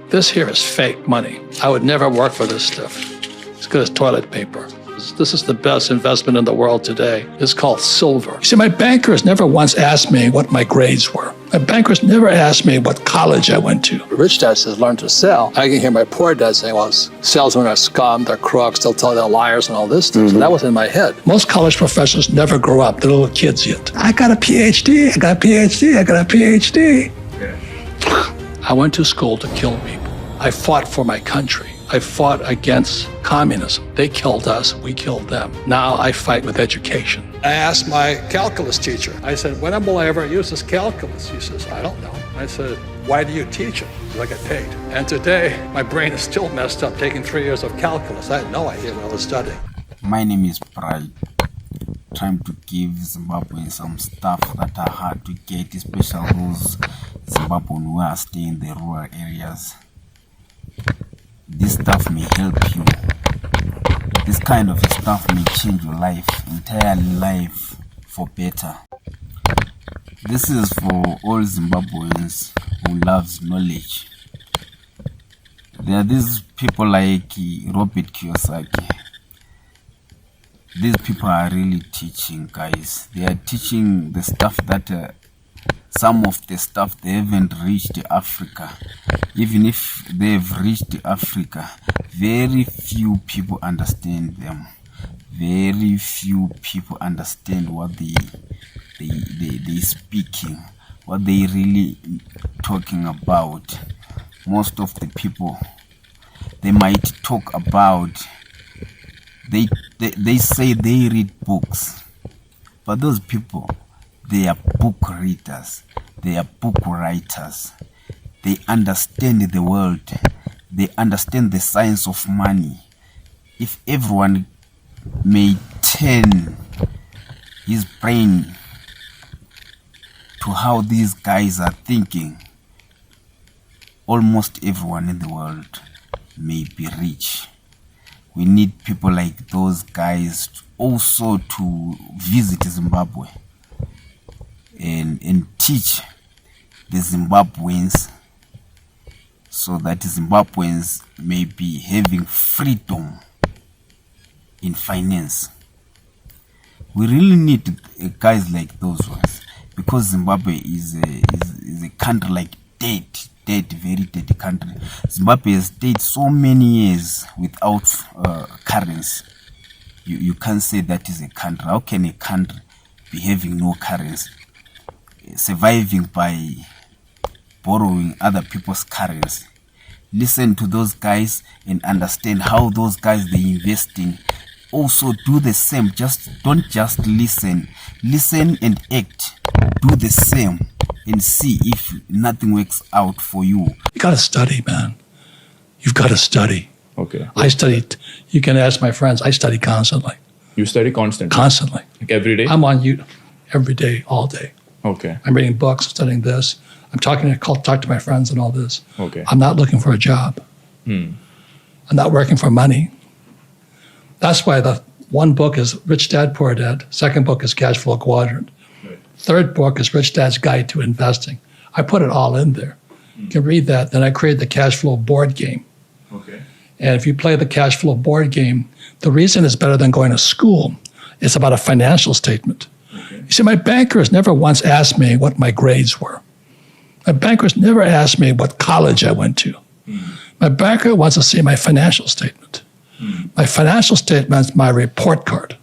This here is fake money. I would never work for this stuff. It's good as toilet paper. This is the best investment in the world today. It's called silver. You see, my bankers never once asked me what my grades were. My bankers never asked me what college I went to. Rich dad says, learn to sell. I can hear my poor dad saying, well, salesmen are scum, they're crooks, they'll tell they're liars and all this stuff. So that was in my head. Most college professors never grow up. They're little kids yet. I got a PhD, I got a PhD, I got a PhD. Yeah. I went to school to kill people. I fought for my country. I fought against communism. They killed us, we killed them. Now I fight with education. I asked my calculus teacher, I said, when will I ever use this calculus? He says, I don't know. I said, why do you teach it? Because I get paid. And today, my brain is still messed up taking 3 years of calculus. I had no idea what I was studying. My name is Pride. Trying to give Zimbabweans some stuff that are hard to get, especially those Zimbabweans who are staying in the rural areas. This stuff may help you. This kind of stuff may change your life, entire life for better. This is for all Zimbabweans who loves knowledge. There are these people like Robert Kiyosaki. These people are really teaching, guys. They are teaching the stuff that some of the stuff they haven't reached Africa. Even if they've reached Africa, very few people understand them. Very few people understand what they speaking, what they really talking about. Most of the people, they might talk about, they say they read books, but those people, they are book readers, they are book writers. They understand the world, they understand the science of money. If everyone may turn his brain to how these guys are thinking, almost everyone in the world may be rich. We need people like those guys also to visit Zimbabwe and teach the Zimbabweans, so that Zimbabweans may be having freedom in finance. We really need guys like those ones, because Zimbabwe is a country like dead, very dead country. Zimbabwe has stayed so many years without currency. You can't say that is a country. How can a country be having no currency? Surviving by borrowing other people's currency. Listen to those guys and understand how those guys they invest in. Also do the same. Don't just listen and act. Do the same and see if nothing works out for you. You got to study, man. You've got to study. Okay. I studied. You can ask my friends. I study constantly. You study constantly? Constantly. Like every day? I'm on YouTube every day, all day. Okay. I'm reading books, studying this. I'm talk to my friends and all this. Okay. I'm not looking for a job. I'm not working for money. That's why the one book is Rich Dad, Poor Dad. Second book is Cash Flow Quadrant. Right. Third book is Rich Dad's Guide to Investing. I put it all in there. You can read that. Then I created the cash flow board game. Okay. And if you play the cash flow board game, the reason it's better than going to school, it's about a financial statement. Okay. You see, my bankers never once asked me what my grades were. My bankers never asked me what college I went to. My banker wants to see my financial statement. My financial statement is my report card.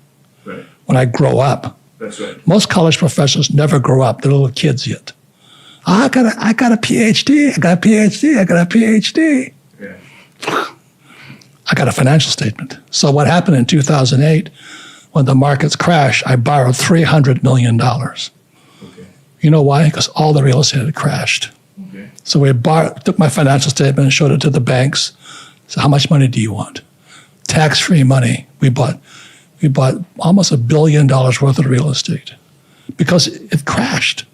Right. When I grow up. That's right. Most college professors never grow up. They're little kids yet. I got a PhD. I got a PhD. I got a PhD. Yeah. I got a financial statement. So what happened in 2008, when the markets crashed, I borrowed $300 million. Okay. You know why? Because all the real estate had crashed. Okay. So we took my financial statement and showed it to the banks. So how much money do you want? Tax-free money. We bought almost $1 billion worth of real estate because it crashed.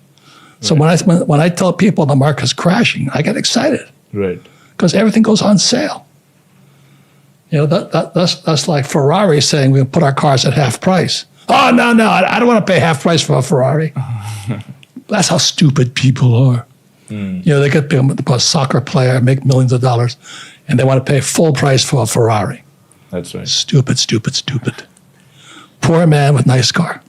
So when I tell people the market's crashing, I get excited. Right. Because everything goes on sale. You know, that's like Ferrari saying we'll put our cars at half price. Oh, no, I don't want to pay half price for a Ferrari. That's how stupid people are. They get a soccer player, make millions of dollars, and they want to pay full price for a Ferrari. That's right. Stupid, stupid, stupid. Poor man with nice car.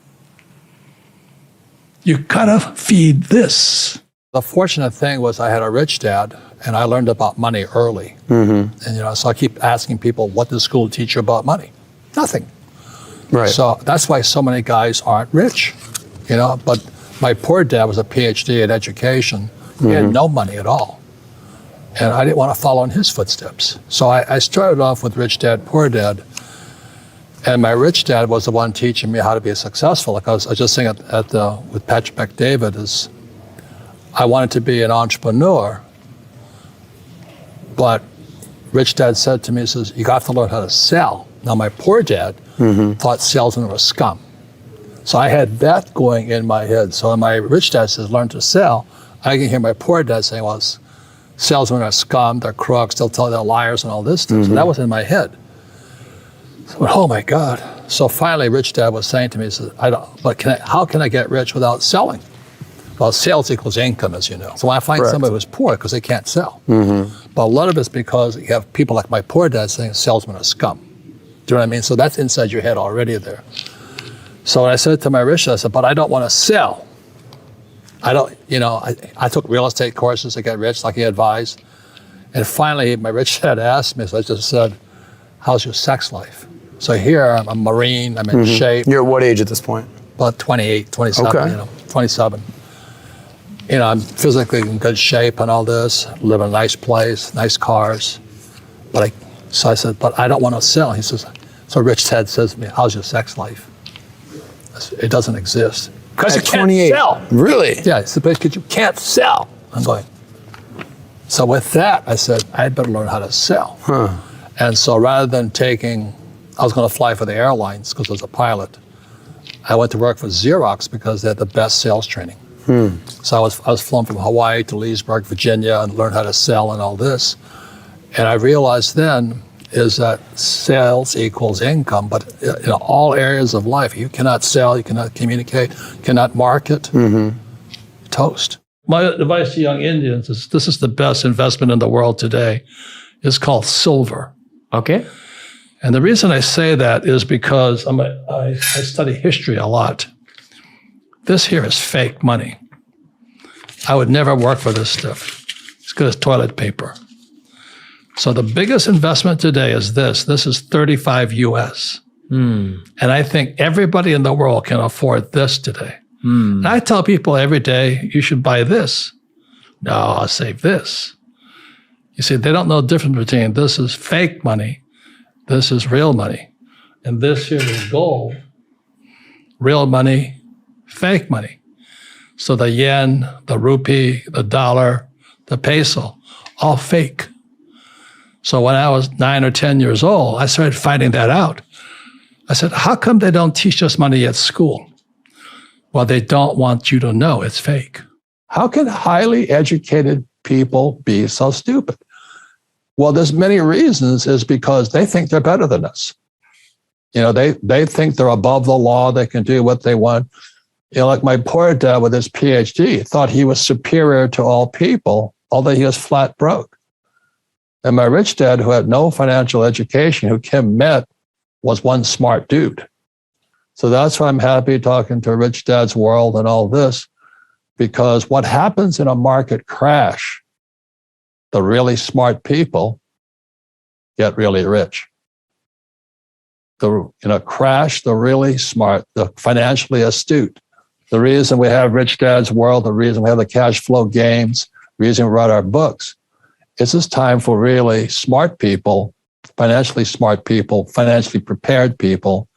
You gotta feed this. The fortunate thing was I had a rich dad, and I learned about money early. And so I keep asking people, what does school teach you about money? Nothing. Right. So that's why so many guys aren't rich, But my poor dad was a PhD in education. He had no money at all. And I didn't want to follow in his footsteps. So I started off with rich dad, poor dad. And my rich dad was the one teaching me how to be successful. Like I was just saying with Patrick McDavid is, I wanted to be an entrepreneur, but rich dad said to me, he says, you got to learn how to sell. Now my poor dad thought salesmen were scum. So I had that going in my head. So when my rich dad says, learn to sell, I can hear my poor dad saying, well, salesmen are scum, they're crooks, they'll tell you they're liars and all this stuff. So that was in my head. So I went, oh my God. So finally, rich dad was saying to me, he says, how can I get rich without selling? Well, sales equals income, as you know. So when I find somebody who's poor, because they can't sell. But a lot of it's because you have people like my poor dad saying salesmen are scum. Do you know what I mean? So that's inside your head already there. So when I said to my rich dad, I said, but I don't want to sell. I took real estate courses to get rich, like he advised. And finally, my rich dad asked me, so I just said, how's your sex life? So here, I'm a Marine, I'm in shape. You're at what age at this point? About 28, 27, 27. I'm physically in good shape and all this, live in a nice place, nice cars. So I said, but I don't want to sell. He says, so rich dad says to me, how's your sex life? It doesn't exist. Because you can't sell. Really? Yeah, it's the place because you can't sell. I'm going. So with that, I said, I'd better learn how to sell. And so rather than I was going to fly for the airlines because I was a pilot. I went to work for Xerox because they had the best sales training. So I was flown from Hawaii to Leesburg, Virginia, and learned how to sell and all this. And I realized then is that sales equals income, but in all areas of life, you cannot sell, you cannot communicate, cannot market, toast. My advice to young Indians is this is the best investment in the world today. It's called silver. Okay. And the reason I say that is because I study history a lot. This here is fake money. I would never work for this stuff. It's good as toilet paper. So the biggest investment today is this. This is 35 US. And I think everybody in the world can afford this today. And I tell people every day, you should buy this. No, I'll save this. You see, they don't know the difference between this is fake money, this is real money. And this here is gold, real money, fake money. So the yen, the rupee, the dollar, the peso, all fake. So when I was 9 or 10 years old, I started finding that out. I said, how come they don't teach us money at school? Well, they don't want you to know it's fake. How can highly educated people be so stupid? Well, there's many reasons. Is because they think they're better than us. They think they're above the law. They can do what they want. Like my poor dad with his PhD thought he was superior to all people, although he was flat broke. And my rich dad, who had no financial education, who Kim met, was one smart dude. So that's why I'm happy talking to Rich Dad's World and all this, because what happens in a market crash, the really smart people get really rich. In a crash, the really smart, the financially astute. The reason we have Rich Dad's World, the reason we have the cash flow games, the reason we write our books, it's this time for really smart people, financially prepared people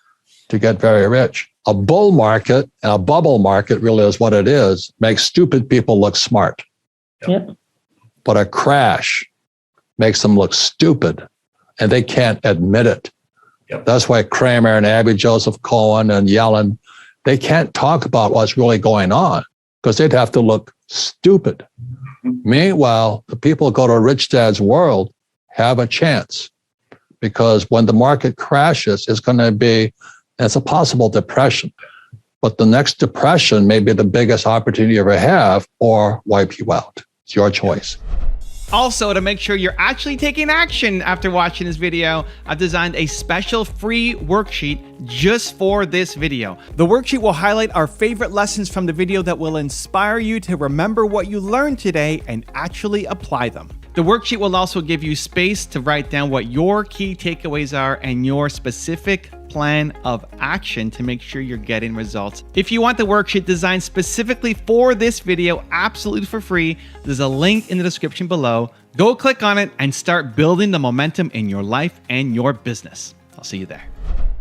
to get very rich. A bull market and a bubble market really is what it is, makes stupid people look smart. Yep. But a crash makes them look stupid and they can't admit it. Yep. That's why Kramer and Abby Joseph Cohen and Yellen, they can't talk about what's really going on because they'd have to look stupid. Meanwhile, the people who go to Rich Dad's World have a chance because when the market crashes, it's going to be, it's a possible depression. But the next depression may be the biggest opportunity you ever have or wipe you out. It's your choice. Also, to make sure you're actually taking action after watching this video, I've designed a special free worksheet just for this video. The worksheet will highlight our favorite lessons from the video that will inspire you to remember what you learned today and actually apply them. The worksheet will also give you space to write down what your key takeaways are and your specific plan of action to make sure you're getting results. If you want the worksheet designed specifically for this video, absolutely for free, there's a link in the description below. Go click on it and start building the momentum in your life and your business. I'll see you there.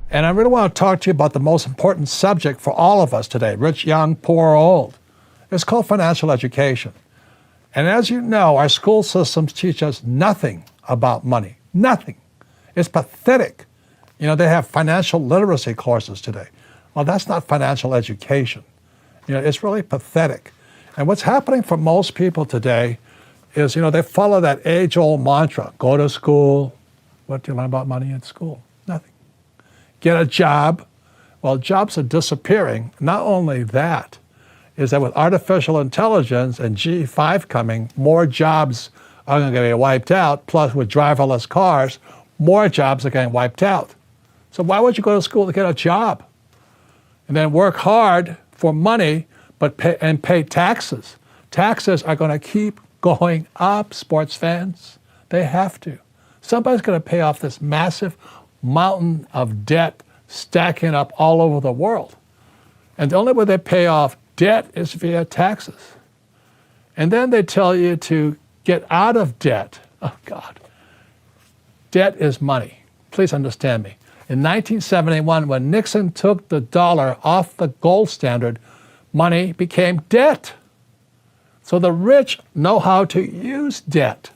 And I really want to talk to you about the most important subject for all of us today, rich, young, poor, or old. It's called financial education. And as you know, our school systems teach us nothing about money. Nothing. It's pathetic. You know, they have financial literacy courses today. Well, that's not financial education. You know, it's really pathetic. And what's happening for most people today is, you know, they follow that age-old mantra, go to school. What do you learn about money in school? Nothing. Get a job. Well, jobs are disappearing. Not only that, is that with artificial intelligence and G5 coming, more jobs are going to get wiped out. Plus, with driverless cars, more jobs are getting wiped out. So why would you go to school to get a job and then work hard for money but pay taxes? Taxes are going to keep going up, sports fans. They have to. Somebody's going to pay off this massive mountain of debt stacking up all over the world. And the only way they pay off debt is via taxes. And then they tell you to get out of debt. Oh, God. Debt is money. Please understand me. In 1971, when Nixon took the dollar off the gold standard, money became debt. So the rich know how to use debt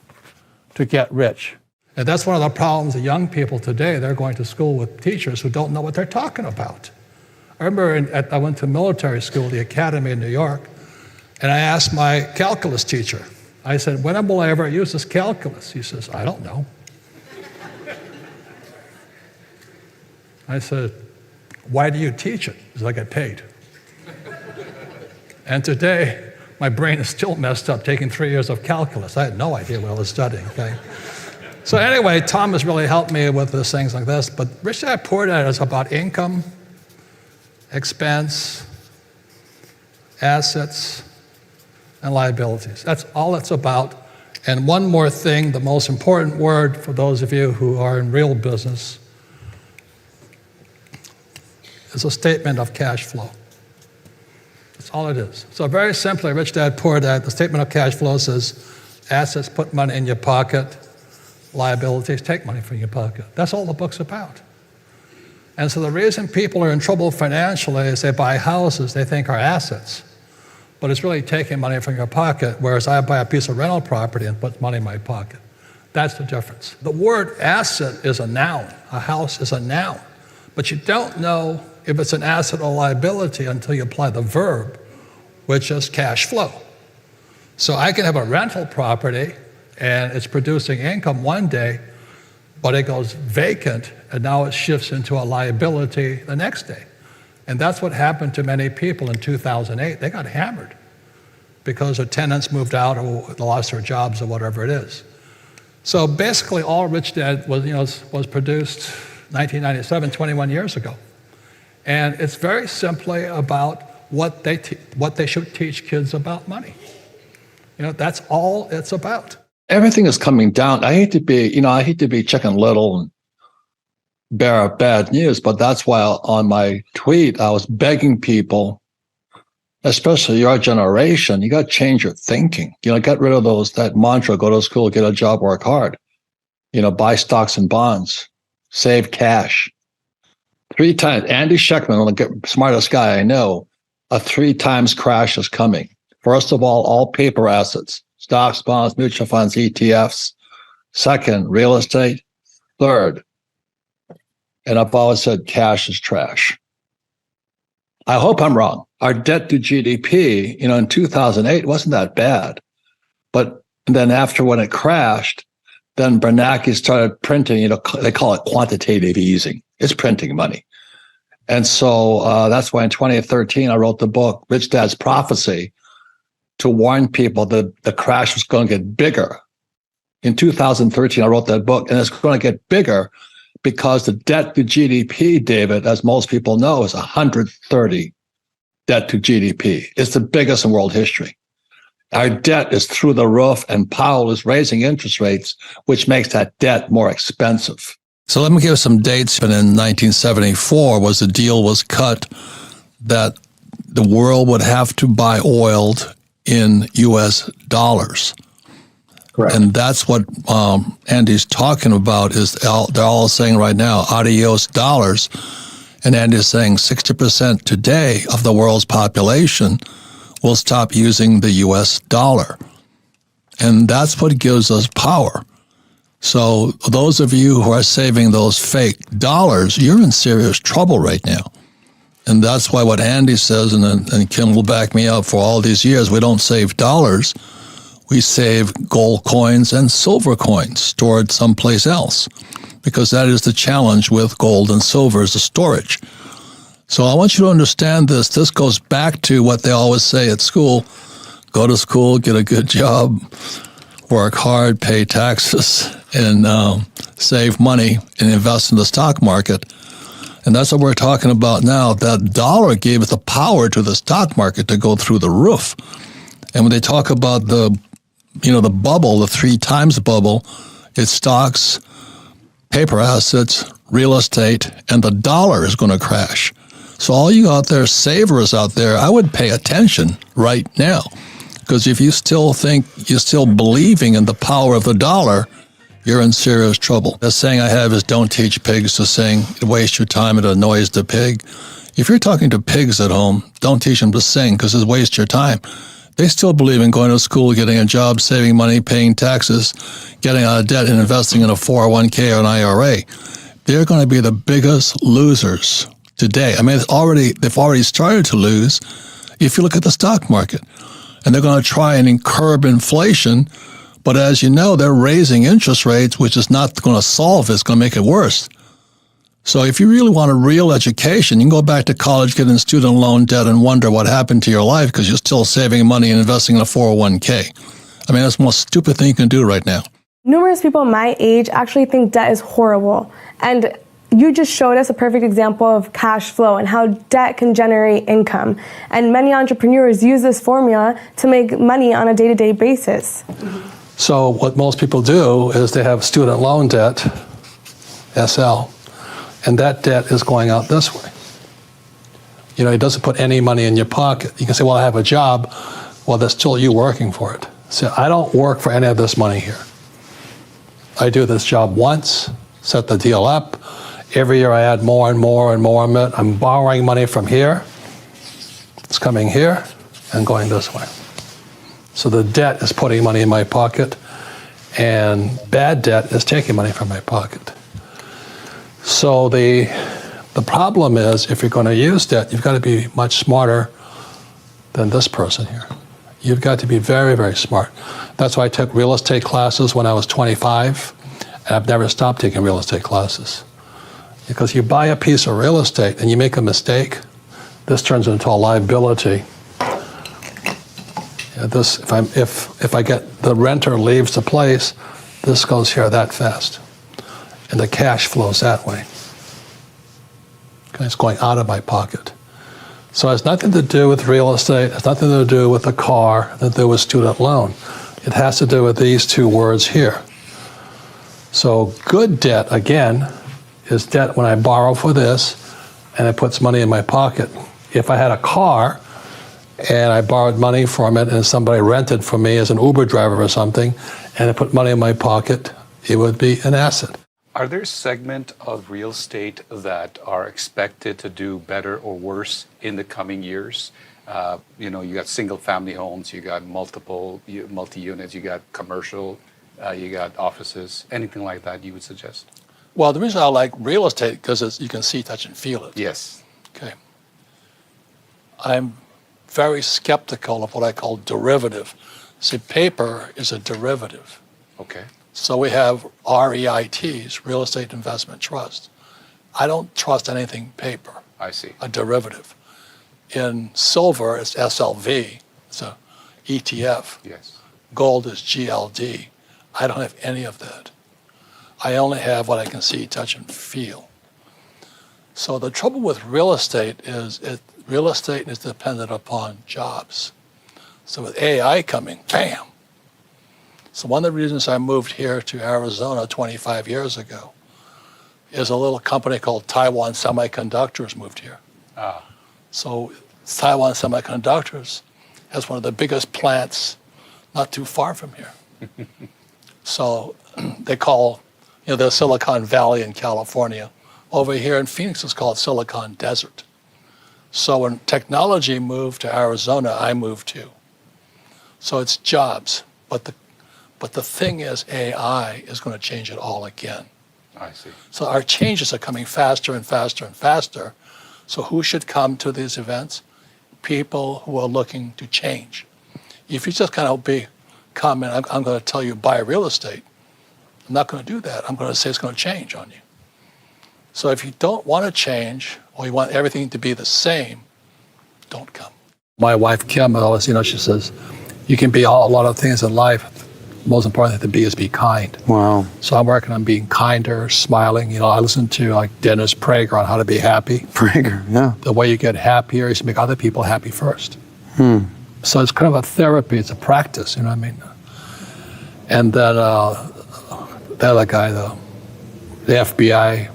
to get rich. And that's one of the problems of young people today. They're going to school with teachers who don't know what they're talking about. I remember I went to military school, the academy in New York, and I asked my calculus teacher, I said, when will I ever use this calculus? He says, I don't know. I said, why do you teach it? He said, I get paid. And today, my brain is still messed up, taking 3 years of calculus. I had no idea what I was studying, okay? So anyway, Tom has really helped me with these things like this, but Rich Dad Poor Dad is about income, expense, assets, and liabilities. That's all it's about. And one more thing, the most important word for those of you who are in real business is a statement of cash flow. That's all it is. So very simply, Rich Dad Poor Dad, the statement of cash flow says, assets put money in your pocket, liabilities take money from your pocket. That's all the book's about. And so the reason people are in trouble financially is they buy houses they think are assets, but it's really taking money from your pocket, whereas I buy a piece of rental property and put money in my pocket. That's the difference. The word asset is a noun. A house is a noun. But you don't know if it's an asset or liability until you apply the verb, which is cash flow. So I can have a rental property and it's producing income one day, but it goes vacant and now it shifts into a liability the next day. And that's what happened to many people in 2008. They got hammered because their tenants moved out or they lost their jobs or whatever it is. So basically all Rich Dad was produced 1997, 21 years ago. And it's very simply about what they should teach kids about money. That's all it's about. Everything is coming down. I hate to be Chicken Little and bear bad news, but that's why on my tweet, I was begging people, especially your generation, you got to change your thinking. Get rid of that mantra, go to school, get a job, work hard. Buy stocks and bonds, save cash. 3 times, Andy Schectman, the smartest guy I know, a 3 times crash is coming. First of all paper assets, stocks, bonds, mutual funds, ETFs. Second, real estate. Third, and I've always said cash is trash. I hope I'm wrong. Our debt to GDP, in 2008 wasn't that bad. But then after when it crashed, then Bernanke started printing, they call it quantitative easing. It's printing money. And so that's why in 2013, I wrote the book, Rich Dad's Prophecy, to warn people that the crash was going to get bigger. In 2013, I wrote that book, and it's going to get bigger because the debt to GDP, David, as most people know, is 130 debt to GDP. It's the biggest in world history. Our debt is through the roof, and Powell is raising interest rates, which makes that debt more expensive. So let me give some dates. In 1974 was the deal was cut that the world would have to buy oil in U.S. dollars. Correct. And that's what Andy's talking about is they're all saying right now, adios dollars. And Andy's saying 60% today of the world's population will stop using the U.S. dollar. And that's what gives us power. So those of you who are saving those fake dollars, you're in serious trouble right now. And that's why what Andy says, and Kim will back me up, for all these years, we don't save dollars. We save gold coins and silver coins stored someplace else, because that is the challenge with gold and silver, is the storage. So I want you to understand this. This goes back to what they always say at school: go to school, get a good job, work hard, pay taxes, and save money and invest in the stock market. And that's what we're talking about now. That dollar gave it the power to the stock market to go through the roof. And when they talk about the bubble, the 3 times bubble, it's stocks, paper assets, real estate, and the dollar is going to crash. So all you out there, savers out there, I would pay attention right now. Because if you still think, you're still believing in the power of the dollar, you're in serious trouble. The saying I have is, don't teach pigs to sing. It wastes your time, it annoys the pig. If you're talking to pigs at home, don't teach them to sing, because it wastes your time. They still believe in going to school, getting a job, saving money, paying taxes, getting out of debt, and investing in a 401k or an IRA. They're going to be the biggest losers today. I mean, they've already started to lose if you look at the stock market. And they're going to try and curb inflation. But as you know, they're raising interest rates, which is not going to solve it. It's going to make it worse. So if you really want a real education, you can go back to college, get in student loan debt, and wonder what happened to your life because you're still saving money and investing in a 401k. I mean, that's the most stupid thing you can do right now. Numerous people my age actually think debt is horrible. And you just showed us a perfect example of cash flow and how debt can generate income. And many entrepreneurs use this formula to make money on a day-to-day basis. So what most people do is they have student loan debt, SL, and that debt is going out this way. You know, it doesn't put any money in your pocket. You can say, well, I have a job. Well, that's still you working for it. So I don't work for any of this money here. I do this job once, set the deal up. Every year I add more and more and more of it. I'm borrowing money from here. It's coming here and going this way. So the debt is putting money in my pocket, and bad debt is taking money from my pocket. So the problem is, if you're going to use debt, you've got to be much smarter than this person here. You've got to be very, very smart. That's why I took real estate classes when I was 25, and I've never stopped taking real estate classes. Because you buy a piece of real estate and you make a mistake, this turns into a liability. This, if I get the renter leaves the place, this goes here that fast, and the cash flows that way. Okay, it's going out of my pocket. So it has nothing to do with real estate. It has nothing to do with the car. Nothing to do with student loan. It has to do with these two words here. So good debt, again, is debt when I borrow for this, and it puts money in my pocket. If I had a car, and I borrowed money from it, and somebody rented for me as an Uber driver or something, and it put money in my pocket, it would be an asset. Are there segments of real estate that are expected to do better or worse in the coming years? You got single family homes, you got multi-units, you got commercial, you got offices, anything like that you would suggest? Well, the reason I like real estate, because you can see, touch, and feel it. Yes. Okay. I'm very skeptical of what I call derivative. See, paper is a derivative. Okay. So we have REITs, Real Estate Investment Trust. I don't trust anything paper. I see. A derivative. In silver, it's SLV. So ETF. Yes. Gold is GLD. I don't have any of that. I only have what I can see, touch, and feel. So the trouble with real estate is real estate is dependent upon jobs. So with AI coming, bam. So one of the reasons I moved here to Arizona 25 years ago is a little company called Taiwan Semiconductors moved here. So Taiwan Semiconductors has one of the biggest plants not too far from here. So they call, the Silicon Valley in California. Over here in Phoenix, it's called Silicon Desert. So when technology moved to Arizona, I moved too. So it's jobs, but the thing is AI is going to change it all again. I see. So our changes are coming faster and faster and faster. So who should come to these events? People who are looking to change. If you just kind of come and I'm going to tell you buy real estate, I'm not going to do that. I'm going to say it's going to change on you. So if you don't want to change or you want everything to be the same, don't come. My wife, Kim, always, she says, you can be a lot of things in life. Most important thing to be is be kind. Wow. So I'm working on being kinder, smiling. I listen to like Dennis Prager on how to be happy. Prager, yeah. The way you get happier is to make other people happy first. So it's kind of a therapy. It's a practice, you know what I mean? And then the other guy, the FBI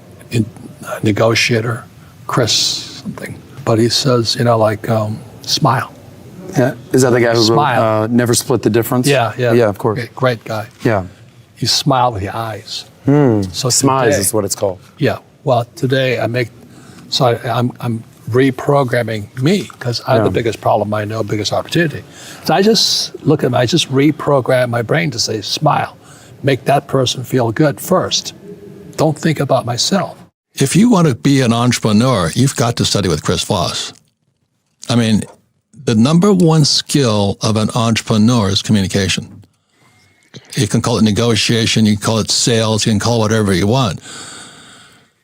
negotiator, Chris something. But he says, smile. Yeah. Is that the guy who Smile. wrote Never Split the Difference? Yeah. Yeah, of course. Great guy. Yeah. You smile with your eyes. So Smize today- is what it's called. Yeah. Well, today I'm reprogramming me because I have the biggest problem I know, biggest opportunity. So I just reprogram my brain to say, smile, make that person feel good first. Don't think about myself. If you want to be an entrepreneur, you've got to study with Chris Voss. I mean, the number one skill of an entrepreneur is communication. You can call it negotiation, you can call it sales, you can call it whatever you want.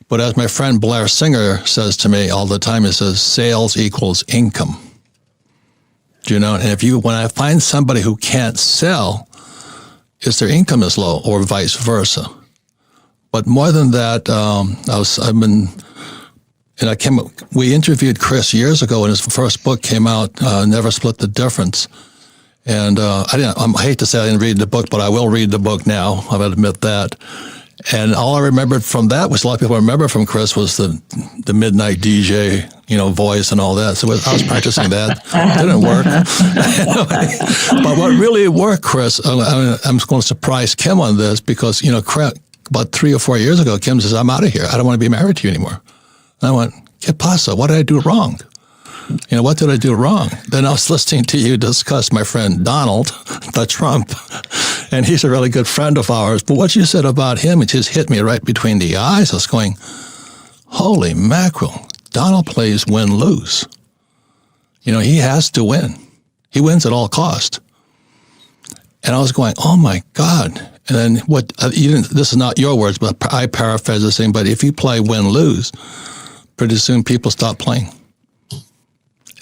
But as my friend Blair Singer says to me all the time, he says, sales equals income. Do you know? And when I find somebody who can't sell, it's their income is low or vice versa. But more than that, we interviewed Chris years ago when his first book came out, Never Split the Difference. And I hate to say I didn't read the book, but I will read the book now. I will admit that. And all I remembered from that, which a lot of people remember from Chris, was the midnight DJ, voice and all that. So I was practicing that. It didn't work. But what really worked, Chris, I'm going to surprise Kim on this because, about 3 or 4 years ago, Kim says, I'm out of here. I don't want to be married to you anymore. And I went, ¿Qué pasa? What did I do wrong? What did I do wrong? Then I was listening to you discuss my friend Donald, the Trump, and he's a really good friend of ours. But what you said about him, it just hit me right between the eyes. I was going, holy mackerel, Donald plays win-lose. He has to win. He wins at all cost. And I was going, oh my God. And then this is not your words, but I paraphrase the same, but if you play win-lose, pretty soon people stop playing.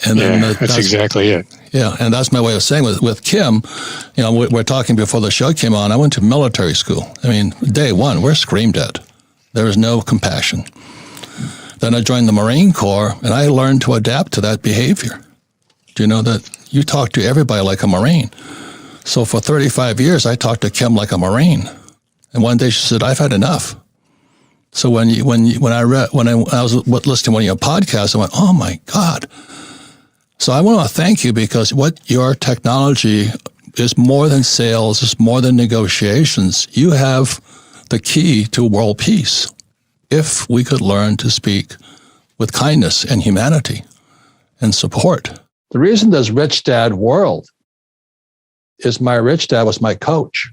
And then that's exactly it. Yeah, and that's my way of saying with Kim, we're talking before the show came on, I went to military school. I mean, day one, we're screamed at. There is no compassion. Then I joined the Marine Corps, and I learned to adapt to that behavior. Do you know that you talk to everybody like a Marine? So for 35 years, I talked to Kim like a Marine. And one day she said, I've had enough. So when I was listening to one of your podcasts, I went, oh my God. So I want to thank you because what your technology is more than sales, it's more than negotiations. You have the key to world peace. If we could learn to speak with kindness and humanity and support. The reason there's Rich Dad World is my rich dad was my coach.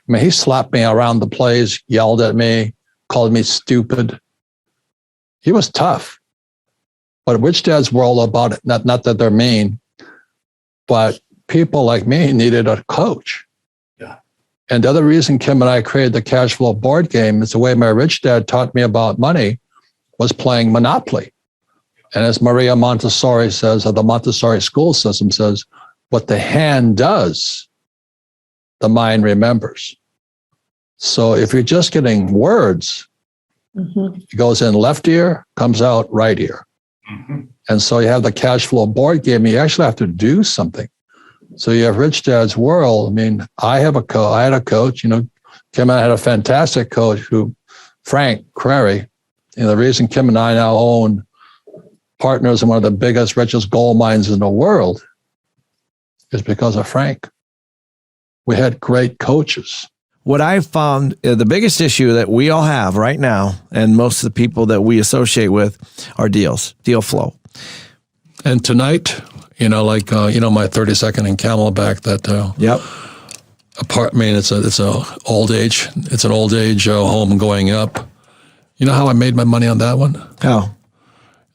I mean, he slapped me around the place, yelled at me, called me stupid. He was tough. But Rich Dad's World about it, not that they're mean, but people like me needed a coach. Yeah. And the other reason Kim and I created the cash flow board game is the way my rich dad taught me about money was playing Monopoly. And as Maria Montessori says, or the Montessori school system says, What the hand does, the mind remembers. So if you're just getting words, it goes in left ear, comes out right ear. And so you have the cash flow board game. You actually have to do something. So you have Rich Dad's World. I mean, I had a coach, Kim and I had a fantastic coach Frank Crary. The reason Kim and I now own partners in one of the biggest, richest gold mines in the world is because of Frank. We had great coaches. What I've found, the biggest issue that we all have right now, and most of the people that we associate with, are deal flow. And tonight, my 30-second in Camelback, that Yep. apartment, it's an old age home going up. You know how I made my money on that one? How?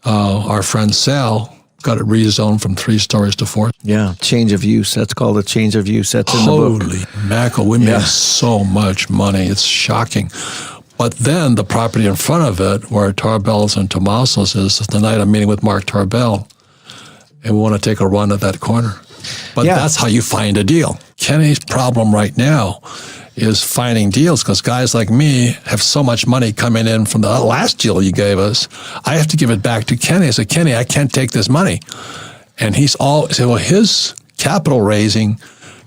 Our friend Sal got it rezoned from 3 stories to 4. Yeah, change of use. That's called a change of use. That's in the book. Holy mackerel, we made so much money. It's shocking. But then the property in front of it, where Tarbell's and Tomaso's is, tonight I'm meeting with Mark Tarbell, and we want to take a run at that corner. But that's how you find a deal. Kenny's problem right now is finding deals, because guys like me have so much money coming in from the last deal you gave us. I have to give it back to Kenny. I said, Kenny, I can't take this money. And his capital raising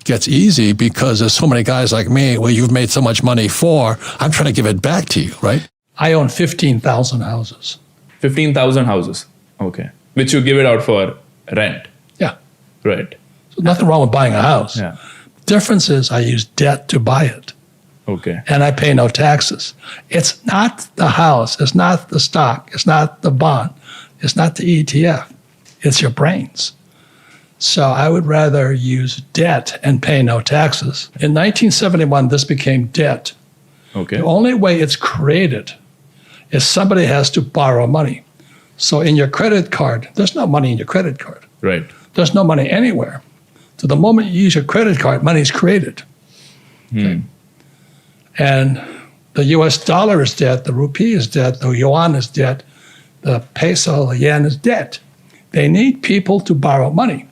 gets easy because there's so many guys like me, you've made so much money for, I'm trying to give it back to you, right? I own 15,000 houses. 15,000 houses. Okay. Which you give it out for rent. Yeah. Right. So nothing wrong with buying a house. Yeah. Difference is I use debt to buy it. Okay. And I pay no taxes. It's not the house. It's not the stock. It's not the bond. It's not the ETF. It's your brains. So I would rather use debt and pay no taxes. In 1971, this became debt. Okay. The only way it's created is somebody has to borrow money. So in your credit card, there's no money in your credit card. Right. There's no money anywhere. So the moment you use your credit card, money is created. Okay? And the US dollar is debt, the rupee is debt, the yuan is debt, the peso, the yen is debt. They need people to borrow money.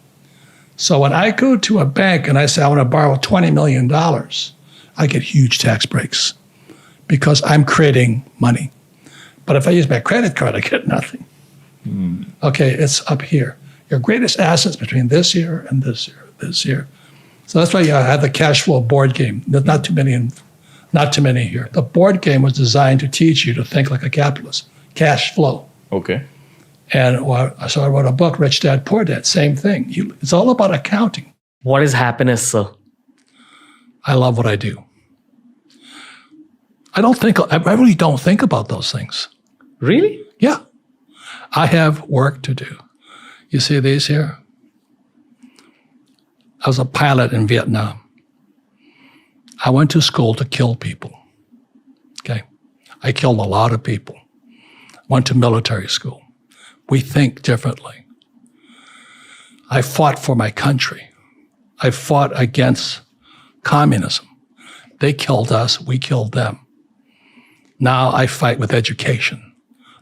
So when I go to a bank and I say, I want to borrow $20 million, I get huge tax breaks because I'm creating money. But if I use my credit card, I get nothing. Okay, it's up here. Your greatest assets between this year and this year, this year. So that's why I have the cash flow board game. There's not too many here. The board game was designed to teach you to think like a capitalist. Cash flow. Okay. And so I wrote a book, Rich Dad, Poor Dad, same thing. It's all about accounting. What is happiness, sir? I love what I do. I really don't think about those things. Really? Yeah. I have work to do. You see these here? I was a pilot in Vietnam. I went to school to kill people. Okay. I killed a lot of people. Went to military school. We think differently. I fought for my country. I fought against communism. They killed us, we killed them. Now I fight with education,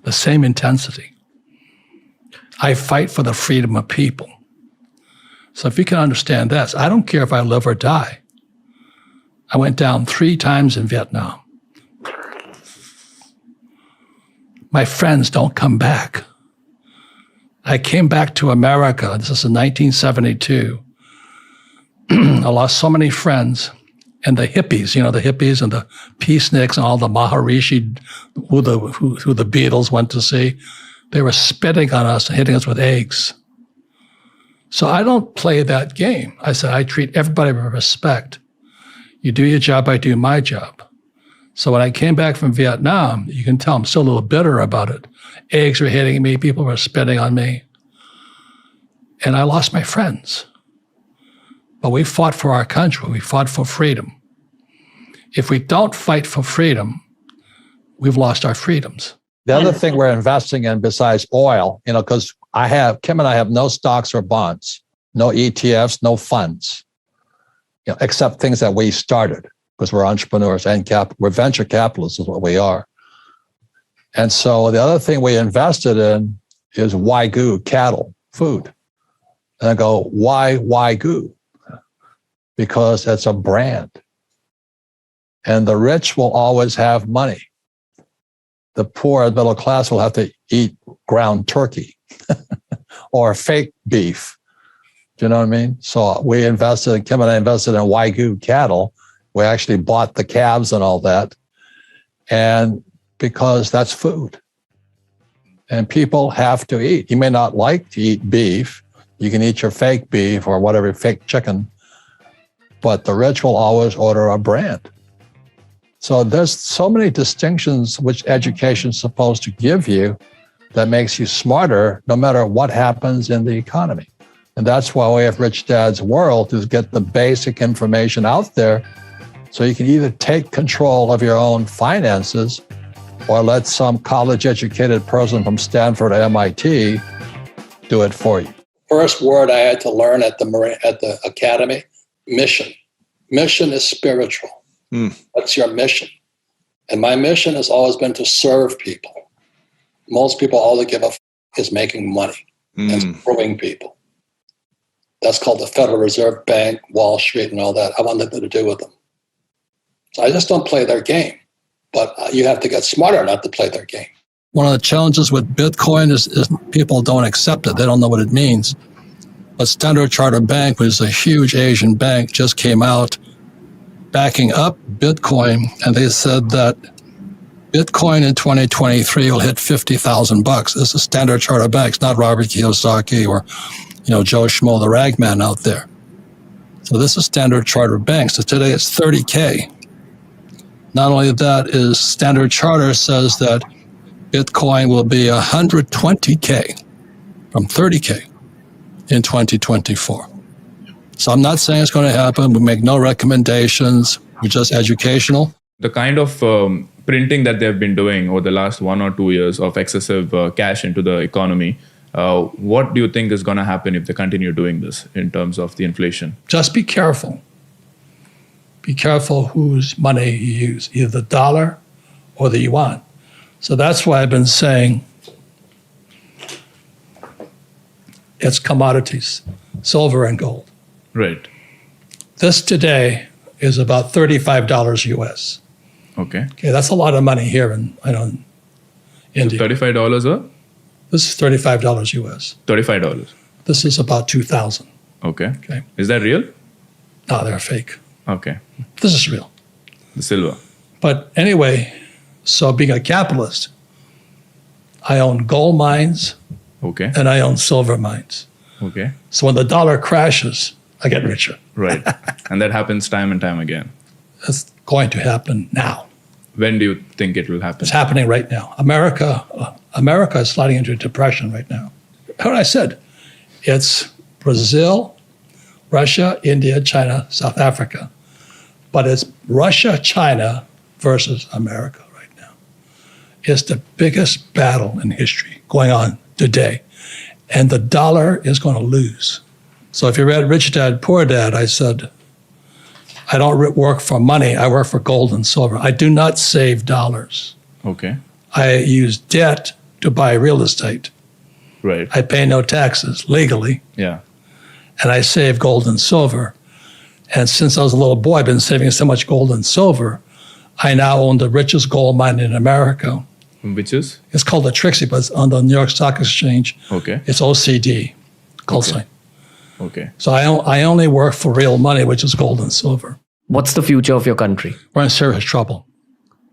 the same intensity. I fight for the freedom of people. So if you can understand this, I don't care if I live or die. I went down 3 times in Vietnam. My friends don't come back. I came back to America. This is in 1972. I lost so many friends. And the hippies, the hippies and the peaceniks and all the Maharishi who the Beatles went to see, they were spitting on us and hitting us with eggs. So I don't play that game. I said, I treat everybody with respect. You do your job, I do my job. So when I came back from Vietnam, you can tell I'm still a little bitter about it. Eggs were hitting me, people were spitting on me. And I lost my friends. But we fought for our country. We fought for freedom. If we don't fight for freedom, we've lost our freedoms. The other thing we're investing in besides oil, because Kim and I have no stocks or bonds, no ETFs, no funds, except things that we started because we're entrepreneurs and we're venture capitalists is what we are. And so the other thing we invested in is Wagyu cattle, food. And I go, why Wagyu? Because it's a brand. And the rich will always have money. The poor and middle class will have to eat ground turkey or fake beef. Do you know what I mean? So Kim and I invested in Wagyu cattle. We actually bought the calves and all that. And because that's food. And people have to eat. You may not like to eat beef. You can eat your fake beef or whatever, fake chicken. But the rich will always order a brand. So there's so many distinctions which education is supposed to give you that makes you smarter no matter what happens in the economy. And that's why we have Rich Dad's World, to get the basic information out there so you can either take control of your own finances or let some college-educated person from Stanford or MIT do it for you. First word I had to learn at the academy, mission. Mission is spiritual. What's your mission? And my mission has always been to serve people. Most people, all they give a is making money and screwing people. That's called the Federal Reserve Bank, Wall Street, and all that. I want nothing to do with them. So I just don't play their game. But you have to get smarter not to play their game. One of the challenges with Bitcoin is people don't accept it. They don't know what it means. But Standard Chartered Bank, which is a huge Asian bank, just came out backing up Bitcoin, and they said that Bitcoin in 2023 will hit $50,000. This is Standard Chartered Bank. It's not Robert Kiyosaki or Joe Schmo, the ragman out there. So this is Standard Chartered Bank. So today it's 30K. Not only that, is Standard Charter says that Bitcoin will be 120K from 30K in 2024. So I'm not saying it's going to happen. We make no recommendations. We're just educational. The kind of printing that they've been doing over the last 1 or 2 years of excessive cash into the economy, what do you think is going to happen if they continue doing this in terms of the inflation? Just be careful. Be careful whose money you use, either the dollar or the yuan. So that's why I've been saying it's commodities, silver and gold. Right. This today is about $35 US. Okay, that's a lot of money here in India. $35 or? This is $35 US. $35. This is about 2,000. Okay. Is that real? No, they're fake. Okay. This is real. The silver. But anyway, so being a capitalist, I own gold mines. Okay. And I own silver mines. Okay. So when the dollar crashes, I get richer. Right. And that happens time and time again. It's going to happen now. When do you think it will happen? It's happening right now. America is sliding into a depression right now. What I said, it's Brazil, Russia, India, China, South Africa. But it's Russia, China versus America right now. It's the biggest battle in history going on today. And the dollar is going to lose. So if you read Rich Dad, Poor Dad, I said, I don't work for money. I work for gold and silver. I do not save dollars. Okay. I use debt to buy real estate. Right. I pay no taxes legally. Yeah. And I save gold and silver. And since I was a little boy, I've been saving so much gold and silver. I now own the richest gold mine in America. Which is? It's called the Trixie, but it's on the New York Stock Exchange. Okay. It's OCD, gold sign. Okay. So I only work for real money, which is gold and silver. What's the future of your country? We're in serious trouble.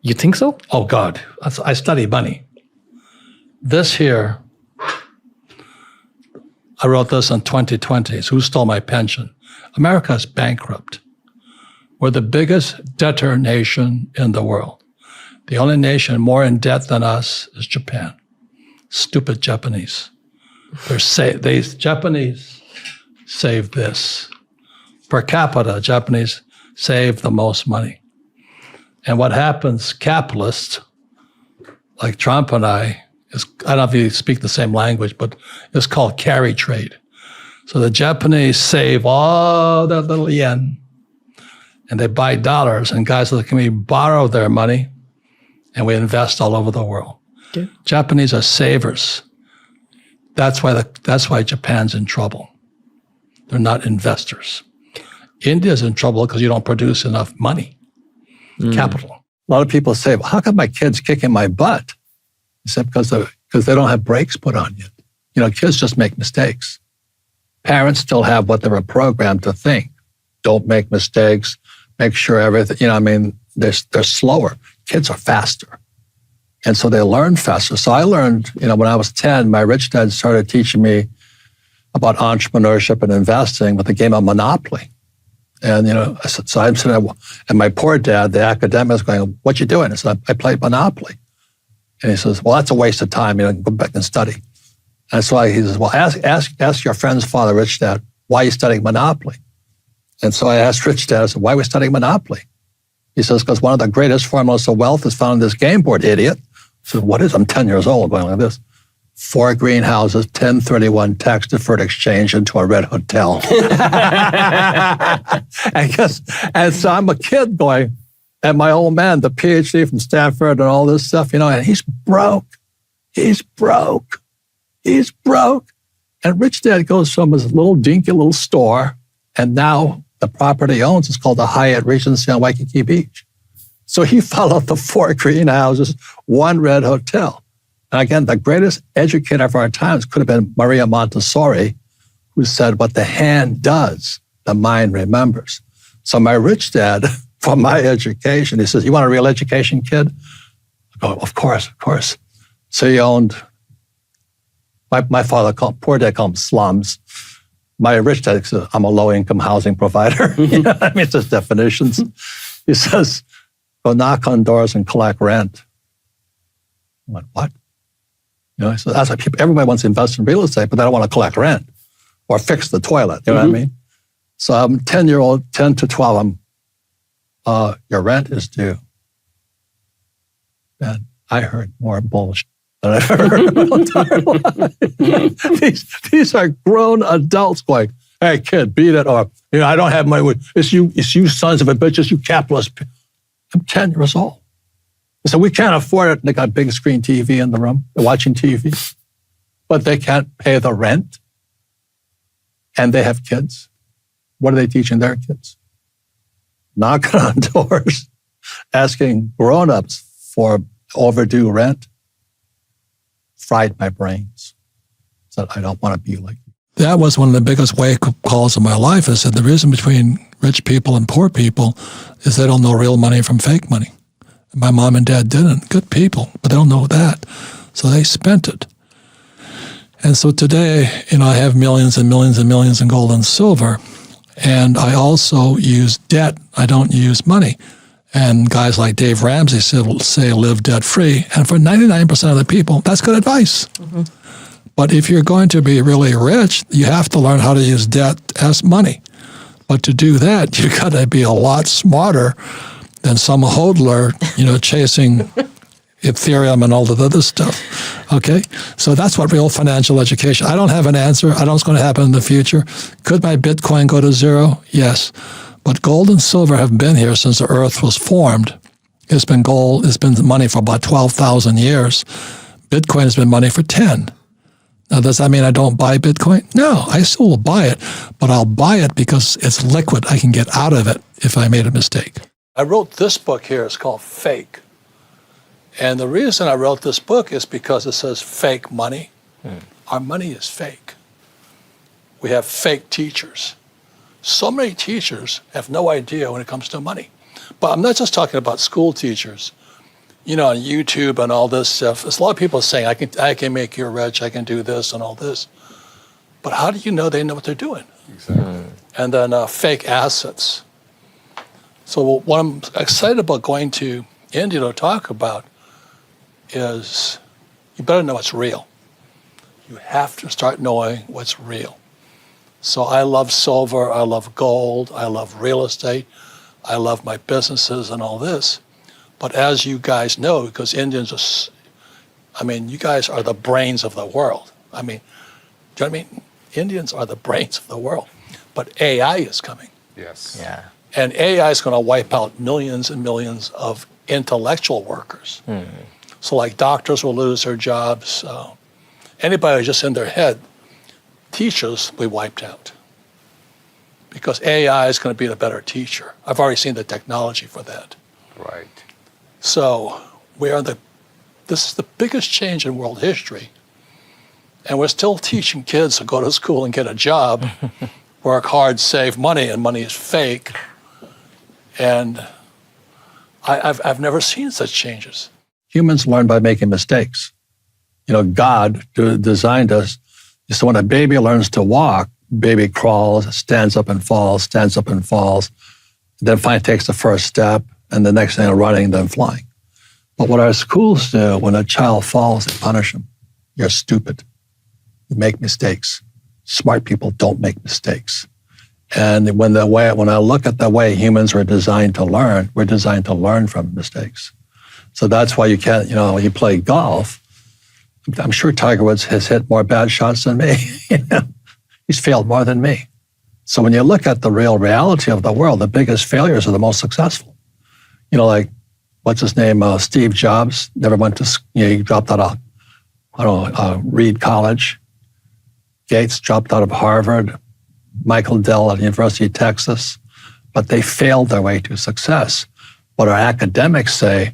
You think so? Oh, God. I study money. This here, I wrote this in 2020. It's Who Stole My Pension? America is bankrupt. We're the biggest debtor nation in the world. The only nation more in debt than us is Japan. Stupid Japanese. Japanese save this. Per capita, Japanese save the most money. And what happens, capitalists, like Trump and I don't know if you speak the same language, but it's called carry trade. So the Japanese save all that little yen and they buy dollars, and guys like me borrow their money and we invest all over the world. Okay. Japanese are savers. That's why Japan's in trouble. They're not investors. India's in trouble because you don't produce enough money, capital. A lot of people say, well, how come my kid's kicking my butt? I said, because they don't have brakes put on yet. You know, kids just make mistakes. Parents still have what they were programmed to think. Don't make mistakes. Make sure everything, you know, I mean, they're slower. Kids are faster. And so they learn faster. So I learned, you know, when I was 10, my rich dad started teaching me about entrepreneurship and investing with the game of Monopoly. And, you know, so I'm sitting there, and my poor dad, the academic, is going, what you doing? I said, I played Monopoly. And he says, well, that's a waste of time. You know, go back and study. And so he says, well, ask your friend's father, Rich Dad, why are you studying Monopoly? And so I asked Rich Dad, I said, why are we studying Monopoly? He says, because one of the greatest formulas of wealth is found in this game board, idiot. I said, what is it? I'm 10 years old going like this. 4 greenhouses, 1031 tax-deferred exchange into a red hotel. And so I'm a kid going, and my old man, the PhD from Stanford and all this stuff, you know, and he's broke. He's broke. He's broke. And Rich Dad goes from his little dinky little store, and now the property he owns is called the Hyatt Regency on Waikiki Beach. So he followed the 4 greenhouses, 1 red hotel. And again, the greatest educator of our times could have been Maria Montessori, who said, what the hand does, the mind remembers. So my rich dad, from my education, he says, you want a real education, kid? I go, of course, of course. So he owned, my father poor dad called them slums. My rich dad says, I'm a low-income housing provider. You know, I mean, it's just definitions. He says, go knock on doors and collect rent. I went, what? You know, so that's why everybody wants to invest in real estate, but they don't want to collect rent or fix the toilet. You know what I mean? So I'm 10 to 12, your rent is due. And I heard more bullshit than I've heard in my entire life. These are grown adults going, hey, kid, beat it. Or, you know, I don't have money. It's you sons of a bitches, you capitalist. I'm 10 years old. So we can't afford it. They got a big screen TV in the room. They're watching TV, but they can't pay the rent. And they have kids. What are they teaching their kids? Knocking on doors, asking grown-ups for overdue rent. Fried my brains. Said, I don't want to be like you. That was one of the biggest wake-up calls of my life. I said, the reason between rich people and poor people is they don't know real money from fake money. My mom and dad didn't. Good people, but they don't know that. So they spent it. And so today, you know, I have millions and millions and millions in gold and silver. And I also use debt. I don't use money. And guys like Dave Ramsey say live debt-free. And for 99% of the people, that's good advice. But if you're going to be really rich, you have to learn how to use debt as money. But to do that, you got to be a lot smarter than some hodler, you know, chasing Ethereum and all the other stuff. Okay? So that's what real financial education. I don't have an answer. I don't know what's going to happen in the future. Could my Bitcoin go to zero? Yes. But gold and silver have been here since the earth was formed. It's been gold, it's been money for about 12,000 years. Bitcoin has been money for 10. Now, does that mean I don't buy Bitcoin? No, I still will buy it, but I'll buy it because it's liquid. I can get out of it if I made a mistake. I wrote this book here. It's called Fake. And the reason I wrote this book is because it says fake money. Our money is fake. We have fake teachers. So many teachers have no idea when it comes to money. But I'm not just talking about school teachers. You know, on YouTube and all this stuff, there's a lot of people saying, I can make you rich, I can do this and all this. But how do you know they know what they're doing? Exactly. And then fake assets. So what I'm excited about going to India to talk about is you better know what's real. You have to start knowing what's real. So I love silver, I love gold, I love real estate, I love my businesses and all this. But as you guys know, because Indians are, you guys are the brains of the world. Do you know what I mean? Indians are the brains of the world. But AI is coming. Yes. Yeah. And AI is going to wipe out millions and millions of intellectual workers. So like doctors will lose their jobs. Anybody who's just in their head, teachers will be wiped out. because AI is going to be the better teacher. I've already seen the technology for that. Right. So this is the biggest change in world history. And we're still teaching kids to go to school and get a job, work hard, save money, and money is fake. And I've never seen such changes. Humans learn by making mistakes. God designed us. So when a baby learns to walk, baby crawls, stands up and falls, stands up and falls, then finally takes the first step, and the next thing running, then flying. But what our schools do, when a child falls, they punish them. You're stupid. You make mistakes. Smart people don't make mistakes. And when I look at the way humans were designed to learn, we're designed to learn from mistakes. So that's why you can't, you play golf. I'm sure Tiger Woods has hit more bad shots than me. He's failed more than me. So when you look at the real reality of the world, the biggest failures are the most successful. Like, what's his name? Steve Jobs never went to, he dropped out of, Reed College. Gates dropped out of Harvard. Michael Dell at the University of Texas. But they failed their way to success. But our academics say,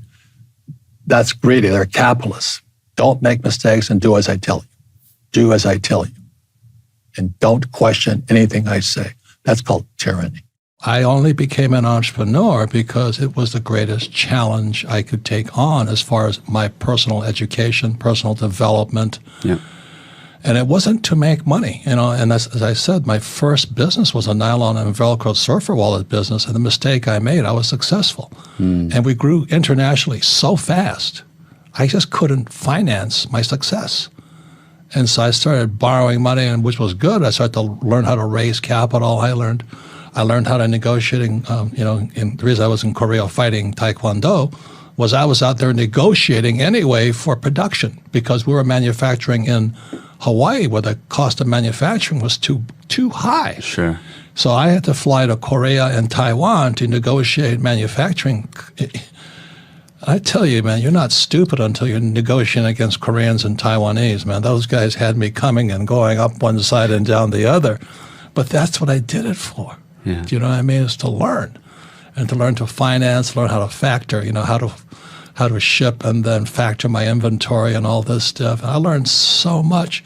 that's greedy. They're capitalists. Don't make mistakes and do as I tell you. Do as I tell you. And don't question anything I say. That's called tyranny. I only became an entrepreneur because it was the greatest challenge I could take on as far as my personal education, personal development. Yeah. And it wasn't to make money, and as I said, my first business was a nylon and Velcro surfer wallet business, and the mistake I made, I was successful. And we grew internationally so fast, I just couldn't finance my success. And so I started borrowing money, and which was good. I started to learn how to raise capital. I learned how to negotiating, and the reason I was in Korea fighting Taekwondo was I was out there negotiating anyway for production because we were manufacturing in Hawaii where the cost of manufacturing was too high. Sure. So I had to fly to Korea and Taiwan to negotiate manufacturing. I tell you, man, you're not stupid until you're negotiating against Koreans and Taiwanese, man. Those guys had me coming and going up one side and down the other. But that's what I did it for. Yeah. Do you know what I mean? Is to learn. And to learn to finance, learn how to factor, how to ship and then factor my inventory and all this stuff. And I learned so much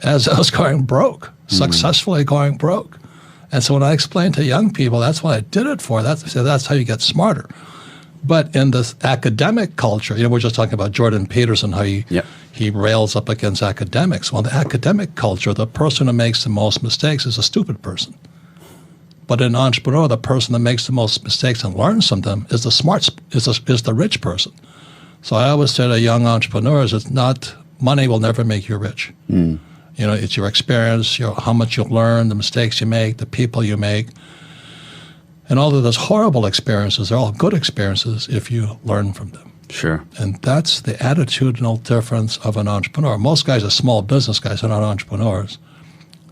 as I was going broke, successfully going broke. And so when I explain to young people, that's what I did it for. That's how you get smarter. But in this academic culture, we're just talking about Jordan Peterson, how he rails up against academics. Well, the academic culture, the person who makes the most mistakes is a stupid person. But an entrepreneur, the person that makes the most mistakes and learns from them is the rich person. So I always say to young entrepreneurs, it's not money will never make you rich. It's your experience, how much you learn, the mistakes you make, the people you make. And although there's horrible experiences, they're all good experiences if you learn from them. Sure. And that's the attitudinal difference of an entrepreneur. Most guys are small business guys, they're not entrepreneurs.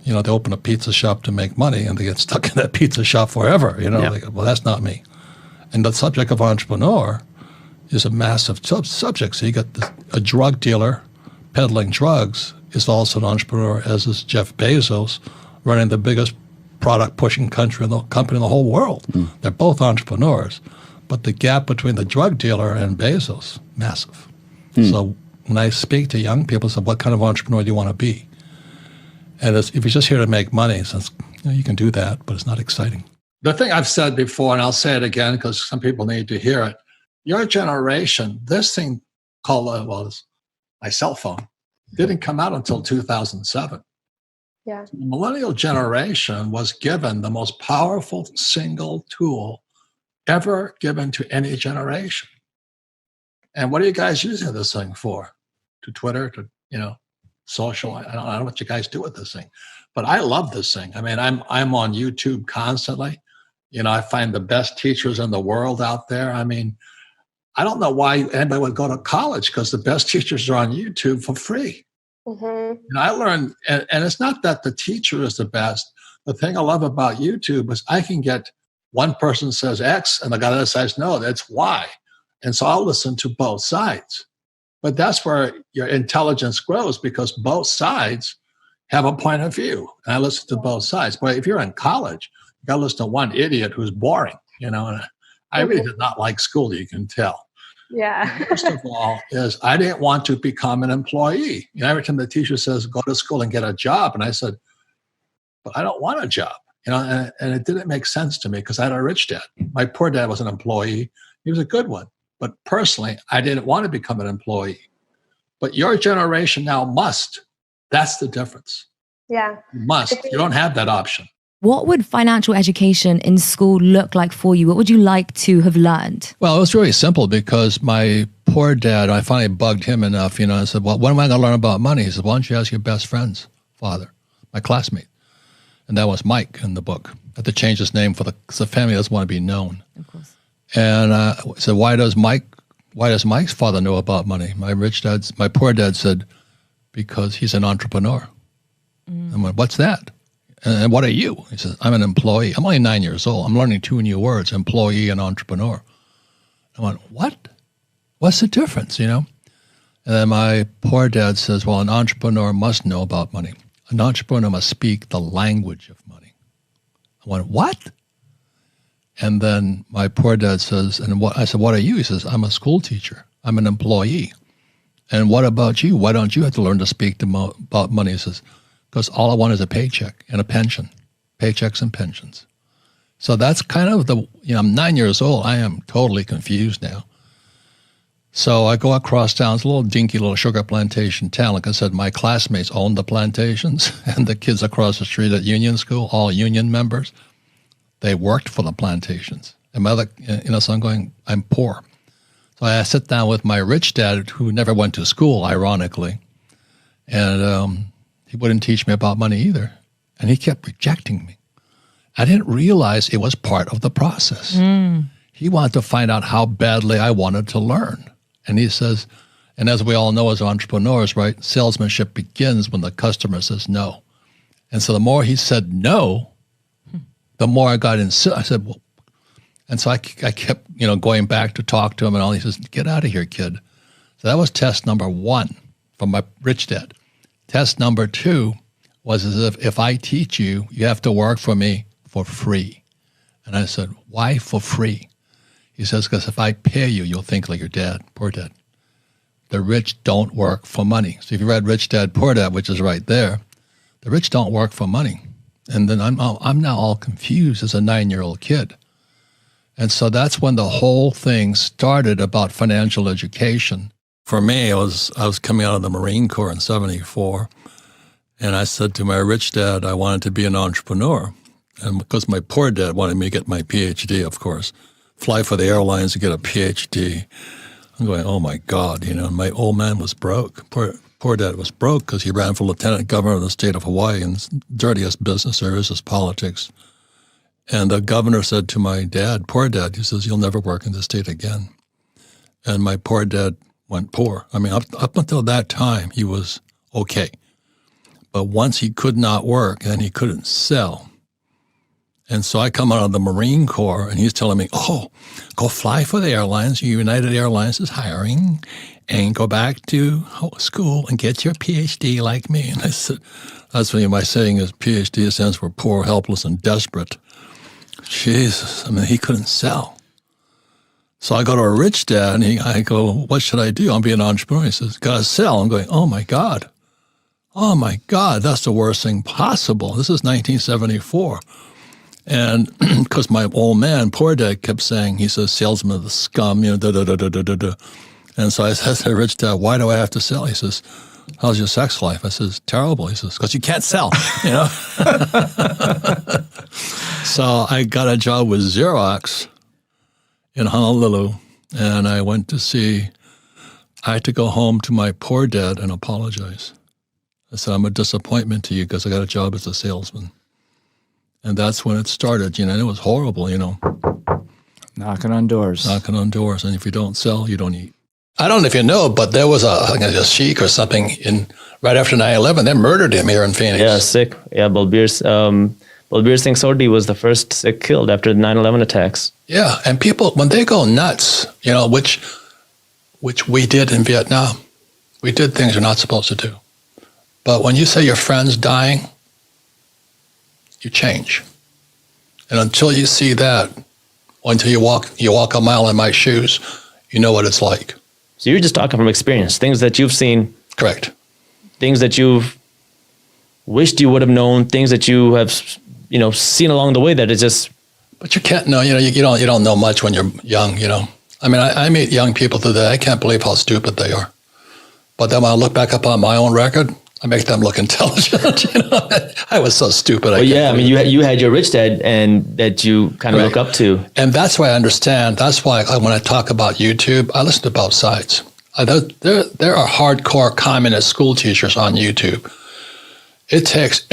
They open a pizza shop to make money and they get stuck in that pizza shop forever. Well, that's not me. And the subject of entrepreneur is a massive subject. So you got a drug dealer peddling drugs is also an entrepreneur, as is Jeff Bezos, running the biggest product-pushing company in the whole world. They're both entrepreneurs. But the gap between the drug dealer and Bezos, massive. So when I speak to young people, I say, what kind of entrepreneur do you want to be? And if you're just here to make money, since you can do that, but it's not exciting. The thing I've said before, and I'll say it again because some people need to hear it, your generation, this thing called my cell phone, didn't come out until 2007. Yeah. The millennial generation was given the most powerful single tool ever given to any generation. And what are you guys using this thing for? To Twitter, to, social. I don't know what you guys do with this thing, but I love this thing. I mean, I'm on YouTube constantly. I find the best teachers in the world out there. I mean, I don't know why anybody would go to college because the best teachers are on YouTube for free. I learned, and it's not that the teacher is the best. The thing I love about YouTube is I can get one person says X and the guy that says no, that's Y. And so I'll listen to both sides. But that's where your intelligence grows because both sides have a point of view. And I listen to both sides. But if you're in college, You got to listen to one idiot who's boring, And I really did not like school, you can tell. Yeah. First of all, is I didn't want to become an employee. Every time the teacher says, go to school and get a job. And I said, but I don't want a job. And it didn't make sense to me because I had a rich dad. My poor dad was an employee. He was a good one. But personally, I didn't want to become an employee. But your generation now must. That's the difference. Yeah. You must. You don't have that option. What would financial education in school look like for you? What would you like to have learned? Well, it was really simple because my poor dad, I finally bugged him enough, I said, well, when am I going to learn about money? He said, why don't you ask your best friend's father, my classmate? And that was Mike in the book. I had to change his name because the family doesn't want to be known. Of course. And I said, why does Mike's father know about money? My poor dad said, because he's an entrepreneur. I went, what's that? And what are you? He says, I'm an employee. I'm only 9 years old. I'm learning 2 new words, employee and entrepreneur. I went, what? What's the difference, And then my poor dad says, well, an entrepreneur must know about money. An entrepreneur must speak the language of money. I went, what? And then my poor dad says, I said, what are you? He says, I'm a school teacher. I'm an employee. And what about you? Why don't you have to learn to speak about money? He says, because all I want is a paycheck and a pension, paychecks and pensions. So that's kind of I'm 9 years old. I am totally confused now. So I go across town. It's a little dinky little sugar plantation town. Like I said, my classmates owned the plantations and the kids across the street at Union School, all union members, they worked for the plantations. And my other, so I'm going, I'm poor. So I sit down with my rich dad who never went to school, ironically. And he wouldn't teach me about money either. And he kept rejecting me. I didn't realize it was part of the process. He wanted to find out how badly I wanted to learn. And he says, and as we all know as entrepreneurs, right, salesmanship begins when the customer says no. And so the more he said no, the more I got I said, well, and so I kept, going back to talk to him and all. He says, get out of here, kid. So that was test number 1 from my rich dad. Test number 2 was as if I teach you, you have to work for me for free. And I said, why for free? He says, because if I pay you, you'll think like your dad, poor dad. The rich don't work for money. So if you read Rich Dad, Poor Dad, which is right there, the rich don't work for money. And then I'm now all confused as a 9-year-old kid. And so that's when the whole thing started about financial education. For me, I was coming out of the Marine Corps in 1974, and I said to my rich dad I wanted to be an entrepreneur. And because my poor dad wanted me to get my PhD, of course, fly for the airlines to get a PhD. I'm going, oh my God, my old man was broke. Poor dad was broke because he ran for lieutenant governor of the state of Hawaii in the dirtiest business areas is politics. And the governor said to my dad, poor dad, he says, you'll never work in this state again. And my poor dad went poor. I mean, up until that time, he was okay. But once he could not work and he couldn't sell. And so I come out of the Marine Corps and he's telling me, oh, go fly for the airlines. United Airlines is hiring and go back to school and get your PhD like me. And I said, that's what my saying is PhD stands for poor, helpless, and desperate. Jesus, I mean, he couldn't sell. So I go to a rich dad and I go, what should I do? I'll be an entrepreneur. He says, gotta sell. I'm going, oh my God, that's the worst thing possible. This is 1974. And because my old man, poor dad, kept saying, he says, salesman of the scum, da-da-da-da-da-da. And so I said to rich dad, why do I have to sell? He says, how's your sex life? I says, terrible. He says, because you can't sell, So I got a job with Xerox in Honolulu, and I had to go home to my poor dad and apologize. I said, I'm a disappointment to you because I got a job as a salesman. And that's when it started, and it was horrible, Knocking on doors. And if you don't sell, you don't eat. I don't know if you know, but there was a sheik or something right after 9/11. They murdered him here in Phoenix. Yeah, sick. Yeah, Balbir Singh Sodhi was the first Sikh killed after the 9/11 attacks. Yeah, and people, when they go nuts, which we did in Vietnam, we did things you're not supposed to do. But when you say your friend's dying, you change. And until you see that, until you walk a mile in my shoes, you know what it's like. So you're just talking from experience, things that you've seen. Correct. Things that you've wished you would have known, things that you have, seen along the way that it's just. But you can't know, you don't know much when you're young, I mean, I meet young people today. I can't believe how stupid they are. But then when I look back upon my own record, I make them look intelligent. I was so stupid. Well, yeah, I mean, you had your rich dad, and that you kind of look up to. And that's why I understand. That's why when I talk about YouTube, I listen to both sides. There are hardcore communist school teachers on YouTube. It takes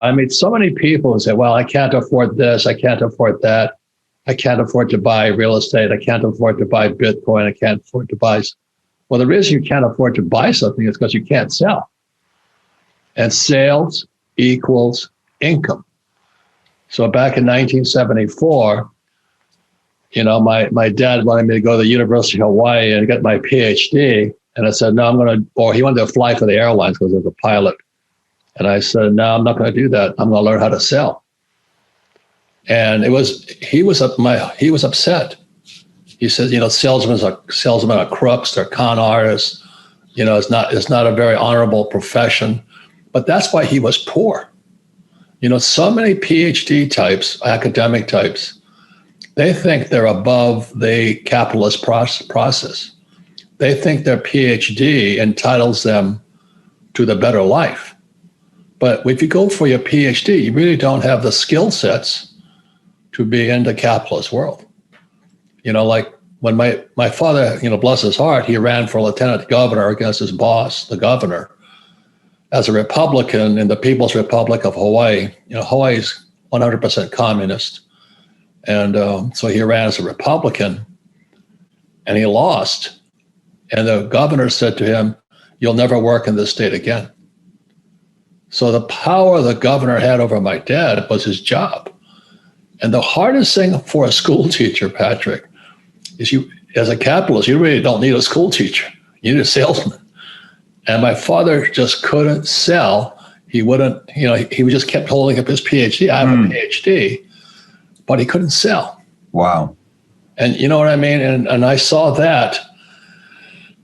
I meet so many people who say, well, I can't afford this, I can't afford that. I can't afford to buy real estate. I can't afford to buy Bitcoin. I can't afford to buy. Well, the reason you can't afford to buy something is because you can't sell. And sales equals income. So back in 1974, my dad wanted me to go to the University of Hawaii and get my PhD. And I said, no, he wanted to fly for the airlines because I was a pilot. And I said, no, I'm not going to do that. I'm going to learn how to sell. And he was upset. He says, salesmen are crooks, they're con artists. It's not a very honorable profession. But that's why he was poor. So many PhD types, academic types, they think they're above the capitalist process. They think their PhD entitles them to the better life. But if you go for your PhD, you really don't have the skill sets to be in the capitalist world. Like when my father, bless his heart, he ran for lieutenant governor against his boss, the governor, as a Republican in the People's Republic of Hawaii. Hawaii's 100% communist. And so he ran as a Republican and he lost. And the governor said to him, you'll never work in this state again. So the power the governor had over my dad was his job. And the hardest thing for a school teacher, Patrick, is as a capitalist, you really don't need a school teacher. You need a salesman. And my father just couldn't sell. He wouldn't, he just kept holding up his PhD. I have a PhD, but he couldn't sell. Wow. And you know what I mean? And I saw that.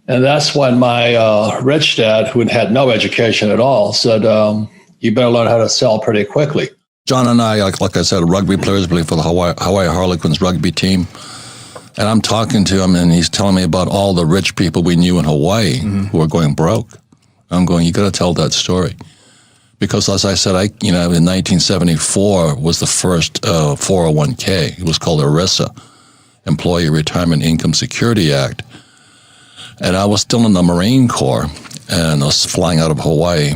And that's when my rich dad, who had no education at all, said, you better learn how to sell pretty quickly. John and I, like I said, rugby players, play for the Hawaii Harlequins rugby team. And I'm talking to him, and he's telling me about all the rich people we knew in Hawaii who were going broke. I'm going, you got to tell that story. Because as I said, in 1974 was the first 401k. It was called ERISA, Employee Retirement Income Security Act. And I was still in the Marine Corps, and I was flying out of Hawaii.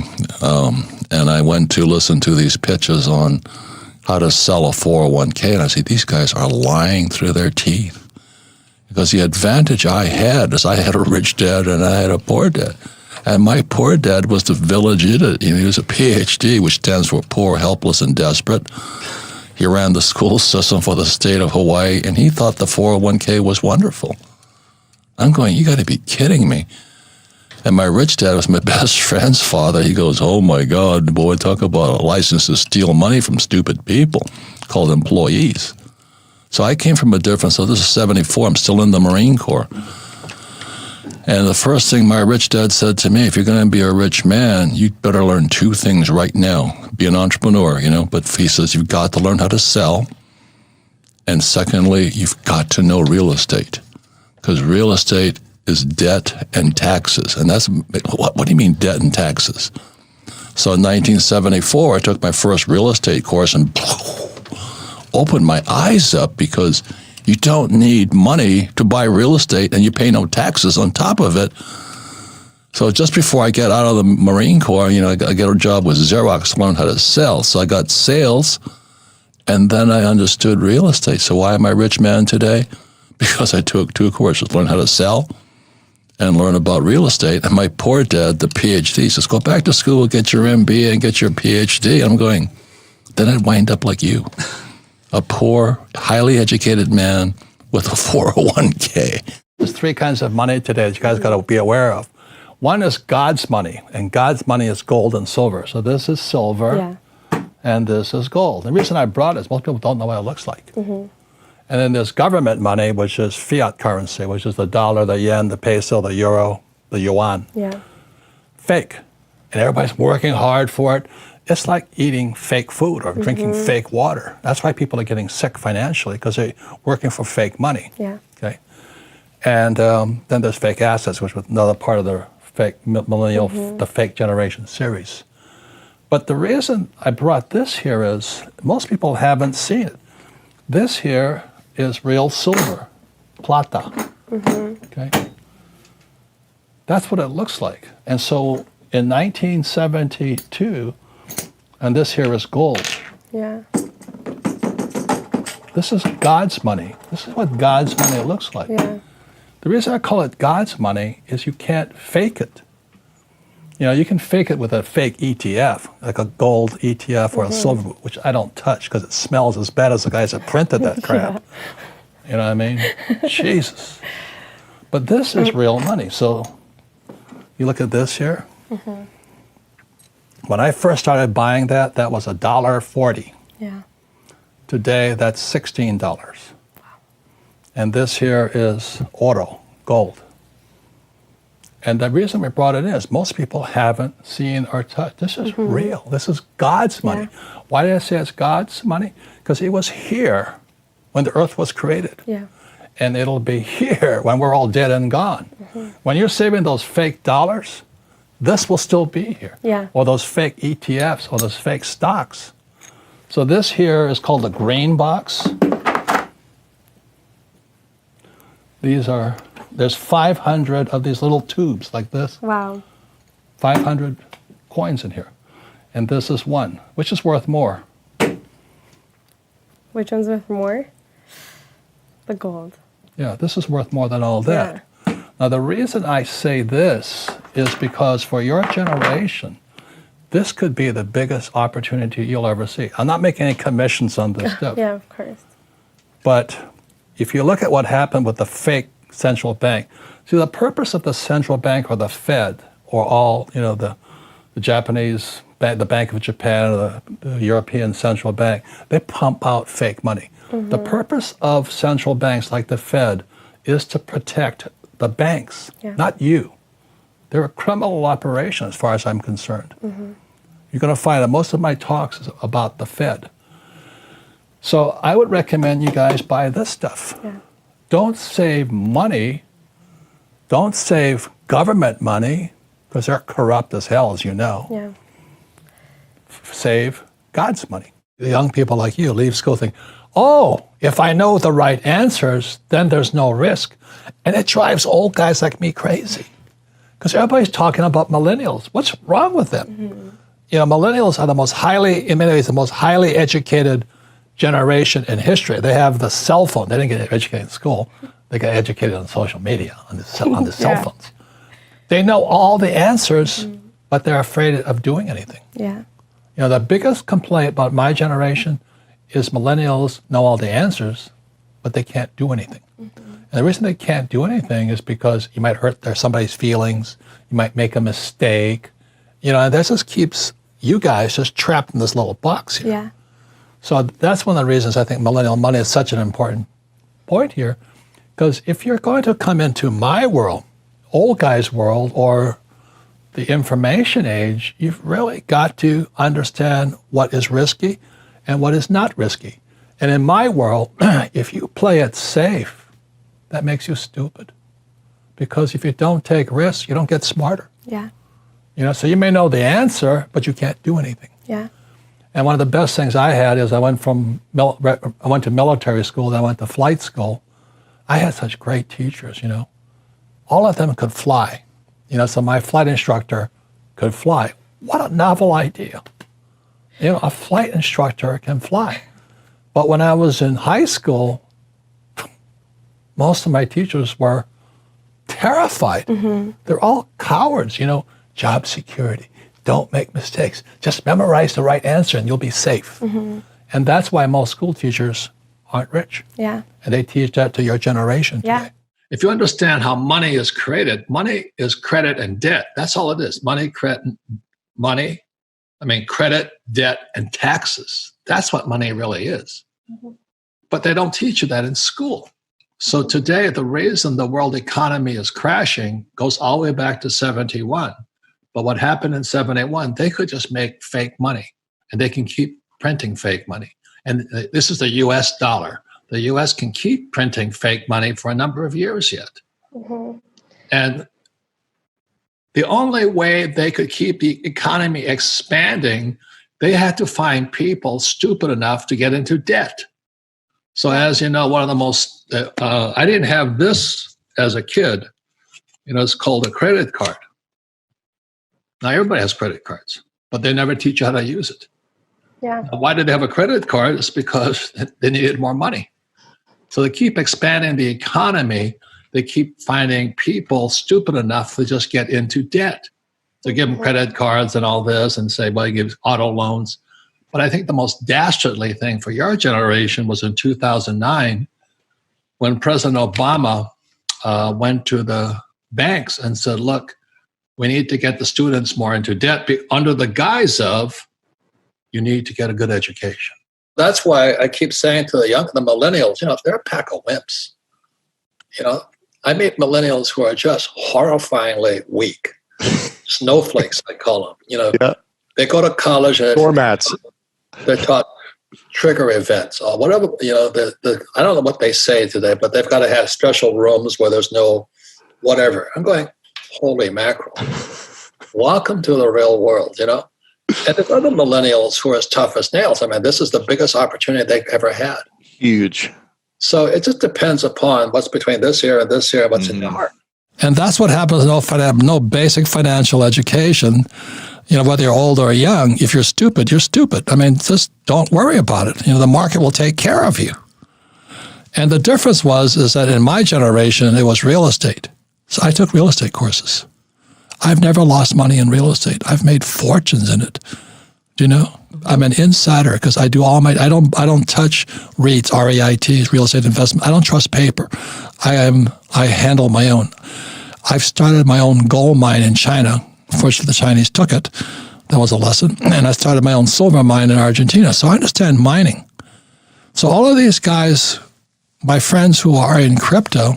And I went to listen to these pitches on how to sell a 401k. And I said, these guys are lying through their teeth. Because the advantage I had is I had a rich dad and I had a poor dad. And my poor dad was the village idiot. He was a PhD, which stands for poor, helpless, and desperate. He ran the school system for the state of Hawaii, and he thought the 401k was wonderful. I'm going, you got to be kidding me. And my rich dad was my best friend's father. He goes, oh my God, boy, talk about a license to steal money from stupid people called employees. So I came from a different, so this is 74, I'm still in the Marine Corps. And the first thing my rich dad said to me, if you're going to be a rich man, you better learn two things right now. Be an entrepreneur, but he says you've got to learn how to sell. And secondly, you've got to know real estate. Because real estate is debt and taxes. And that's, what do you mean debt and taxes? So in 1974, I took my first real estate course and opened my eyes up, because you don't need money to buy real estate and you pay no taxes on top of it. So just before I get out of the Marine Corps, I get a job with Xerox, learn how to sell. So I got sales, and then I understood real estate. So why am I a rich man today? Because I took two courses, learn how to sell and learn about real estate. And my poor dad, the PhD, says, go back to school, get your MBA and get your PhD. I'm going, then I'd wind up like you. A poor, highly educated man with a 401k. There's three kinds of money today that you guys got to be aware of. One is God's money, and God's money is gold and silver. So this is silver, and this is gold. The reason I brought it is most people don't know what it looks like. And then there's government money, which is fiat currency, which is the dollar, the yen, the peso, the euro, the yuan. Yeah. Fake. And everybody's working hard for it. It's like eating fake food or drinking fake water. That's why people are getting sick financially, because they're working for fake money. Yeah. Okay. And then there's fake assets, which was another part of the fake millennial, the fake generation series. But the reason I brought this here is most people haven't seen it. This here is real silver, plata. Okay. That's what it looks like. And so in 1972, and this here is gold. Yeah. This is God's money. This is what God's money looks like. Yeah. The reason I call it God's money is you can't fake it. You know, you can fake it with a fake ETF, like a gold ETF or a silver, which I don't touch because it smells as bad as the guys that printed that crap. You know what I mean? Jesus. But this is real money. So you look at this here. When I first started buying that, that was $1.40. Yeah. Today, that's $16. And this here is oro, gold. And the reason we brought it in is most people haven't seen or touched. This is real. This is God's money. Why did I say it's God's money? Because it was here when the earth was created. Yeah. And it'll be here when we're all dead and gone. When you're saving those fake dollars, this will still be here. Yeah. Or those fake ETFs or those fake stocks. So this here is called the green box. There's 500 of these little tubes like this. Wow. 500 coins in here. And this is one, which is worth more. Which one's worth more? The gold. Yeah, this is worth more than all that. Now, the reason I say this is because for your generation, this could be the biggest opportunity you'll ever see. I'm not making any commissions on this stuff. Yeah, of course. But if you look at what happened with the fake central bank, see, the purpose of the central bank or the Fed or all, you know, the Japanese bank, the Bank of Japan, or the European Central Bank, they pump out fake money. The purpose of central banks like the Fed is to protect the banks, not you. They're a criminal operation as far as I'm concerned. You're going to find that most of my talks is about the Fed. So I would recommend you guys buy this stuff. Don't save money. Don't save government money, because they're corrupt as hell, as you know. Yeah. Save God's money. The young people like you leave school thinking, oh, if I know the right answers, then there's no risk. And it drives old guys like me crazy. Because everybody's talking about millennials. What's wrong with them? You know, millennials are the most highly, in many ways, the most highly educated generation in history. They have the cell phone. They didn't get educated in school. They got educated on social media, on the cell phones. They know all the answers, but they're afraid of doing anything. Yeah. You know, the biggest complaint about my generation is millennials know all the answers, but they can't do anything. And the reason they can't do anything is because you might hurt somebody's feelings, you might make a mistake, you know, and that just keeps you guys just trapped in this little box here. Yeah. So that's one of the reasons I think millennial money is such an important point here, because if you're going to come into my world, old guy's world, or the information age, you've really got to understand what is risky and what is not risky. And in my world, if you play it safe, that makes you stupid. Because if you don't take risks, you don't get smarter. Yeah. You know, so you may know the answer, but you can't do anything. Yeah. And one of the best things I had is I went to military school, then I went to flight school. I had such great teachers, you know. All of them could fly. You know, so my flight instructor could fly. What a novel idea. You know, a flight instructor can fly. But when I was in high school, most of my teachers were terrified. They're all cowards, you know, job security. Don't make mistakes. Just memorize the right answer and you'll be safe. And that's why most school teachers aren't rich. Yeah. And they teach that to your generation today. If you understand how money is created, money is credit and debt. That's all it is. Money, credit, money, I mean, credit, debt, and taxes. That's what money really is. But they don't teach you that in school. So today, the reason the world economy is crashing goes all the way back to 71. But what happened in 71, they could just make fake money, and they can keep printing fake money. And this is the US dollar. The US can keep printing fake money for a number of years yet. And the only way they could keep the economy expanding, they had to find people stupid enough to get into debt. So as you know, one of the most, I didn't have this as a kid, it's called a credit card. Now everybody has credit cards, but they never teach you how to use it. Yeah. Now, why did they have a credit card? It's because they needed more money. So they keep expanding the economy. They keep finding people stupid enough to just get into debt. They give them credit cards and all this and say, well, you give auto loans. But I think the most dastardly thing for your generation was in 2009 when President Obama went to the banks and said, look, we need to get the students more into debt under the guise of you need to get a good education. That's why I keep saying to the millennials, they're a pack of wimps. I meet millennials who are just horrifyingly weak. Snowflakes, I call them. They go to college and doormats. They're taught trigger events or whatever. I don't know what they say today, but they've got to have special rooms where there's no whatever. I'm going, holy mackerel. Welcome to the real world, And there's other millennials who are as tough as nails. I mean, this is the biggest opportunity they've ever had. Huge. So it just depends upon what's between this ear and what's in your heart. And that's what happens no basic financial education. Whether you're old or young, if you're stupid, you're stupid. I mean, just don't worry about it. The market will take care of you. And the difference is that in my generation, it was real estate. So I took real estate courses. I've never lost money in real estate. I've made fortunes in it. Do you know? I'm an insider because I do I don't touch REITs, REITs, real estate investment. I don't trust paper. I handle my own. I've started my own gold mine in China. Unfortunately, the Chinese took it. That was a lesson. And I started my own silver mine in Argentina. So I understand mining. So all of these guys, my friends who are in crypto,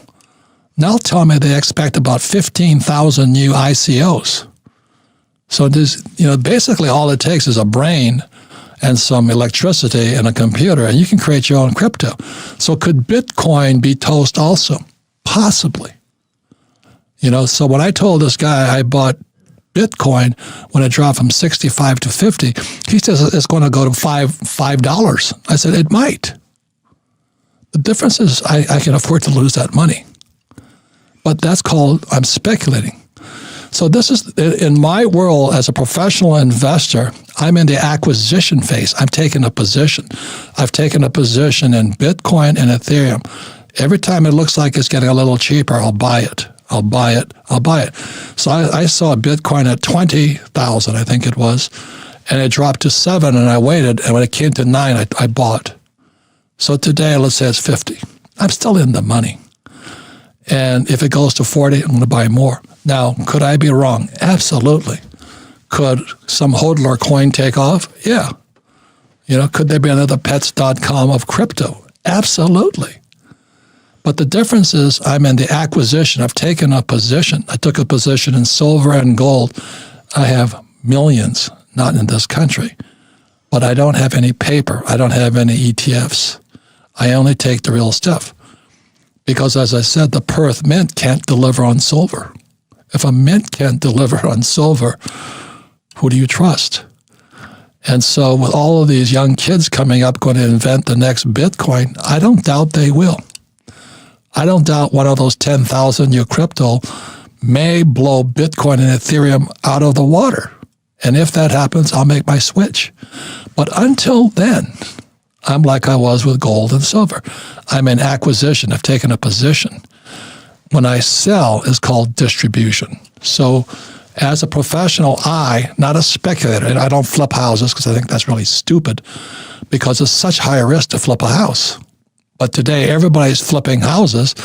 now tell me they expect about 15,000 new ICOs. So this, basically all it takes is a brain and some electricity and a computer, and you can create your own crypto. So could Bitcoin be toast also? Possibly. So when I told this guy I bought Bitcoin when it dropped from 65 to 50, he says it's going to go to $5. I said, it might. The difference is I can afford to lose that money. But that's called, I'm speculating. So this is, in my world as a professional investor, I'm in the acquisition phase. I'm taking a position. I've taken a position in Bitcoin and Ethereum. Every time it looks like it's getting a little cheaper, I'll buy it. I'll buy it. So I saw Bitcoin at 20,000, I think it was, and it dropped to 7, and I waited, and when it came to 9, I bought. So today, let's say it's 50. I'm still in the money. And if it goes to 40, I'm going to buy more. Now, could I be wrong? Absolutely. Could some hodler coin take off? Yeah. Could there be another pets.com of crypto? Absolutely. But the difference is I'm in the acquisition. I've taken a position. I took a position in silver and gold. I have millions, not in this country. But I don't have any paper. I don't have any ETFs. I only take the real stuff. Because as I said, the Perth Mint can't deliver on silver. If a mint can't deliver on silver, who do you trust? And so with all of these young kids coming up going to invent the next Bitcoin, I don't doubt they will. I don't doubt one of those 10,000 new crypto may blow Bitcoin and Ethereum out of the water. And if that happens, I'll make my switch. But until then, I'm like I was with gold and silver. I'm in acquisition. I've taken a position. When I sell, it's called distribution. So as a professional, not a speculator, and I don't flip houses because I think that's really stupid because it's such high risk to flip a house. But today, everybody's flipping houses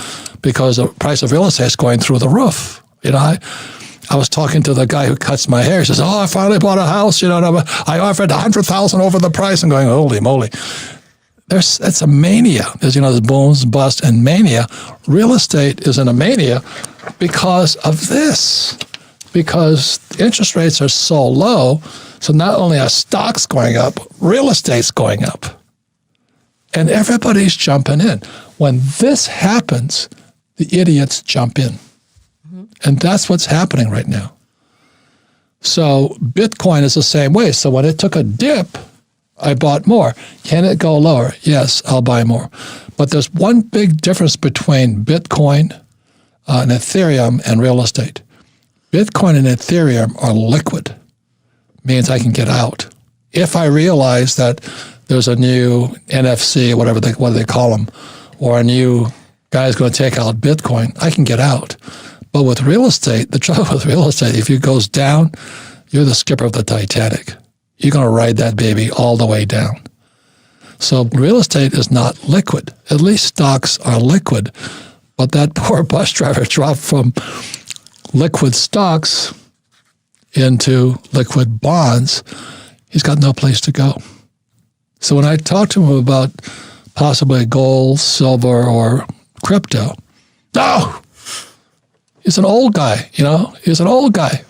because the price of real estate is going through the roof. I was talking to the guy who cuts my hair. He says, "Oh, I finally bought a house. I offered $100,000 over the price." I'm going, "Holy moly!" It's a mania. There's booms, bust, and mania. Real estate is in a mania because of this. Because interest rates are so low, so not only are stocks going up, real estate's going up, and everybody's jumping in. When this happens, the idiots jump in. And that's what's happening right now. So Bitcoin is the same way. So when it took a dip, I bought more. Can it go lower? Yes, I'll buy more. But there's one big difference between Bitcoin and Ethereum and real estate. Bitcoin and Ethereum are liquid. Means I can get out. If I realize that there's a new NFC, what do they call them, or a new guy's going to take out Bitcoin, I can get out. But with real estate, the trouble with real estate, if it goes down, you're the skipper of the Titanic. You're going to ride that baby all the way down. So real estate is not liquid. At least stocks are liquid. But that poor bus driver dropped from liquid stocks into liquid bonds. He's got no place to go. So when I talked to him about possibly gold, silver, or crypto, no! He's an old guy, He's an old guy.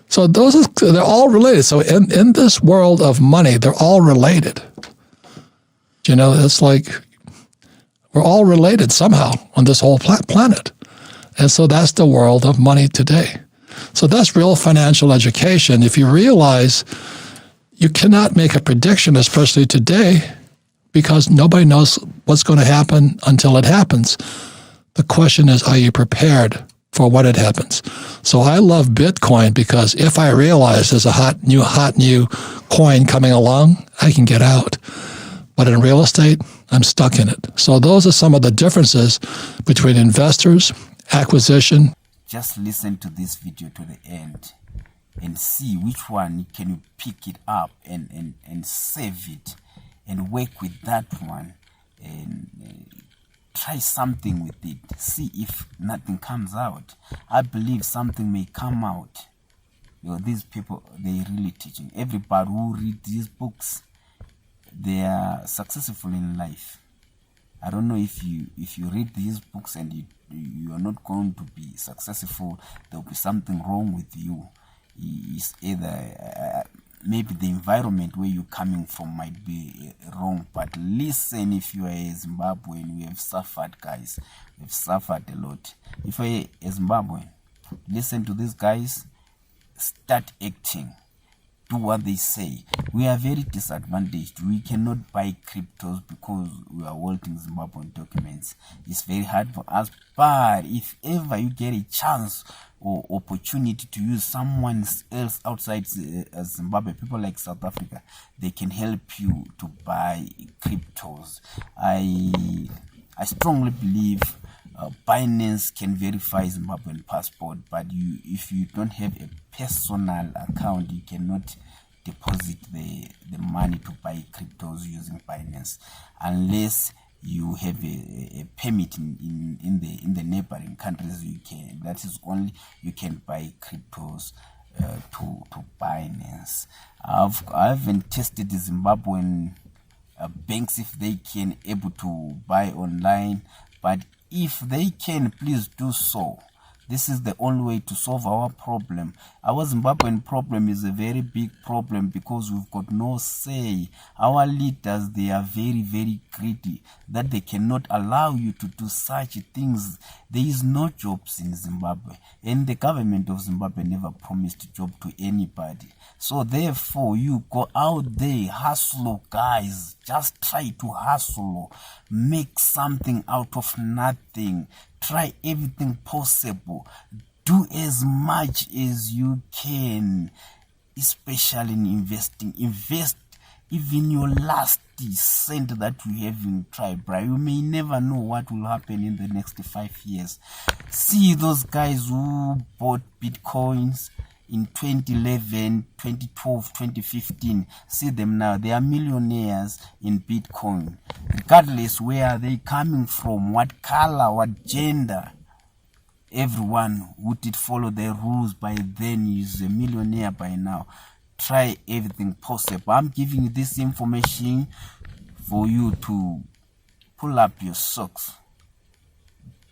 So they're all related. So in this world of money, they're all related. It's like we're all related somehow on this whole planet. And so that's the world of money today. So that's real financial education. If you realize you cannot make a prediction, especially today, because nobody knows what's going to happen until it happens. The question is, are you prepared for when it happens? So I love Bitcoin because if I realize there's a hot new coin coming along, I can get out. But in real estate, I'm stuck in it. So those are some of the differences between investors, acquisition. Just listen to this video to the end and see which one can you pick it up and save it and work with that one and try something with it. See if nothing comes out. I believe something may come out. These people, they're really teaching. Everybody who read these books, they are successful in life. I don't know if you read these books and you are not going to be successful, there will be something wrong with you. It's either maybe the environment where you're coming from might be wrong. But listen, if you are a Zimbabwean, we have suffered, guys. We've suffered a lot. If you're a Zimbabwean, listen to these guys, start acting. Do what they say. We are very disadvantaged. We cannot buy cryptos because we are holding Zimbabwean documents. It's very hard for us. But if ever you get a chance or opportunity to use someone else outside Zimbabwe, people like South Africa, they can help you to buy cryptos. I strongly believe Binance can verify Zimbabwean passport, but if you don't have a personal account, you cannot deposit the money to buy cryptos using Binance unless you have a permit in the neighboring countries. That is only you can buy cryptos to Binance. I haven't tested the Zimbabwean banks if they can able to buy online, but if they can, please do so. This is the only way to solve our problem. Our Zimbabwean problem is a very big problem because we've got no say. Our leaders, they are very, very greedy that they cannot allow you to do such things. There is no jobs in Zimbabwe, and the government of Zimbabwe never promised a job to anybody. So therefore, you go out there, hustle, guys. Just try to hustle. Make something out of nothing. Try everything possible. Do as much as you can, especially in investing. Invest even your last cent that you haven't tried, bro. You may never know what will happen in the next 5 years. See those guys who bought Bitcoins in 2011, 2012, 2015. See them now. They are millionaires in Bitcoin. Regardless, where are they coming from, what color, what gender. Try everything possible. Do as much as you can, especially in investing. Invest even your last cent that you haven't tried, bro. You may never know what will happen in the next 5 years. See those guys who bought Bitcoins in 2011, 2012, 2015. See them now. They are millionaires in Bitcoin. Regardless where are they coming from, what color, what gender. everyone who did follow the rules by then is a millionaire by now. Try everything possible. I'm giving you this information for you to pull up your socks.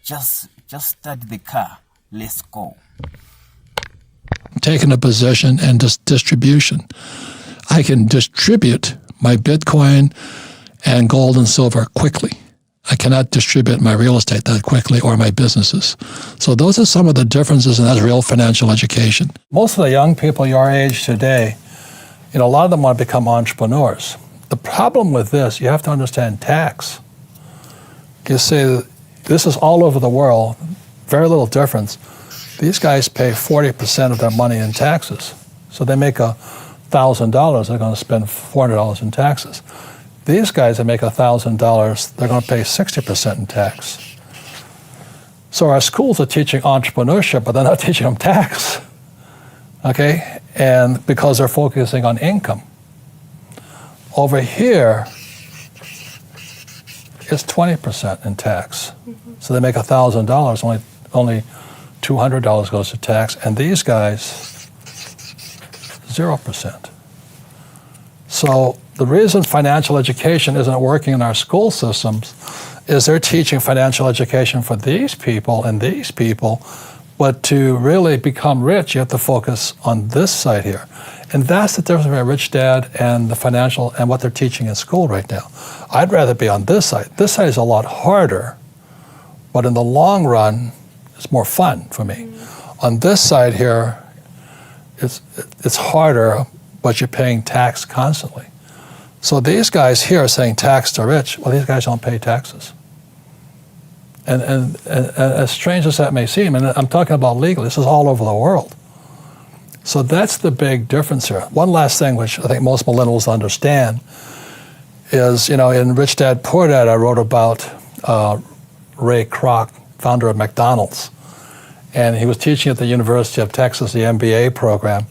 Just start the car. Let's go. Taking a position and distribution. I can distribute my Bitcoin and gold and silver quickly. I cannot distribute my real estate that quickly or my businesses. So those are some of the differences, and that's real financial education. Most of the young people your age today, a lot of them want to become entrepreneurs. The problem with this, you have to understand tax. You see, this is all over the world, very little difference. These guys pay 40% of their money in taxes. So they make $1,000, they're going to spend $400 in taxes. These guys that make $1,000, they're going to pay 60% in tax. So our schools are teaching entrepreneurship, but they're not teaching them tax. Okay? And because they're focusing on income. Over here, it's 20% in tax. So they make $1,000, only $200 goes to tax, and these guys, 0%. So the reason financial education isn't working in our school systems is they're teaching financial education for these people and these people, but to really become rich, you have to focus on this side here. And that's the difference between a rich dad and the financial and what they're teaching in school right now. I'd rather be on this side. This side is a lot harder, but in the long run, it's more fun for me. On this side here, it's harder, but you're paying tax constantly. So these guys here are saying tax to rich. Well, these guys don't pay taxes. And as strange as that may seem, and I'm talking about legal, this is all over the world. So that's the big difference here. One last thing, which I think most millennials understand, is, in Rich Dad, Poor Dad, I wrote about Ray Kroc, founder of McDonald's. And he was teaching at the University of Texas, the MBA program.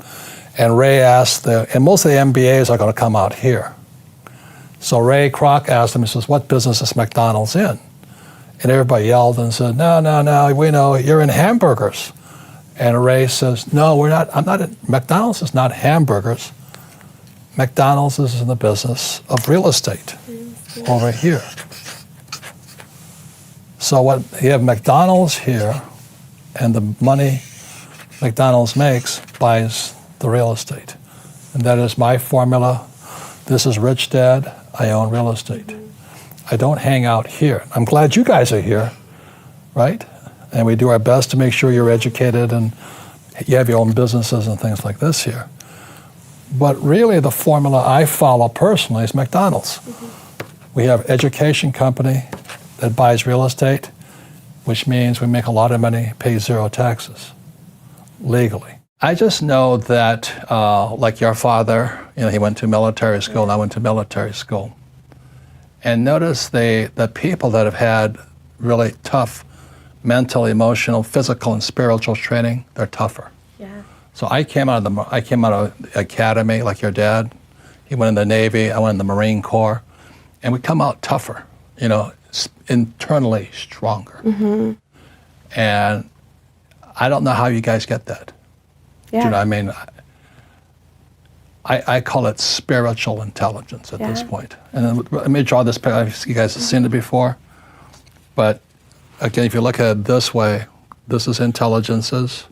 And Ray asked, and most of the MBAs are going to come out here. So Ray Kroc asked him, he says, what business is McDonald's in? And everybody yelled and said, no, we know you're in hamburgers. And Ray says, no, we're not. McDonald's is not hamburgers. McDonald's is in the business of real estate over here. So you have McDonald's here, and the money McDonald's makes buys the real estate. And that is my formula. This is Rich Dad. I own real estate. I don't hang out here. I'm glad you guys are here, right? And we do our best to make sure you're educated and you have your own businesses and things like this here. But really the formula I follow personally is McDonald's. We have education company that buys real estate, which means we make a lot of money, pay zero taxes, legally. I just know that, like your father, he went to military school, and I went to military school. And notice the people that have had really tough mental, emotional, physical, and spiritual training, they're tougher. Yeah. So I came out of the academy, like your dad. He went in the Navy, I went in the Marine Corps, and we come out tougher, internally stronger. And I don't know how you guys get that. Yeah. Do you know what I mean? I call it spiritual intelligence at this point. And then, let me draw this picture. You guys have seen it before. But again, if you look at it this way, this is intelligences.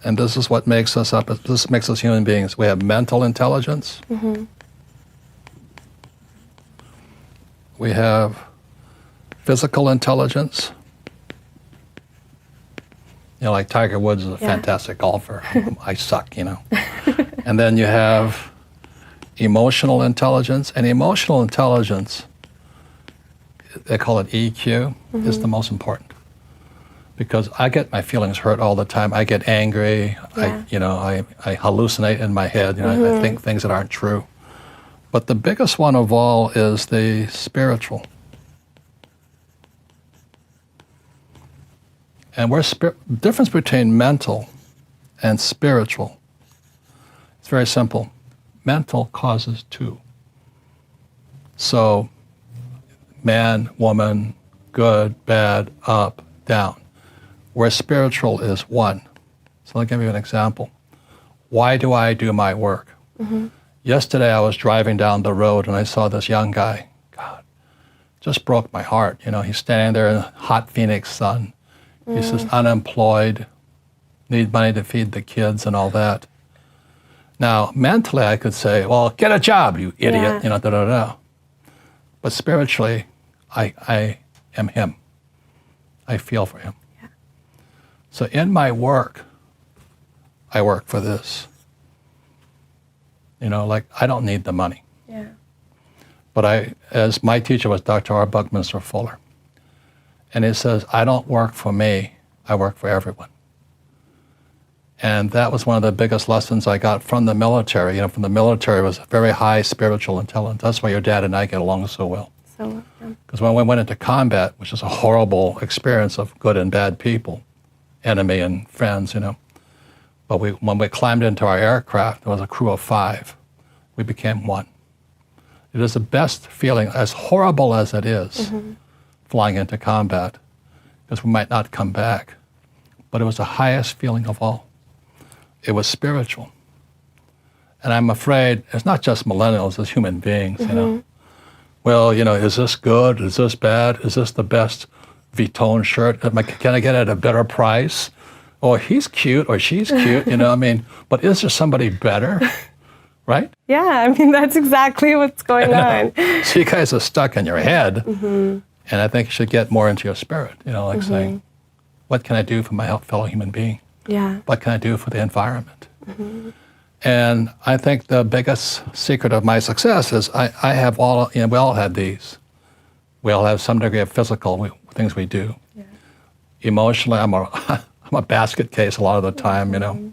And this is what makes us up. This makes us human beings. We have mental intelligence. We have physical intelligence. Like Tiger Woods is a fantastic golfer. I suck, And then you have emotional intelligence. And emotional intelligence, they call it EQ, is the most important. Because I get my feelings hurt all the time. I get angry. I hallucinate in my head. I think things that aren't true. But the biggest one of all is the spiritual. And the difference between mental and spiritual, it's very simple. Mental causes two. So man, woman, good, bad, up, down. where spiritual is one. So I'll give you an example. Why do I do my work? Yesterday I was driving down the road and I saw this young guy. God, just broke my heart. You know, he's standing there in the hot Phoenix sun. He's just unemployed, need money to feed the kids and all that. Now, mentally I could say, well, get a job, you idiot, you know, da-da-da. But spiritually, I am him. I feel for him. Yeah. So in my work, I work for this. You know, like, I don't need the money. Yeah. But as my teacher was Dr. R. Buckminster Fuller, and he says, I don't work for me, I work for everyone. And that was one of the biggest lessons I got from the military. You know, from the military was very high spiritual intelligence. That's why your dad and I get along so well. So, Because when we went into combat, which is a horrible experience of good and bad people, enemy and friends, you know, but when we climbed into our aircraft, there was a crew of 5. We became one. It is the best feeling, as horrible as it is, flying into combat, because we might not come back. But it was the highest feeling of all. It was spiritual. And I'm afraid it's not just millennials, it's human beings, you know. Well, you know, is this good? Is this bad? Is this the best Vuitton shirt? Can I get it at a better price? Or he's cute or she's cute, you know, I mean, but is there somebody better, right? yeah, I mean, that's exactly what's going on. So you guys are stuck in your head, and I think you should get more into your spirit, you know, like saying, what can I do for my fellow human being? Yeah. What can I do for the environment? And I think the biggest secret of my success is I have all, you know, we all have these. We all have some degree of physical things we do. Yeah. Emotionally, I'm a basket case a lot of the time, you know.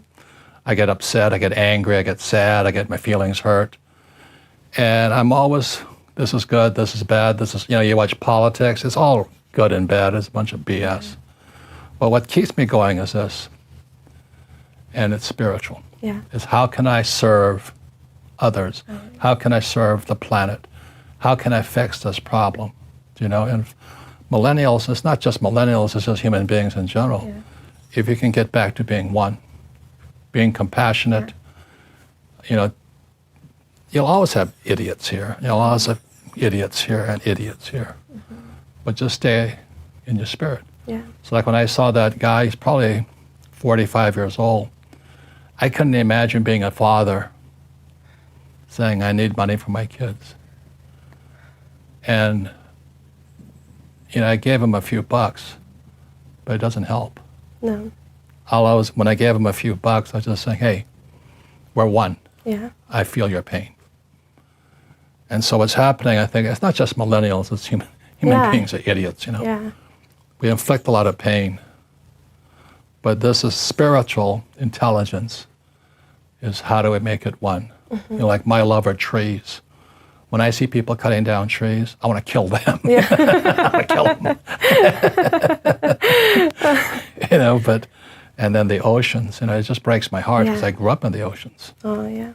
I get upset, I get angry, I get sad, I get my feelings hurt. And I'm always, this is good, this is bad, this is, you know, you watch politics, it's all good and bad, it's a bunch of BS. But what keeps me going is this, and it's spiritual. Yeah. Is how can I serve others? How can I serve the planet? How can I fix this problem? You know, and millennials, it's not just millennials, it's just human beings in general. Yeah. If you can get back to being one, being compassionate, you know, you'll always have idiots here. You'll always have idiots here and idiots here. But just stay in your spirit. Yeah. So like when I saw that guy, he's probably 45 years old, I couldn't imagine being a father saying, I need money for my kids. And, you know, I gave him a few bucks, but it doesn't help. No. When I gave him a few bucks, I was just saying, hey, we're one. Yeah. I feel your pain. And so what's happening, I think, it's not just millennials, it's human beings are idiots, you know. Yeah. We inflict a lot of pain. But this is spiritual intelligence, is how do we make it one? You know, like my love are trees. When I see people cutting down trees, I want to kill them. Yeah. I want to kill them. You know, but, and then the oceans, you know, it just breaks my heart because I grew up in the oceans. Oh, yeah.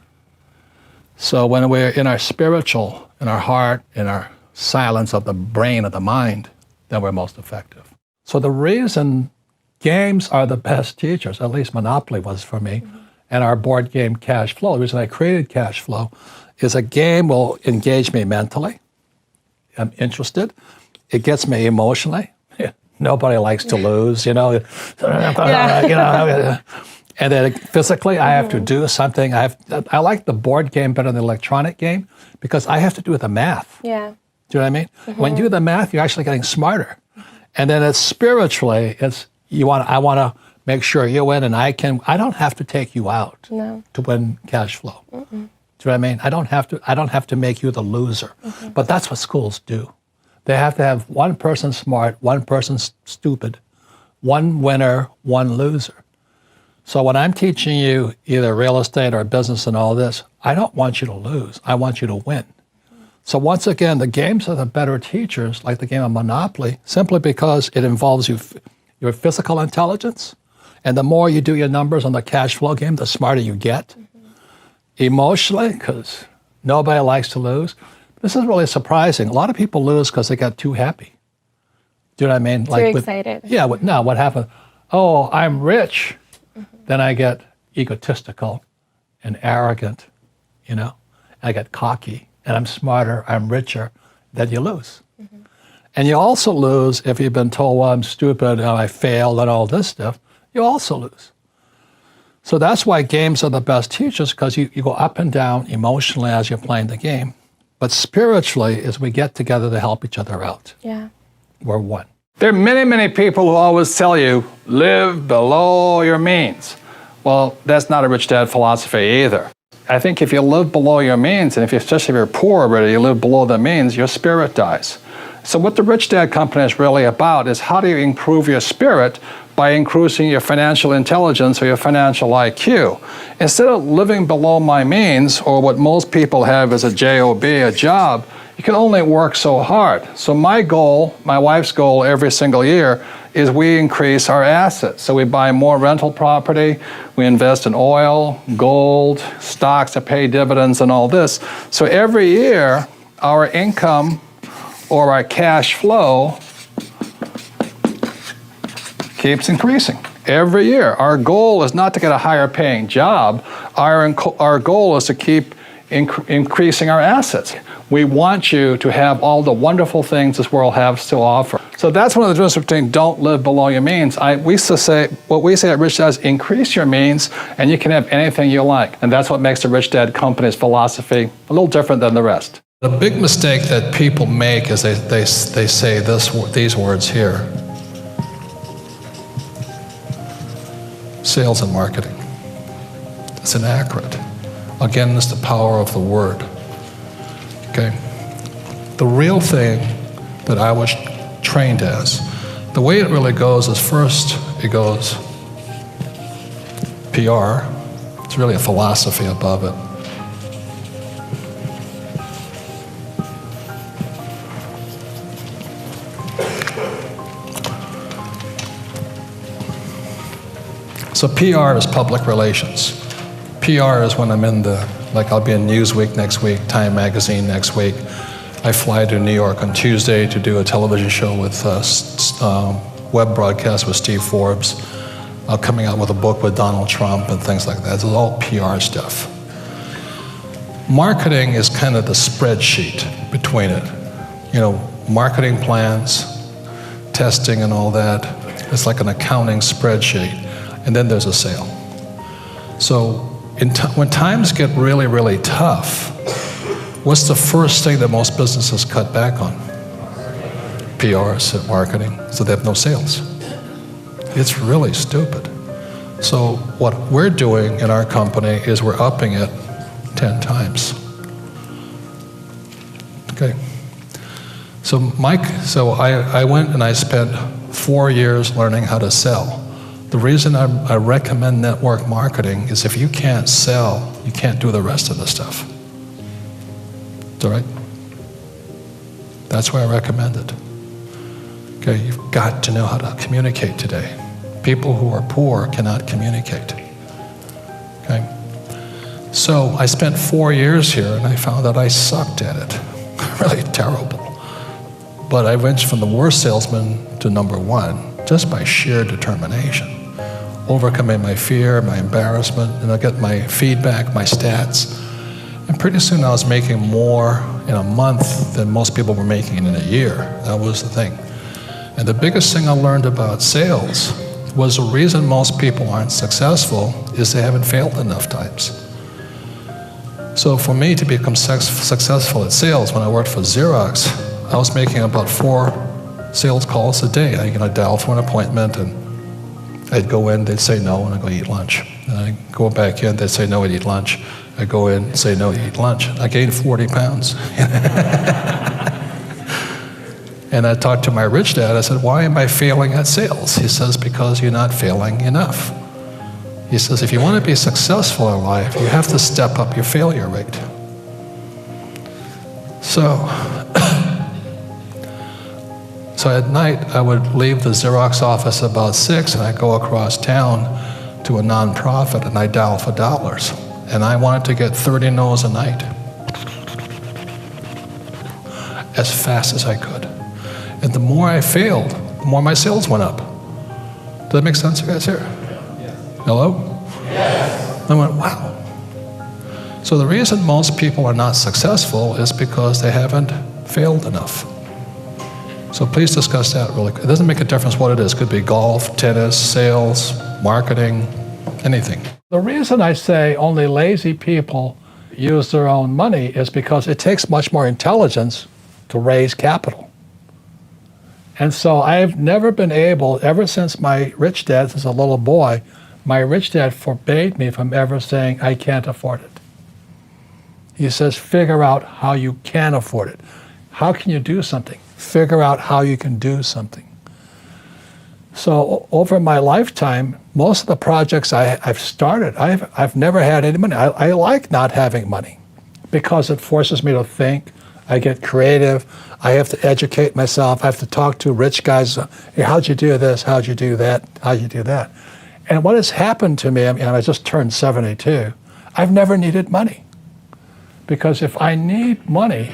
So when we're in our spiritual, in our heart, in our silence of the brain, of the mind, then we're most effective. So the reason games are the best teachers, at least Monopoly was for me, and our board game Cash Flow, the reason I created Cash Flow, is a game will engage me mentally. I'm interested. It gets me emotionally. Nobody likes to lose, you know. And then physically, I have to do something. I like the board game better than the electronic game because I have to do the math. Yeah. Do you know what I mean? When you do the math, you're actually getting smarter. And then it's spiritually, I want to make sure you win, and I don't have to take you out to win cash flow. Do you know what I mean? I don't have to make you the loser. But that's what schools do. They have to have one person smart, one person stupid, one winner, one loser. So when I'm teaching you either real estate or business and all this, I don't want you to lose. I want you to win. So once again, the games are the better teachers, like the game of Monopoly, simply because it involves your physical intelligence. And the more you do your numbers on the cash flow game, the smarter you get. Emotionally, because nobody likes to lose. This is really surprising. A lot of people lose because they got too happy. Do you know what I mean? Too excited. Yeah, what happened? oh, I'm rich, then I get egotistical and arrogant, you know. I get cocky, and I'm smarter, I'm richer, then you lose. And you also lose if you've been told, well, I'm stupid, and I failed, and all this stuff. You also lose. So that's why games are the best teachers, because you go up and down emotionally as you're playing the game. But spiritually is we get together to help each other out. Yeah. We're one. There are many, many people who always tell you, live below your means. Well, that's not a rich dad philosophy either. I think if you live below your means, and especially if you're poor already, you live below the means, your spirit dies. So what the Rich Dad Company is really about is how do you improve your spirit by increasing your financial intelligence or your financial IQ. Instead of living below my means, or what most people have as a job, a job, you can only work so hard. So my goal, my wife's goal every single year is we increase our assets. So we buy more rental property, we invest in oil, gold, stocks that pay dividends and all this. So every year, our income or our cash flow keeps increasing every year. Our goal is not to get a higher paying job. Our goal is to keep increasing our assets. We want you to have all the wonderful things this world has to offer. So that's one of the differences between don't live below your means. We used to say, what we say at Rich Dad is increase your means and you can have anything you like. And that's what makes the Rich Dad Company's philosophy a little different than the rest. The big mistake that people make is they say these words here. Sales and marketing. It's inaccurate. Again, it's the power of the word. Okay? The real thing that I was trained as, the way it really goes is first it goes PR. It's really a philosophy above it. So PR is public relations. PR is when I'm in I'll be in Newsweek next week, Time Magazine next week. I fly to New York on Tuesday to do a television show with web broadcast with Steve Forbes. Coming out with a book with Donald Trump and things like that. It's all PR stuff. Marketing is kind of the spreadsheet between it. You know, marketing plans, testing and all that. It's like an accounting spreadsheet. And then there's a sale. So when times get really, really tough, what's the first thing that most businesses cut back on? PRs, marketing, so they have no sales. It's really stupid. So what we're doing in our company is we're upping it 10 times. Okay. So I went and I spent 4 years learning how to sell. The reason I recommend network marketing is if you can't sell, you can't do the rest of the stuff. It's all right? That's why I recommend it. Okay, you've got to know how to communicate today. People who are poor cannot communicate. Okay? So I spent 4 years here and I found that I sucked at it. Really terrible. But I went from the worst salesman to number one just by sheer determination. Overcoming my fear, my embarrassment, and I get my feedback, my stats. And pretty soon I was making more in a month than most people were making in a year. That was the thing. And the biggest thing I learned about sales was the reason most people aren't successful is they haven't failed enough times. So for me to become successful at sales, when I worked for Xerox, I was making about 4 sales calls a day. I'd dial for an appointment and I'd go in, they'd say no, and I'd go eat lunch. And I'd go back in, they'd say no, I'd eat lunch. I'd go in, say no, I'd eat lunch. I gained 40 pounds. And I talked to my rich dad, I said, why am I failing at sales? He says, because you're not failing enough. He says, if you want to be successful in life, you have to step up your failure rate. So at night, I would leave the Xerox office about 6, and I'd go across town to a nonprofit, and I'd dial for dollars. And I wanted to get 30 no's a night, as fast as I could. And the more I failed, the more my sales went up. Does that make sense, you guys here? Hello? Yes. I went, wow. So the reason most people are not successful is because they haven't failed enough. So please discuss that really quick. It doesn't make a difference what it is. It could be golf, tennis, sales, marketing, anything. The reason I say only lazy people use their own money is because it takes much more intelligence to raise capital. And so I've never been able, ever since my rich dad, since a little boy, my rich dad forbade me from ever saying, I can't afford it. He says, figure out how you can afford it. How can you do something? Figure out how you can do something. So over my lifetime, most of the projects I've started, I've never had any money. I like not having money because it forces me to think. I get creative. I have to educate myself. I have to talk to rich guys. Hey, how'd you do this? How'd you do that? How'd you do that? And what has happened to me, I just turned 72, I've never needed money. Because if I need money,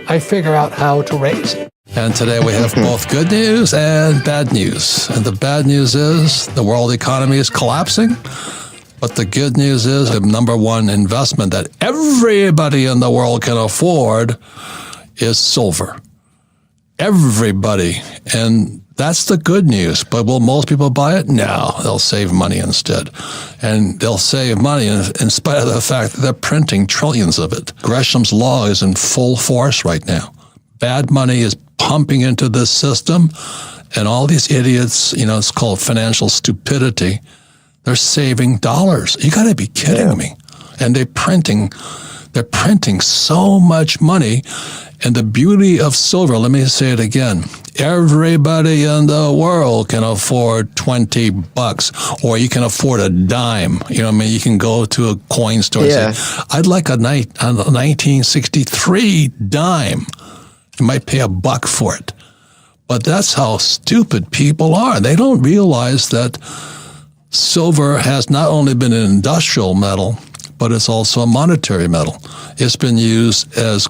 I figure out how to raise it. And today we have both good news and bad news. And the bad news is the world economy is collapsing. But the good news is the number one investment that everybody in the world can afford is silver. Everybody. And that's the good news. But will most people buy it? No, they'll save money instead. And they'll save money in spite of the fact that they're printing trillions of it. Gresham's law is in full force right now. Bad money is pumping into this system, and all these idiots, it's called financial stupidity, they're saving dollars. You got to be kidding me. And they're printing so much money. And the beauty of silver, let me say it again, everybody in the world can afford $20, or you can afford a dime. You can go to a coin store and say, I'd like a 1963 dime. You might pay $1 for it. But that's how stupid people are. They don't realize that silver has not only been an industrial metal, but it's also a monetary metal. It's been used as,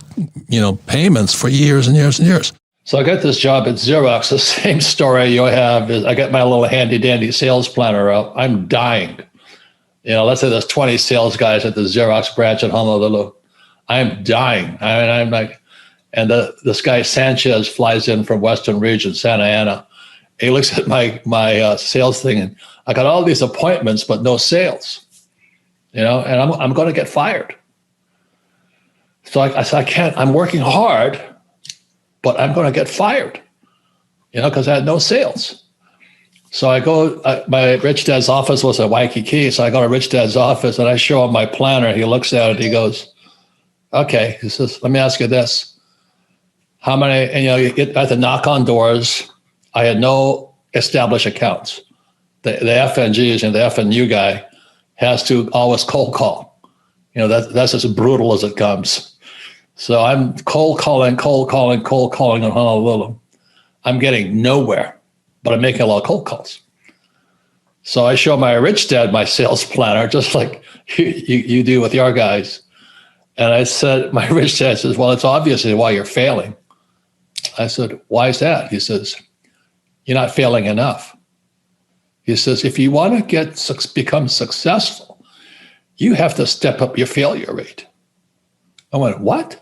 payments for years and years and years. So I got this job at Xerox. The same story you have is I got my little handy dandy sales planner up. I'm dying. Let's say there's 20 sales guys at the Xerox branch in Honolulu. I'm dying. I'm like, and this guy Sanchez flies in from Western Region, Santa Ana. He looks at my sales thing, and I got all these appointments, but no sales. And I'm going to get fired. So I said, I can't. I'm working hard, but I'm going to get fired. Because I had no sales. So I go. My rich dad's office was at Waikiki, so I go to rich dad's office and I show him my planner. He looks at it. He goes, "Okay." He says, "Let me ask you this. How many?" And you have to knock on doors. I had no established accounts. The FNGs and the FNU guy has to always cold call. That's as brutal as it comes. So I'm cold calling in Honolulu. I'm getting nowhere, but I'm making a lot of cold calls. So I show my rich dad my sales planner, just like you do with your guys. And I said, my rich dad says, well, it's obviously why you're failing. I said, why is that? He says, you're not failing enough. He says, if you want to become successful, you have to step up your failure rate. I went, what?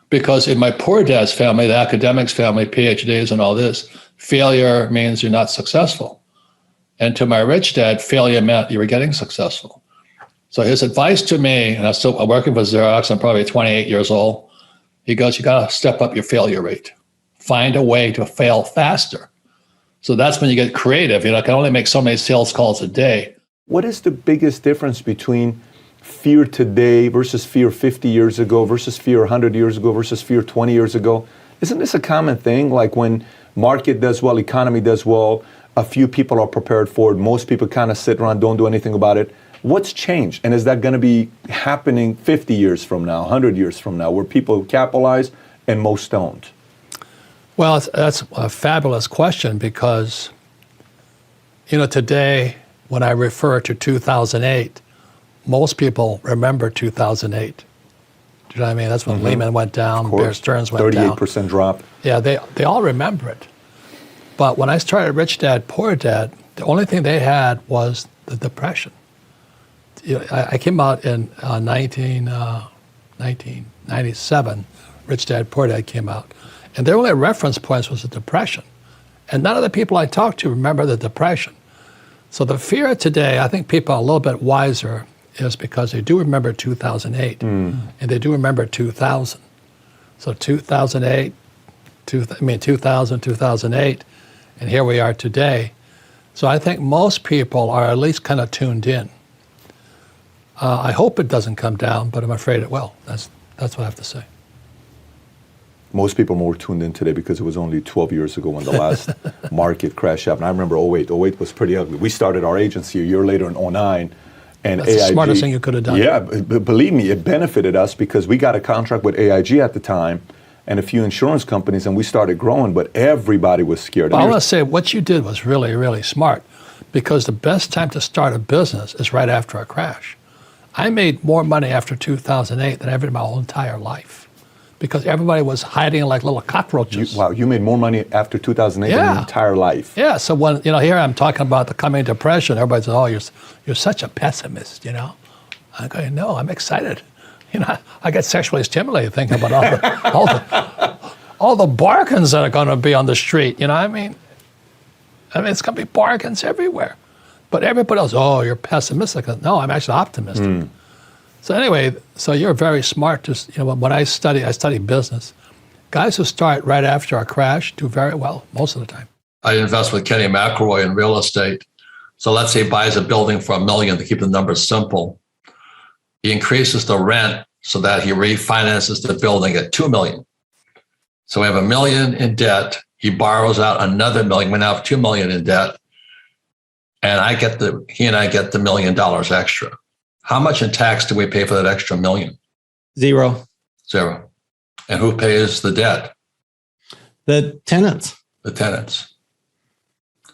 Because in my poor dad's family, the academics family, PhDs and all this, failure means you're not successful. And to my rich dad, failure meant you were getting successful. So his advice to me, and I'm working for Xerox, I'm probably 28 years old. He goes, you got to step up your failure rate. Find a way to fail faster. So that's when you get creative. I can only make so many sales calls a day. What is the biggest difference between fear today versus fear 50 years ago versus fear 100 years ago versus fear 20 years ago? Isn't this a common thing? Like when market does well, economy does well, a few people are prepared for it. Most people kind of sit around, don't do anything about it. What's changed? And is that going to be happening 50 years from now, 100 years from now, where people capitalize and most don't? Well, that's a fabulous question because, today when I refer to 2008, most people remember 2008. Do you know what I mean? That's when Lehman went down, Bear Stearns went down. 38% drop. Yeah, they all remember it. But when I started Rich Dad, Poor Dad, The only thing they had was the Depression. I came out in 1997. Rich Dad, Poor Dad came out. And their only reference points was the Depression. And none of the people I talked to remember the Depression. So the fear today, I think people are a little bit wiser, is because they do remember 2008 and they do remember 2000. So 2008, 2000, 2008, and here we are today. So I think most people are at least kind of tuned in. I hope it doesn't come down, but I'm afraid it will. That's what I have to say. Most people are more tuned in today because it was only 12 years ago when the last market crash happened. I remember 08. 08 was pretty ugly. We started our agency a year later in 09. And That's AIG, the smartest thing you could have done. Yeah, believe me, it benefited us because we got a contract with AIG at the time and a few insurance companies, and we started growing, but everybody was scared. Well, I want to say what you did was really, really smart, because the best time to start a business is right after a crash. I made more money after 2008 than I ever in my whole entire life, because everybody was hiding like little cockroaches. You made more money after 2008 than your entire life. Yeah, so when, here I'm talking about the coming depression, everybody says, oh, you're such a pessimist, I go, no, I'm excited. I get sexually stimulated thinking about all the bargains that are going to be on the street, I mean, it's going to be bargains everywhere. But everybody else, oh, you're pessimistic. No, I'm actually optimistic. So anyway, so you're very smart. When I study business. Guys who start right after a crash do very well most of the time. I invest with Kenny McElroy in real estate. So let's say he buys a building for $1 million to keep the numbers simple. He increases the rent so that he refinances the building at $2 million. So we have $1 million in debt. He borrows out another $1 million. We now have $2 million in debt. And he and I get the $1 million extra. How much in tax do we pay for that extra $1 million? Zero. And who pays the debt? The tenants. The tenants.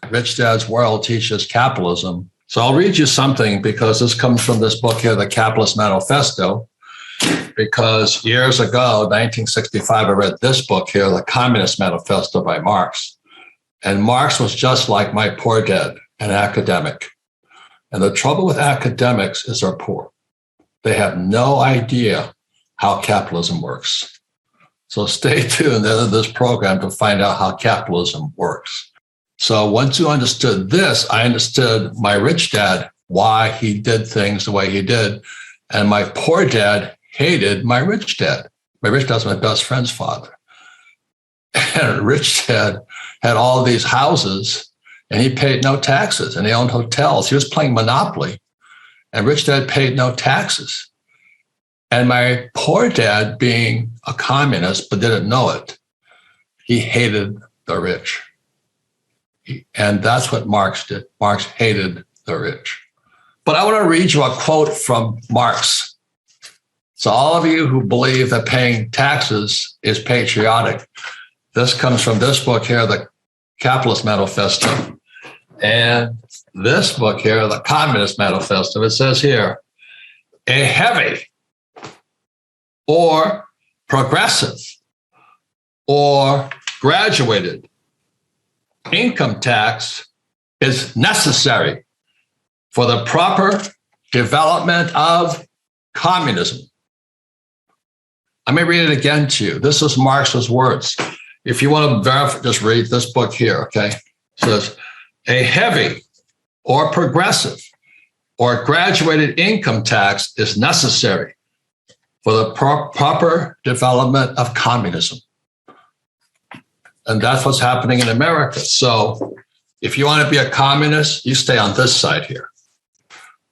Rich Dad's World teaches capitalism. So I'll read you something, because this comes from this book here, The Capitalist Manifesto. Because years ago, 1965, I read this book here, The Communist Manifesto by Marx. And Marx was just like my poor dad, an academic. And the trouble with academics is they're poor. They have no idea how capitalism works. So stay tuned to this program to find out how capitalism works. So once you understood this, I understood my rich dad, why he did things the way he did. And my poor dad hated my rich dad. My rich dad's my best friend's father. And rich dad had all these houses, and he paid no taxes, and he owned hotels. He was playing Monopoly, and rich dad paid no taxes. And my poor dad, being a communist but didn't know it, he hated the rich. And that's what Marx did. Marx hated the rich. But I want to read you a quote from Marx. So all of you who believe that paying taxes is patriotic, this comes from this book here, The Capitalist Manifesto. And this book here, The Communist Manifesto, it says here, a heavy or progressive or graduated income tax is necessary for the proper development of communism. Let me read it again to you. This is Marx's words. If you want to verify, just read this book here, okay? It says, a heavy or progressive or graduated income tax is necessary for the proper development of communism. And that's what's happening in America. So if you want to be a communist, you stay on this side here.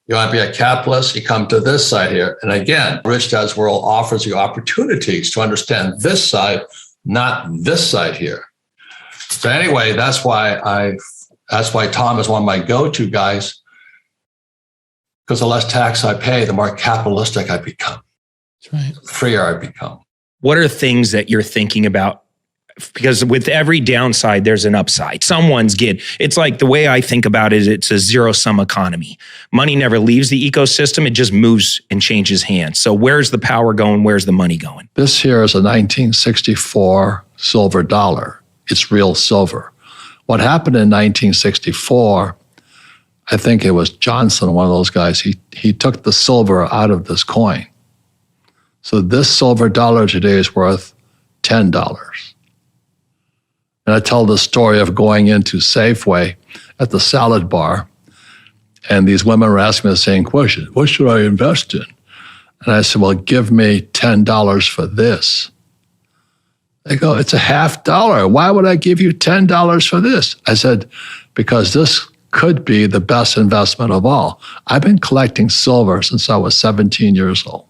You want to be a capitalist, you come to this side here. And again, Rich Dad's World offers you opportunities to understand this side, not this side here. So anyway, that's why Tom is one of my go-to guys, because the less tax I pay, the more capitalistic I become. That's right. The freer I become. What are things that you're thinking about? Because with every downside, there's an upside. It's like the way I think about it, it's a zero-sum economy. Money never leaves the ecosystem. It just moves and changes hands. So where's the power going? Where's the money going? This here is a 1964 silver dollar. It's real silver. What happened in 1964, I think it was Johnson, one of those guys, he took the silver out of this coin. So this silver dollar today is worth $10. And I tell the story of going into Safeway at the salad bar, and these women were asking me the same question, what should I invest in? And I said, well, give me $10 for this. They go, it's $50. Why would I give you $10 for this? I said, because this could be the best investment of all. I've been collecting silver since I was 17 years old.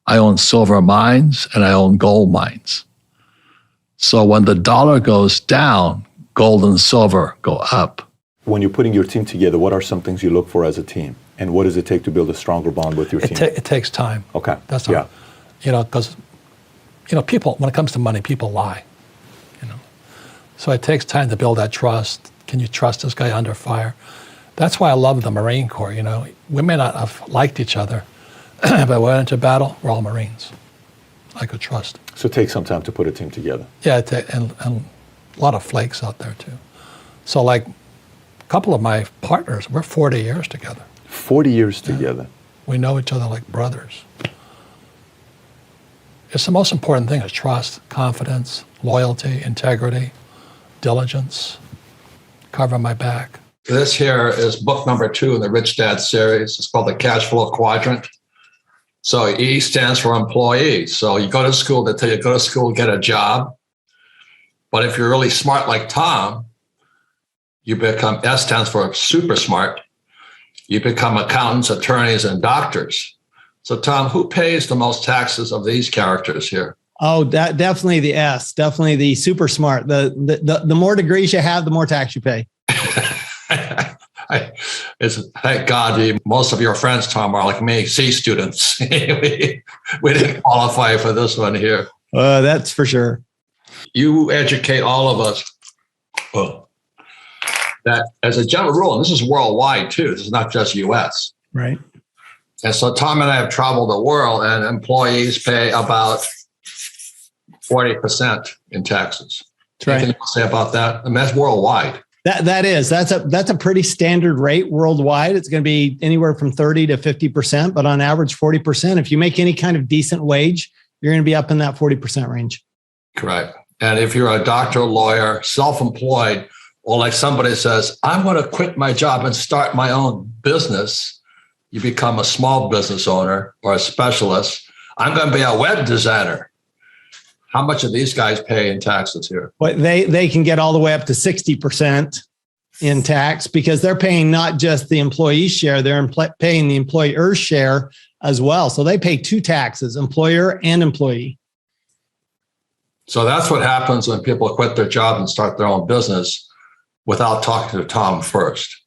I own silver mines and I own gold mines. So when the dollar goes down, gold and silver go up. When you're putting your team together, what are some things you look for as a team? And what does it take to build a stronger bond with your team? It takes time. Okay. That's all. Because people, when it comes to money, people lie. So it takes time to build that trust. Can you trust this guy under fire? That's why I love the Marine Corps. We may not have liked each other, but when we went into battle, we're all Marines. I could trust. So it takes some time to put a team together. Yeah, and a lot of flakes out there too. So like a couple of my partners, we're 40 years together. 40 years together. We know each other like brothers. It's the most important thing is trust, confidence, loyalty, integrity, diligence, cover my back. This here is book number 2 in the Rich Dad series. It's called the Cash Flow Quadrant. So E stands for employee. So you go to school, they tell you go to school, get a job. But if you're really smart like Tom, you become, S stands for super smart. You become accountants, attorneys, and doctors. So Tom, who pays the most taxes of these characters here? Oh, definitely the S, definitely the super smart. The more degrees you have, the more tax you pay. Thank God most of your friends, Tom, are like me, C students. we didn't qualify for this one here. That's for sure. You educate all of us that as a general rule, and this is worldwide too, this is not just US. Right. And so Tom and I have traveled the world, and employees pay about 40% in taxes. That's right. Anything you say about that? I mean, that's worldwide. That's a pretty standard rate worldwide. It's going to be anywhere from 30 to 50%, but on average 40%. If you make any kind of decent wage, you're going to be up in that 40% range. Correct. And if you're a doctor, lawyer, self-employed, or like somebody says, I'm going to quit my job and start my own business, you become a small business owner or a specialist. I'm going to be a web designer. How much do these guys pay in taxes here? But they can get all the way up to 60% in tax because they're paying not just the employee share, they're paying the employer's share as well. So they pay 2 taxes, employer and employee. So that's what happens when people quit their job and start their own business without talking to Tom first.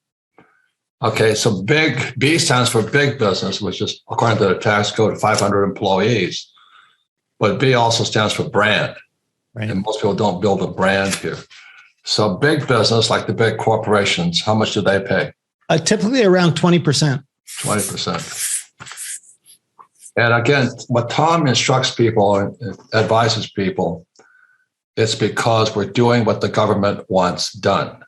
Okay, so B stands for big business, which is according to the tax code, 500 employees. But B also stands for brand. Right. And most people don't build a brand here. So big business, like the big corporations, how much do they pay? Typically around 20%. 20%. And again, what Tom instructs people and advises people, it's because we're doing what the government wants done.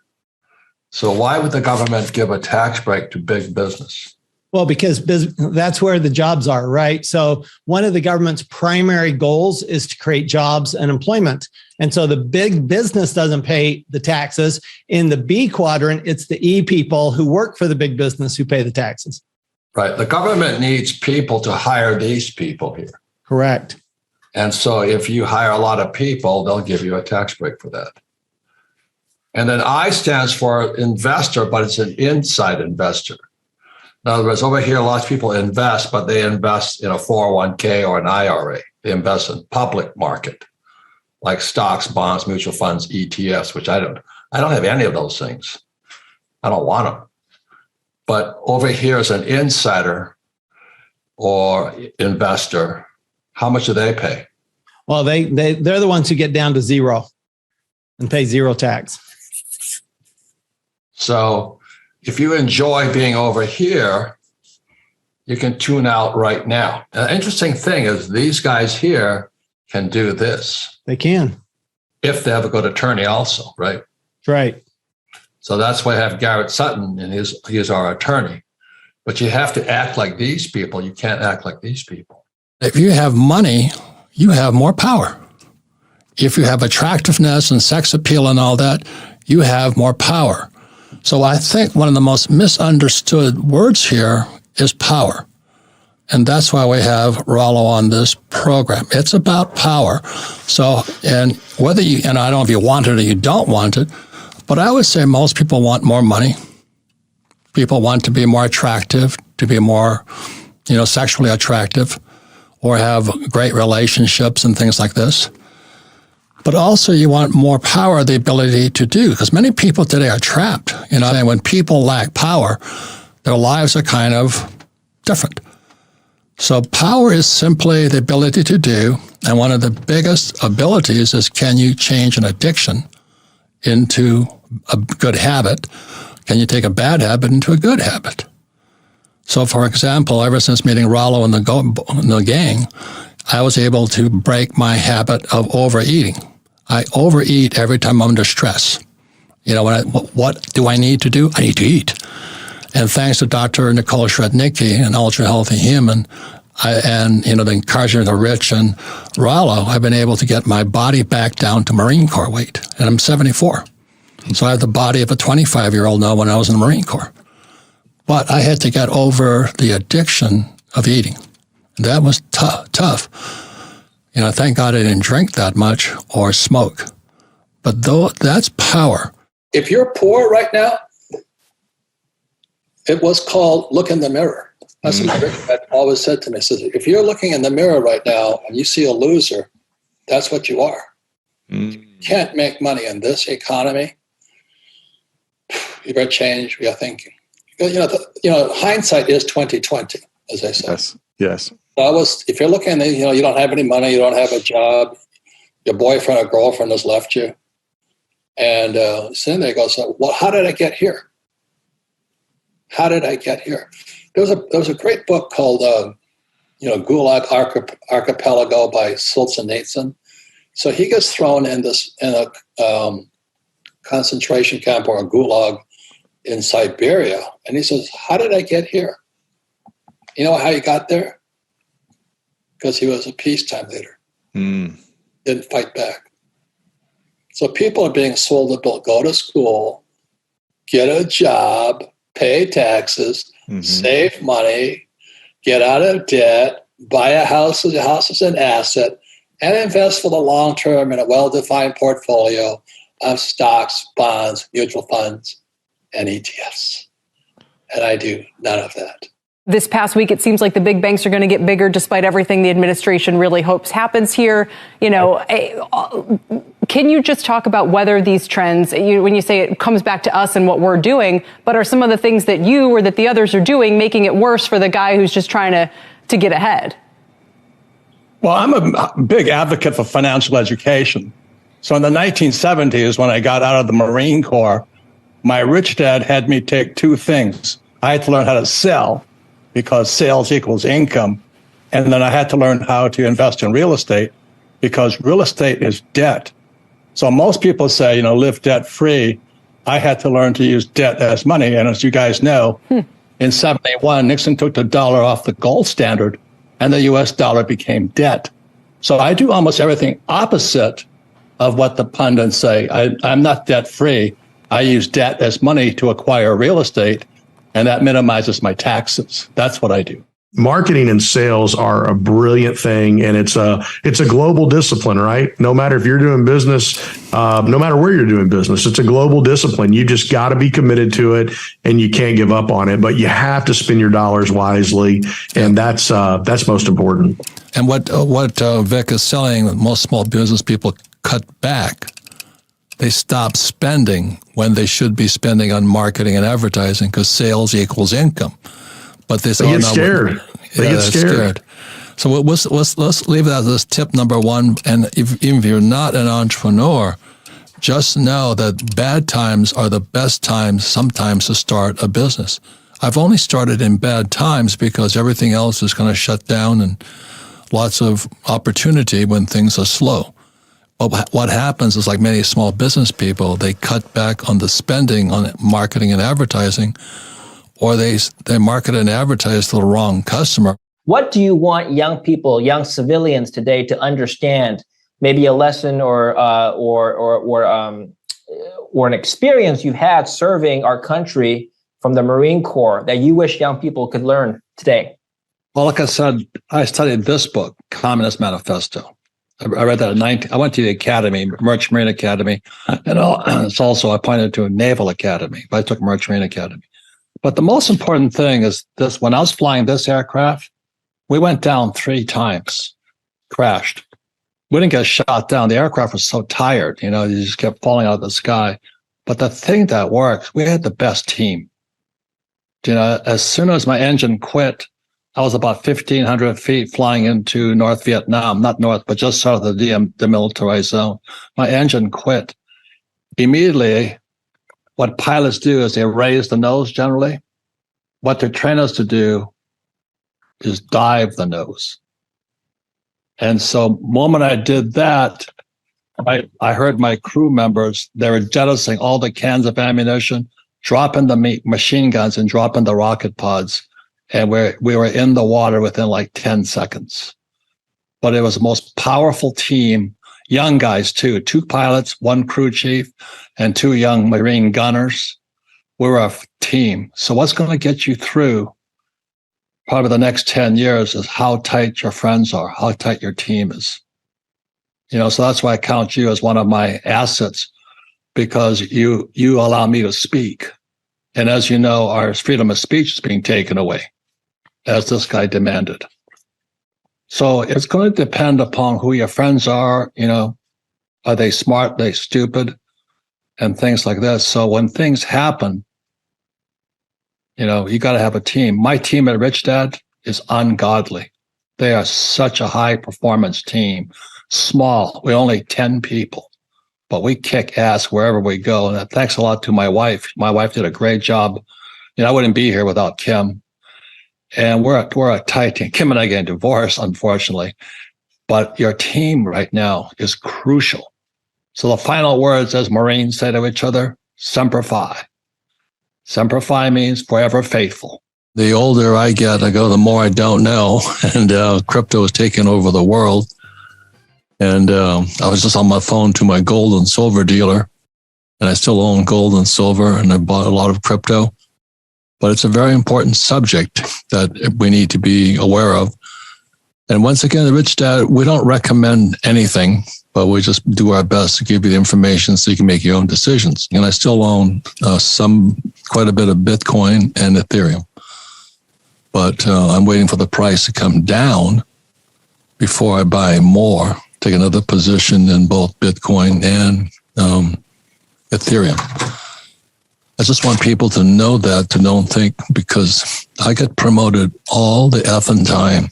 So why would the government give a tax break to big business? Well, because that's where the jobs are, right? So one of the government's primary goals is to create jobs and employment. And so the big business doesn't pay the taxes. In the B quadrant, it's the E people who work for the big business who pay the taxes. Right. The government needs people to hire these people here. Correct. And so if you hire a lot of people, they'll give you a tax break for that. And then I stands for investor, but it's an inside investor. In other words, over here, lots of people invest, but they invest in a 401k or an IRA. They invest in public market, like stocks, bonds, mutual funds, ETFs, which I don't have any of those things. I don't want them. But over here as an insider or investor, how much do they pay? Well, they're the ones who get down to zero and pay zero tax. So if you enjoy being over here, you can tune out right now. An interesting thing is these guys here can do this. They can. If they have a good attorney also, right? Right. So that's why I have Garrett Sutton, and he's our attorney. But you have to act like these people. You can't act like these people. If you have money, you have more power. If you have attractiveness and sex appeal and all that, you have more power. So I think one of the most misunderstood words here is power. And that's why we have Rollo on this program. It's about power. So, and whether you, and I don't know if you want it or you don't want it, but I would say most people want more money. People want to be more attractive, to be more, sexually attractive, or have great relationships and things like this. But also you want more power, the ability to do, because many people today are trapped. And when people lack power, their lives are kind of different. So power is simply the ability to do, and one of the biggest abilities is, can you change an addiction into a good habit? Can you take a bad habit into a good habit? So, for example, ever since meeting Rollo and the gang, I was able to break my habit of overeating. I overeat every time I'm under stress. What do I need to do? I need to eat. And thanks to Dr. Nicole Shrednicki, an ultra-healthy human, the encouragement of Rich and Rollo, I've been able to get my body back down to Marine Corps weight. And I'm 74. So I have the body of a 25-year-old now when I was in the Marine Corps. But I had to get over the addiction of eating. And that was tough. Thank God I didn't drink that much or smoke. But that's power. If you're poor right now, it was called look in the mirror. That's what Rick had always said to me. He says, if you're looking in the mirror right now and you see a loser, that's what you are. You can't make money in this economy. You better change your thinking. Hindsight is 20/20, as I said. Yes. If you're looking, you don't have any money, you don't have a job, your boyfriend or girlfriend has left you, and sitting there goes, well, how did I get here? How did I get here? There was a great book called, Gulag Archipelago by Solzhenitsyn. So he gets thrown in a concentration camp or a gulag in Siberia, and he says, how did I get here? You know how he got there? Because he was a peacetime leader. Didn't fight back. So people are being sold to go to school, get a job, pay taxes, save money, get out of debt, buy a house. A house is an asset, and invest for the long term in a well-defined portfolio of stocks, bonds, mutual funds, and ETFs. And I do none of that. This past week, it seems like the big banks are going to get bigger despite everything the administration really hopes happens here. Can you just talk about whether these trends, when you say it comes back to us and what we're doing, but are some of the things that you or that the others are doing making it worse for the guy who's just trying to get ahead? Well, I'm a big advocate for financial education. So in the 1970s, when I got out of the Marine Corps, my rich dad had me take two things. I had to learn how to sell, because sales equals income. And then I had to learn how to invest in real estate, because real estate is debt. So most people say, live debt free. I had to learn to use debt as money. And as you guys know, in 71, Nixon took the dollar off the gold standard and the US dollar became debt. So I do almost everything opposite of what the pundits say. I'm not debt free. I use debt as money to acquire real estate, and that minimizes my taxes. That's what I do. Marketing and sales are a brilliant thing, and it's a global discipline, right? No matter if you're doing business, no matter where you're doing business, it's a global discipline. You just got to be committed to it, and you can't give up on it. But you have to spend your dollars wisely, and that's most important. And what Vic is saying, most small business people cut back. They stop spending when they should be spending on marketing and advertising, because sales equals income. But they get scared. They get scared. So let's leave that as tip number one. And even if you're not an entrepreneur, just know that bad times are the best times sometimes to start a business. I've only started in bad times because everything else is going to shut down and lots of opportunity when things are slow. But what happens is, like many small business people, they cut back on the spending on marketing and advertising, or they market and advertise to the wrong customer. What do you want young people, young civilians today to understand? Maybe a lesson or an experience you've had serving our country from the Marine Corps that you wish young people could learn today? Well, like I said, I studied this book, Communist Manifesto. I read that at I went to the academy, Merchant Marine Academy, and it's also I pointed to a Naval Academy, but I took Merchant Marine Academy. But the most important thing is this: when I was flying this aircraft, we went down 3 times, crashed. We didn't get shot down. The aircraft was so tired, you just kept falling out of the sky. But the thing that worked, we had the best team. As soon as my engine quit, I was about 1,500 feet flying into North Vietnam, not north, but just south of the demilitarized zone. My engine quit. Immediately, what pilots do is they raise the nose generally. What they train us to do is dive the nose. And so the moment I did that, I heard my crew members, they were jettisoning all the cans of ammunition, dropping the machine guns and dropping the rocket pods. And we were in the water within like 10 seconds. But it was the most powerful team, young guys too, 2 pilots, 1 crew chief, and 2 young Marine gunners. We were a team. So what's going to get you through probably the next 10 years is how tight your friends are, how tight your team is. So that's why I count you as one of my assets, because you allow me to speak. And as you know, our freedom of speech is being taken away, as this guy demanded. So it's going to depend upon who your friends are. Are they smart? Are they stupid? And things like that. So when things happen, you got to have a team. My team at Rich Dad is ungodly. They are such a high performance team. Small. We're only 10 people, but we kick ass wherever we go. And thanks a lot to my wife. My wife did a great job. I wouldn't be here without Kim. And we're a tight team. Kim and I getting divorced, unfortunately. But your team right now is crucial. So the final words, as Marines say to each other, Semper Fi. Semper Fi means forever faithful. The older I get, the more I don't know. And crypto is taking over the world. And I was just on my phone to my gold and silver dealer. And I still own gold and silver, and I bought a lot of crypto. But it's a very important subject that we need to be aware of. And once again, the Rich Dad, we don't recommend anything, but we just do our best to give you the information so you can make your own decisions. And I still own quite a bit of Bitcoin and Ethereum. But I'm waiting for the price to come down before I buy more, take another position in both Bitcoin and Ethereum. I just want people to know that, to don't think, because I get promoted all the effing time.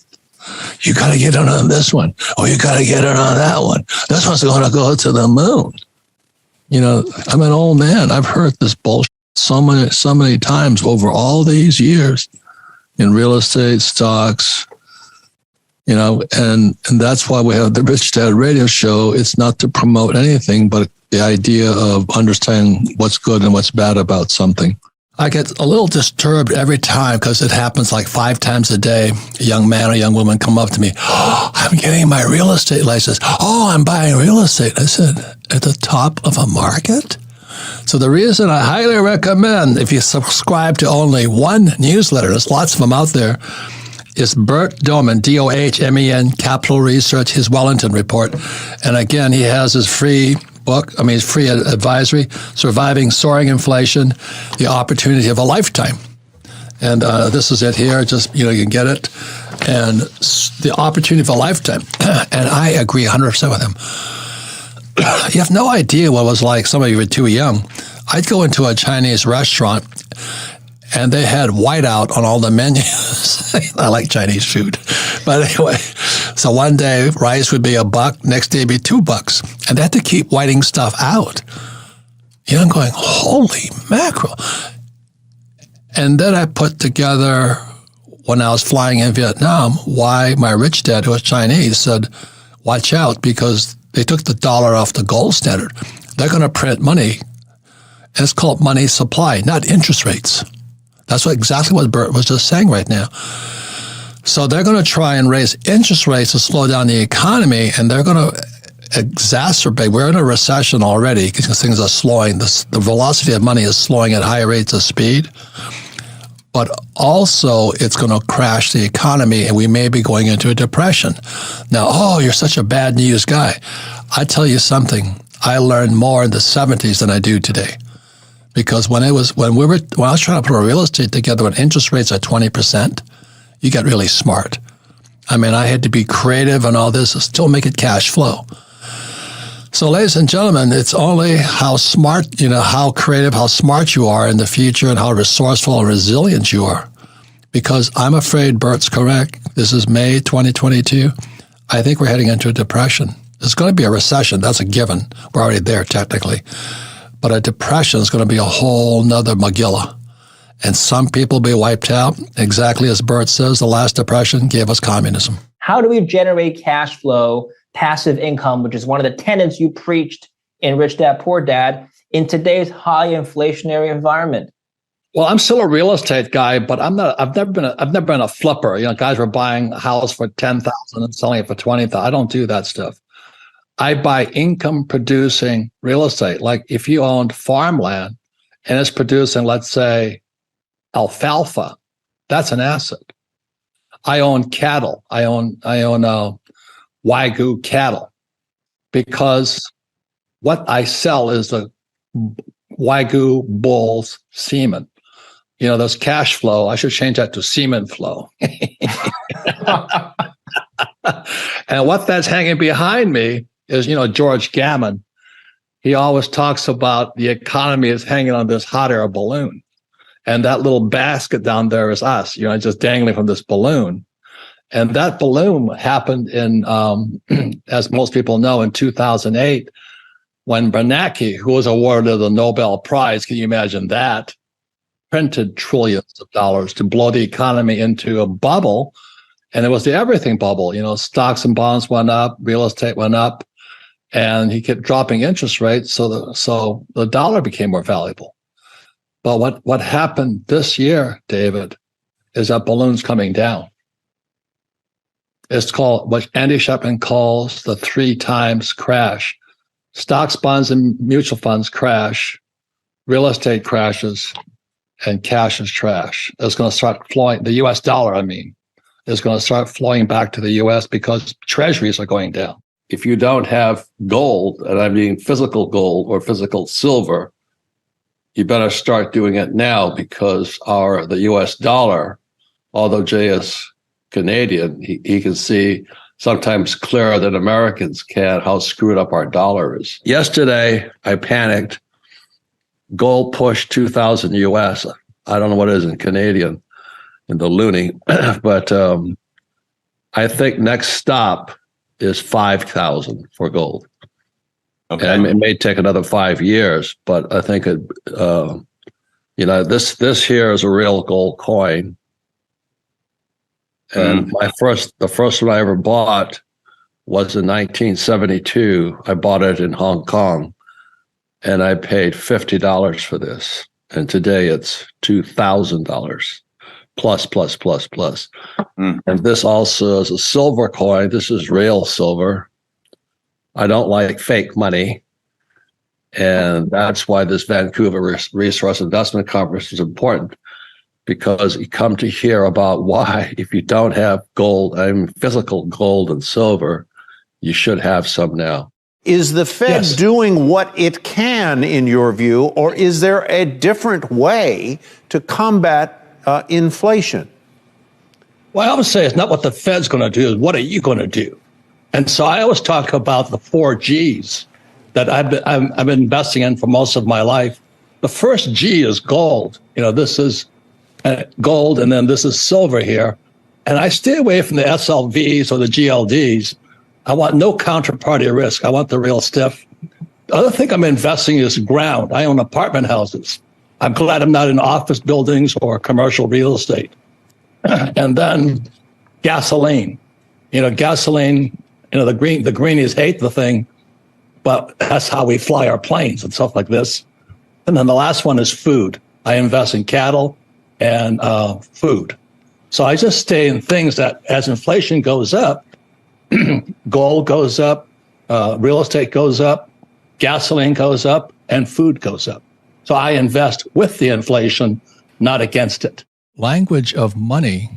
You got to get in on this one. Oh, you got to get in on that one. This one's going to go to the moon. I'm an old man. I've heard this bullshit so many times over all these years in real estate, stocks, and that's why we have the Rich Dad radio show. It's not to promote anything, but the idea of understanding what's good and what's bad about something. I get a little disturbed every time because it happens like 5 times a day. A young man or young woman come up to me. Oh, I'm getting my real estate license. Oh, I'm buying real estate. I said, at the top of a market? So the reason I highly recommend, if you subscribe to only one newsletter, there's lots of them out there, is Bert Dohmen, D-O-H-M-E-N, Capital Research, his Wellington Report. And again, he has his free book, his free advisory, Surviving Soaring Inflation, The Opportunity of a Lifetime. And this is it here, just, you can get it. And The Opportunity of a Lifetime. And I agree 100% with him. You have no idea what it was like. Some of you were too young. I'd go into a Chinese restaurant and they had whiteout on all the menus. I like Chinese food. But anyway, so one day rice would be $1, next day it'd be $2. And they had to keep whiting stuff out. I'm going, holy mackerel. And then I put together, when I was flying in Vietnam, why my rich dad, who was Chinese, said, watch out, because They took the dollar off the gold standard. They're going to print money. And it's called money supply, not interest rates. That's exactly what Bert was just saying right now. So they're going to try and raise interest rates to slow down the economy, and they're going to exacerbate. We're in a recession already because things are slowing. The velocity of money is slowing at high rates of speed. But also, it's going to crash the economy, and we may be going into a depression. Now, oh, you're such a bad news guy. I tell you something. I learned more in the 70s than I do today. Because when I was trying to put a real estate together when interest rates are 20%, you get really smart. I mean, I had to be creative and all this to still make it cash flow. So, ladies and gentlemen, it's only how smart, how creative, how smart you are in the future and how resourceful and resilient you are. Because I'm afraid Bert's correct. This is May 2022. I think we're heading into a depression. There's going to be a recession. That's a given. We're already there technically. But a depression is going to be a whole nother Megillah. And some people will be wiped out. Exactly as Bert says, the last depression gave us communism. How do we generate cash flow, passive income, which is one of the tenets you preached in Rich Dad, Poor Dad, in today's high inflationary environment? Well, I'm still a real estate guy, but I've never been a flipper. Guys were buying a house for $10,000 and selling it for $20,000. I don't do that stuff. I buy income producing real estate. Like if you owned farmland and it's producing, let's say, alfalfa, that's an asset. I own cattle. I own Wagyu cattle because what I sell is the Wagyu bull's semen. There's cash flow. I should change that to semen flow. And what that's hanging behind me is, George Gammon. He always talks about the economy is hanging on this hot air balloon. And that little basket down there is us, just dangling from this balloon. And that balloon happened in, as most people know, in 2008, when Bernanke, who was awarded the Nobel Prize, can you imagine that, printed trillions of dollars to blow the economy into a bubble. And it was the everything bubble. Stocks and bonds went up, real estate went up, and he kept dropping interest rates. So the dollar became more valuable. But what happened this year, David, is that balloon's coming down. It's called what Andy Shepman calls the 3 times crash. Stocks, bonds, and mutual funds crash, real estate crashes, and cash is trash. It's going to start flowing, the US dollar, is going to start flowing back to the US because treasuries are going down. If you don't have gold, and I mean physical gold or physical silver, you better start doing it now because the US dollar, although Jay is Canadian, he can see sometimes clearer than Americans can how screwed up our dollar is. Yesterday, I panicked. Gold pushed 2,000 US. I don't know what it is in Canadian, in the loonie, but I think next stop is 5,000 for gold. Okay. And it may take another 5 years, but I think this here is a real gold coin. And the first one I ever bought was in 1972. I bought it in Hong Kong, and I paid $50 for this. And today it's $2,000 plus. And this also is a silver coin. This is real silver. I don't like fake money. And that's why this Vancouver Resource Investment Conference is important, because you come to hear about why, if you don't have gold, physical gold and silver, you should have some now. Is the Fed doing what it can, in your view, or is there a different way to combat inflation? Well, I always say it's not what the Fed's going to do, it's what are you going to do? And so I always talk about the 4 Gs that I've been investing in for most of my life. The first G is gold. This is gold, and then this is silver here. And I stay away from the SLVs or the GLDs. I want no counterparty risk. I want the real stiff. The other thing I'm investing is ground. I own apartment houses. I'm glad I'm not in office buildings or commercial real estate. And then gasoline. Gasoline, the greenies hate the thing, but that's how we fly our planes and stuff like this. And then the last one is food. I invest in cattle and food. So I just stay in things that as inflation goes up, gold goes up, real estate goes up, gasoline goes up, and food goes up. So I invest with the inflation, not against it. Language of money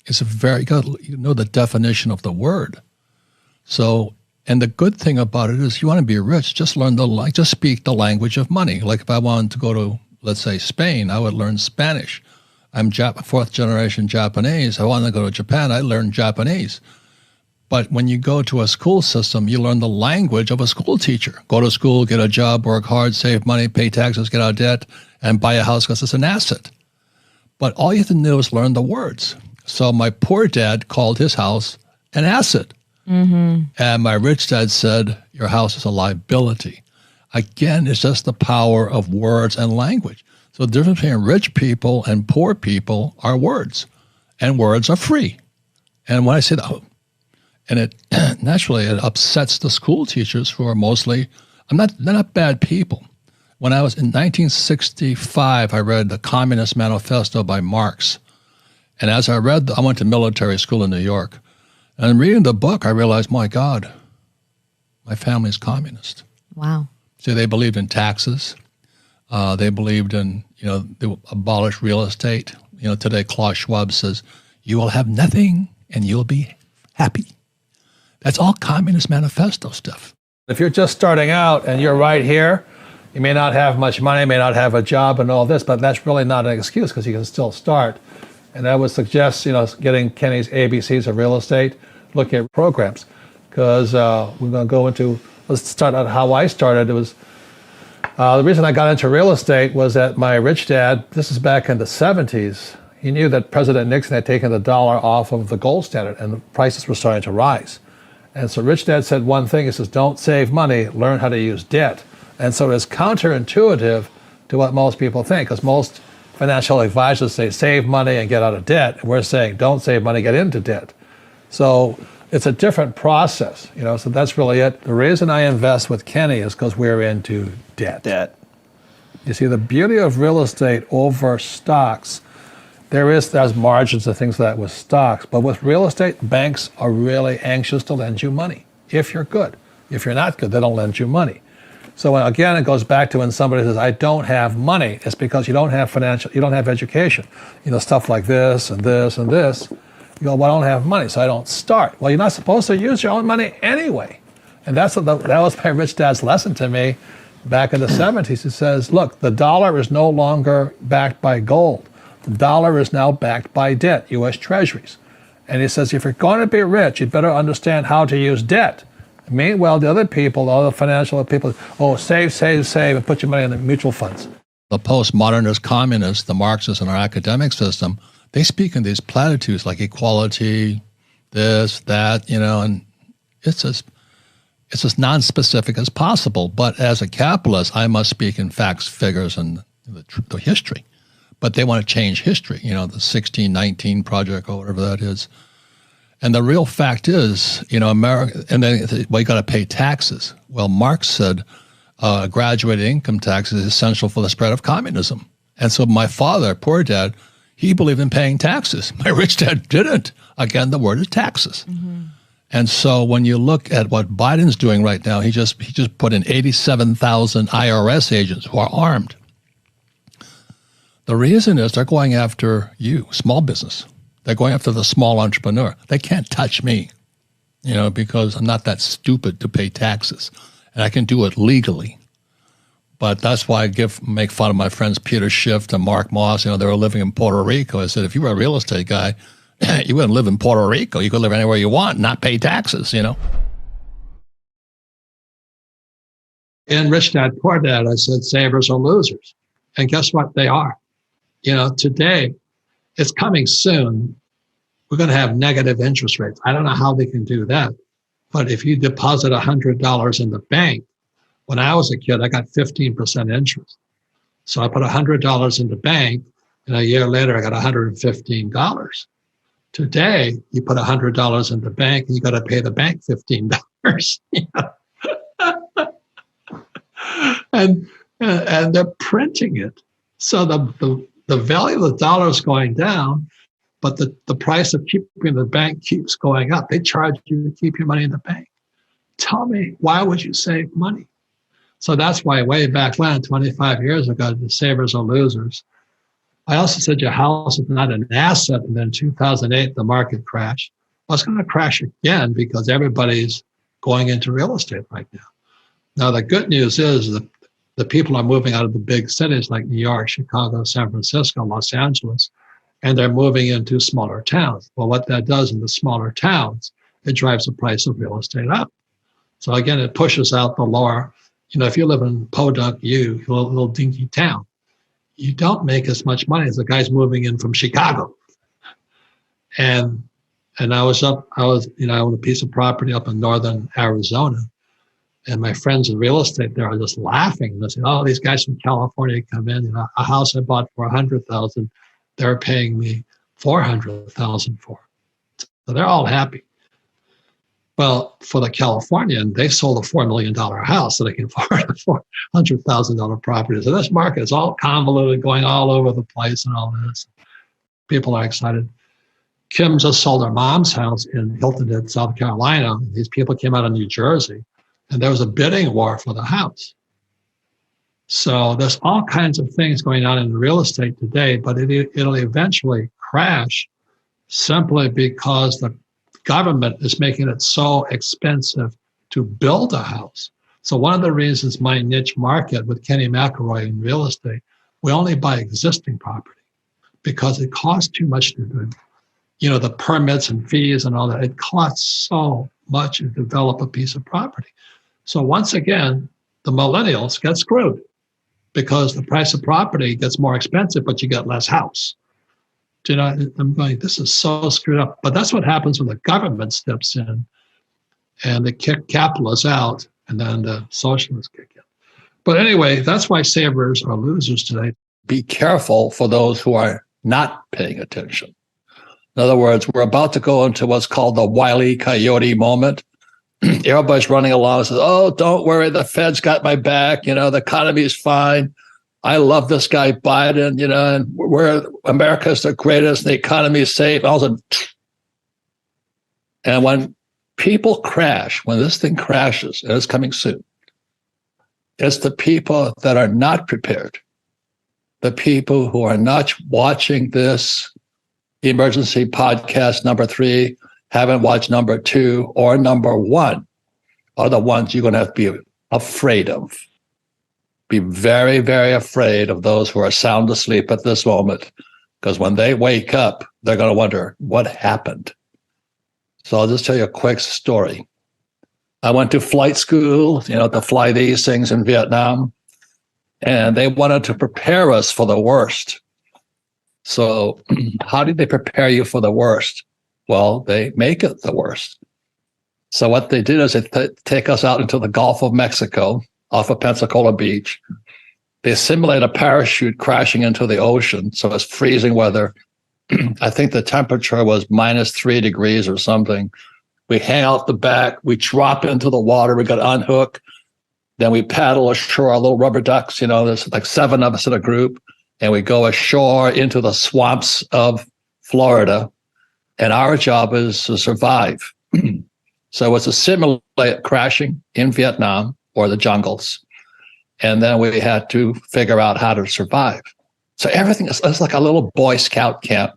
is a very good, you know the definition of the word. So, and the good thing about it is you want to be rich, just speak the language of money. Like if I wanted to go to, let's say, Spain, I would learn Spanish. I'm fourth generation Japanese. I want to go to Japan, I learn Japanese. But when you go to a school system, you learn the language of a school teacher. Go to school, get a job, work hard, save money, pay taxes, get out of debt, and buy a house because it's an asset. But all you have to do is learn the words. So my poor dad called his house an asset. Mm-hmm. And my rich dad said, your house is a liability. Again, it's just the power of words and language. So the difference between rich people and poor people are words. And words are free. And when I say that, and it naturally it upsets the school teachers who are mostly, they're not bad people. When I was in 1965, I read the Communist Manifesto by Marx. And as I read, I went to military school in New York. And reading the book, I realized, my God, my family's communist. Wow. See, they believed in taxes. They believed in, they abolished real estate. Today Klaus Schwab says, you will have nothing and you'll be happy. That's all Communist Manifesto stuff. If you're just starting out and you're right here, you may not have much money, may not have a job and all this, but that's really not an excuse because you can still start. And I would suggest, getting Kenny's ABCs of real estate, look at programs, because we're going to go into, let's start out how I started. It was, the reason I got into real estate was that my rich dad, this is back in the 70s, he knew that President Nixon had taken the dollar off of the gold standard and the prices were starting to rise. And so Rich Dad said one thing, he says, don't save money, learn how to use debt. And so it's counterintuitive to what most people think, because most financial advisors say save money and get out of debt. And we're saying don't save money, get into debt. So it's a different process, so that's really it. The reason I invest with Kenny is because we're into debt. You see, the beauty of real estate over stocks, there's margins and things like that with stocks, but with real estate, banks are really anxious to lend you money if you're good. If you're not good, they don't lend you money. So again, it goes back to when somebody says, I don't have money, it's because you don't have education. Stuff like this and this and this. You go, well, I don't have money, so I don't start. Well, you're not supposed to use your own money anyway. And that was my rich dad's lesson to me back in the 70s. He says, look, the dollar is no longer backed by gold. The dollar is now backed by debt, U.S. Treasuries. And he says, if you're going to be rich, you'd better understand how to use debt. Meanwhile, the other people, all the financial people, save, and put your money in the mutual funds. The postmodernist communists, the Marxists in our academic system, they speak in these platitudes like equality, this, that, and it's as non-specific as possible. But as a capitalist, I must speak in facts, figures, and the history. But they want to change history, the 1619 Project or whatever that is. And the real fact is, America, and then you got to pay taxes. Well, Marx said graduated income tax is essential for the spread of communism. And so my father, poor dad, he believed in paying taxes. My rich dad didn't. Again, the word is taxes. Mm-hmm. And so when you look at what Biden's doing right now, he just put in 87,000 IRS agents who are armed. The reason is they're going after you, small business. They're going after the small entrepreneur. They can't touch me, because I'm not that stupid to pay taxes. And I can do it legally. But that's why I make fun of my friends Peter Schiff and Mark Moss. They were living in Puerto Rico. I said, if you were a real estate guy, you wouldn't live in Puerto Rico. You could live anywhere you want and not pay taxes, In Rich Dad, Poor Dad, I said savers are losers. And guess what? They are. Today, it's coming soon. We're going to have negative interest rates. I don't know how they can do that. But if you deposit $100 in the bank, when I was a kid, I got 15% interest. So I put $100 in the bank, and a year later, I got $115. Today, you put $100 in the bank, and you got to pay the bank $15. and they're printing it. So the value of the dollar is going down, but the price of keeping the bank keeps going up. They charge you to keep your money in the bank. Tell me, why would you save money? So that's why way back when, 25 years ago, the savers are losers. I also said your house is not an asset, and then in 2008, the market crashed. Well, it's going to crash again because everybody's going into real estate right now. Now, the good news is that the people are moving out of the big cities like New York, Chicago, San Francisco, Los Angeles, and they're moving into smaller towns. Well, what that does in the smaller towns, it drives the price of real estate up. So again, it pushes out the lower. You know, if you live in Podunk, a little dinky town, you don't make as much money as the guys moving in from Chicago. And I owned a piece of property up in northern Arizona. And my friends in real estate there are just laughing. They say, "Oh, these guys from California come in. You know, a house I bought for $100,000, they're paying me $400,000 for." So they're all happy. Well, for the Californian, they sold a $4 million house so they can afford a $400,000 property. So this market is all convoluted, going all over the place and all this. People are excited. Kim just sold her mom's house in Hilton Head, South Carolina. These people came out of New Jersey, and there was a bidding war for the house. So there's all kinds of things going on in real estate today, but it'll eventually crash simply because the government is making it so expensive to build a house. So one of the reasons my niche market with Kenny McElroy in real estate, we only buy existing property because it costs too much to do. You know, the permits and fees and all that, it costs so much to develop a piece of property. So once again, the millennials get screwed because the price of property gets more expensive, but you get less house. You know, I'm going, this is so screwed up. But that's what happens when the government steps in and they kick capitalists out and then the socialists kick in. But anyway, that's why savers are losers today. Be careful for those who are not paying attention. In other words, we're about to go into what's called the Wile E. Coyote moment. Everybody's running along and says, "Oh, don't worry, the Fed's got my back. You know, the economy is fine. I love this guy Biden, you know, and America's the greatest, and the economy is safe." And when people crash, when this thing crashes, and it's coming soon, it's the people that are not prepared, the people who are not watching this emergency podcast number 3, haven't watched number 2 or number 1, are the ones you're going to have to be afraid of. Be very, very afraid of those who are sound asleep at this moment, because when they wake up, they're going to wonder, what happened? So I'll just tell you a quick story. I went to flight school, you know, to fly these things in Vietnam, and they wanted to prepare us for the worst. So how did they prepare you for the worst? Well, they make it the worst. So what they did is they take us out into the Gulf of Mexico, off of Pensacola Beach. They simulate a parachute crashing into the ocean. So it's freezing weather. I think the temperature was -3 degrees or something. We hang out the back. We drop into the water. We got to unhook. Then we paddle ashore, our little rubber ducks. You know, there's like 7 of us in a group. And we go ashore into the swamps of Florida. And our job is to survive. So it's a simulate crashing in Vietnam or the jungles. And then we had to figure out how to survive. So everything is, it's like a little Boy Scout camp.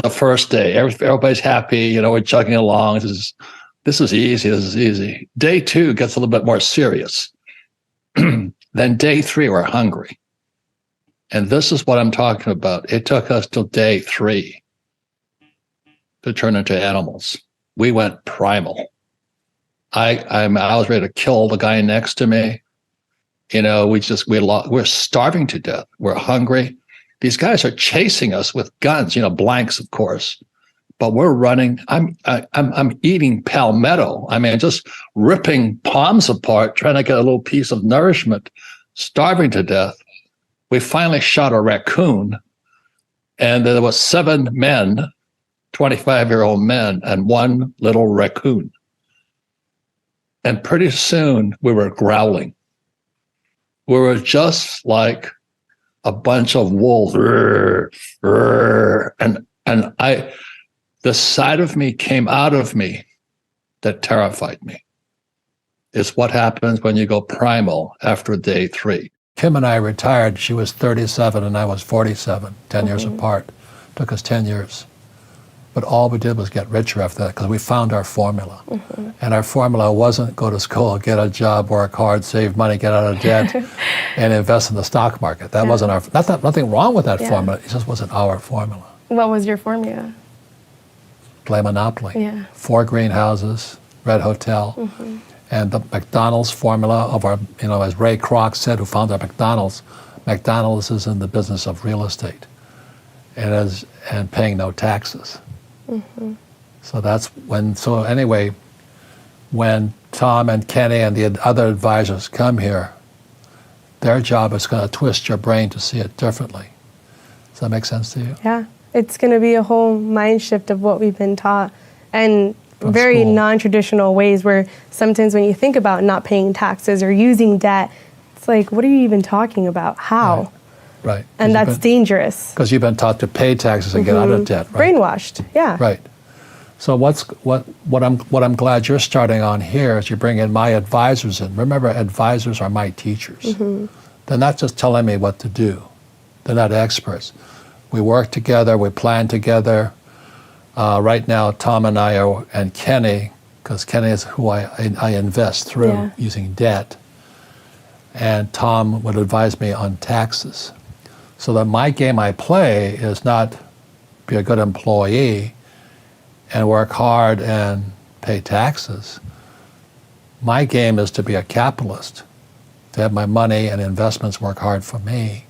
The first day, everybody's happy. You know, we're chugging along. This is easy. This is easy. Day 2 gets a little bit more serious. Then day 3, we're hungry. And this is what I'm talking about. It took us till day 3 to turn into animals. We went primal. I was ready to kill the guy next to me. You know, we're starving to death. We're hungry. These guys are chasing us with guns, you know, blanks, of course. But we're running. I'm eating palmetto. I mean, just ripping palms apart, trying to get a little piece of nourishment, starving to death. We finally shot a raccoon, and there was 7 men, 25-year-old men, and 1 little raccoon. And pretty soon we were growling. We were just like a bunch of wolves. And the side of me came out of me that terrified me. It's what happens when you go primal after day 3. Kim and I retired. She was 37 and I was 47, 10 years apart. Took us 10 years. But all we did was get richer after that because we found our formula. And our formula wasn't go to school, get a job, work hard, save money, get out of debt, and invest in the stock market. That wasn't our, nothing wrong with that formula. It just wasn't our formula. What was your formula? Play Monopoly. Yeah. 4 greenhouses, Red Hotel. And the McDonald's formula of our, as Ray Kroc said, who founded McDonald's is in the business of real estate and paying no taxes. So that's anyway, when Tom and Kenny and the other advisors come here, their job is going to twist your brain to see it differently. Does that make sense to you? Yeah. It's going to be a whole mind shift of what we've been taught. And very non-traditional ways where sometimes when you think about not paying taxes or using debt, it's like, what are you even talking about? How? Right. And that's dangerous. Because you've been taught to pay taxes and get out of debt, right? Brainwashed, yeah. Right. So what I'm glad you're starting on here is you bring in my advisors in. Remember, advisors are my teachers. They're not just telling me what to do. They're not experts. We work together, we plan together. Right now, Tom and I and Kenny, because Kenny is who I invest through using debt, and Tom would advise me on taxes. So that my game I play is not be a good employee and work hard and pay taxes. My game is to be a capitalist, to have my money and investments work hard for me,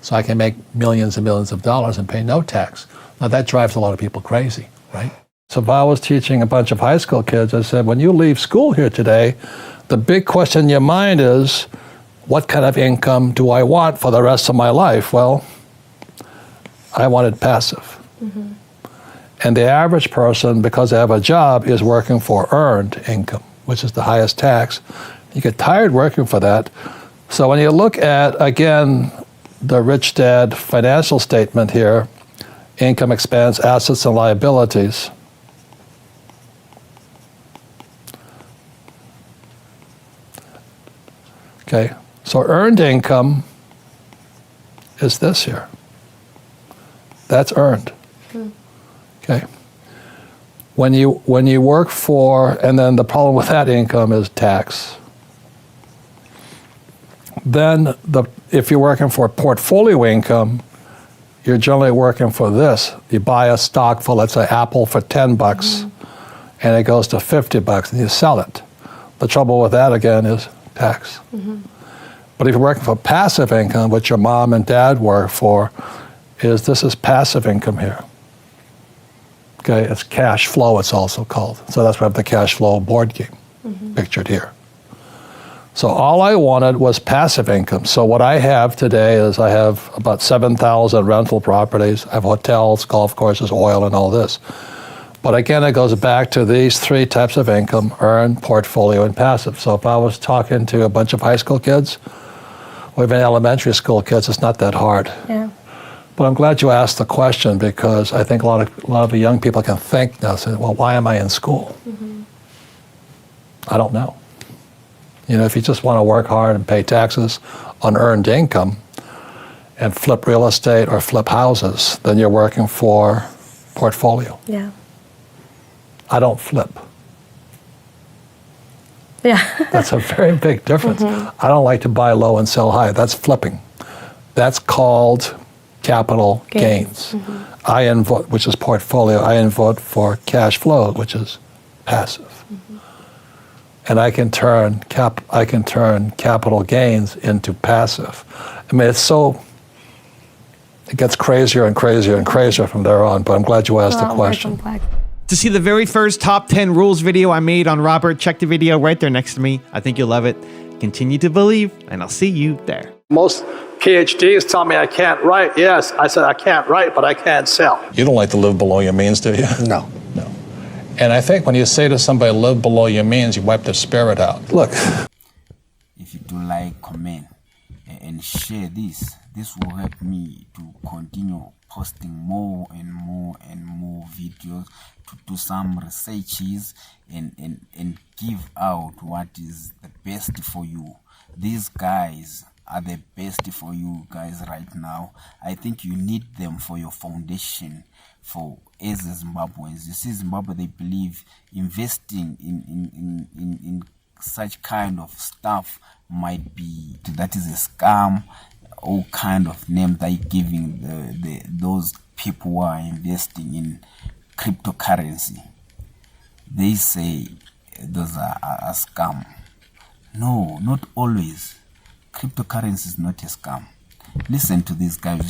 so I can make millions and millions of dollars and pay no tax. Now that drives a lot of people crazy, right? So if I was teaching a bunch of high school kids, I said, when you leave school here today, the big question in your mind is, what kind of income do I want for the rest of my life? Well, I wanted passive. And the average person, because they have a job, is working for earned income, which is the highest tax. You get tired working for that. So when you look at, again, the Rich Dad financial statement here, income, expense, assets, and liabilities. Okay, so earned income is this here. That's earned. Okay. When you work for, and then the problem with that income is tax. Then if you're working for portfolio income, you're generally working for this. You buy a stock for, let's say, Apple for $10, and it goes to $50, and you sell it. The trouble with that, again, is tax. But if you're working for passive income, which your mom and dad work for, this is passive income here. Okay, it's cash flow, it's also called. So that's why I have the cash flow board game pictured here. So all I wanted was passive income. So what I have today is I have about 7,000 rental properties. I have hotels, golf courses, oil, and all this. But again, it goes back to these 3 types of income: earned, portfolio, and passive. So if I was talking to a bunch of high school kids, or even elementary school kids, it's not that hard. Yeah. But I'm glad you asked the question, because I think a lot of young people can think now, say, well, why am I in school? I don't know. If you just want to work hard and pay taxes on earned income and flip real estate or flip houses, then you're working for portfolio. Yeah. I don't flip. Yeah. That's a very big difference. I don't like to buy low and sell high. That's flipping. That's called capital gains. Which is portfolio. I vote for cash flow, which is passive. And I can turn capital gains into passive. I mean, it gets crazier and crazier and crazier from there on, but I'm glad you asked the question. To see the very first top 10 rules video I made on Robert, check the video right there next to me. I think you'll love it. Continue to believe, and I'll see you there. Most PhDs tell me I can't write. Yes, I said I can't write, but I can't sell. You don't like to live below your means, do you? No. And I think when you say to somebody, live below your means, you wipe their spirit out. Look. If you do like, comment, and share this. This will help me to continue posting more and more and more videos, to do some researches and give out what is the best for you. These guys are the best for you guys right now. I think you need them for your foundation, for as Zimbabweans. You see, Zimbabwe, they believe investing in such kind of stuff might be, that is a scam, all kind of name they're giving those people who are investing in cryptocurrency. They say those are a scam. No, not always. Cryptocurrency is not a scam. Listen to these guys.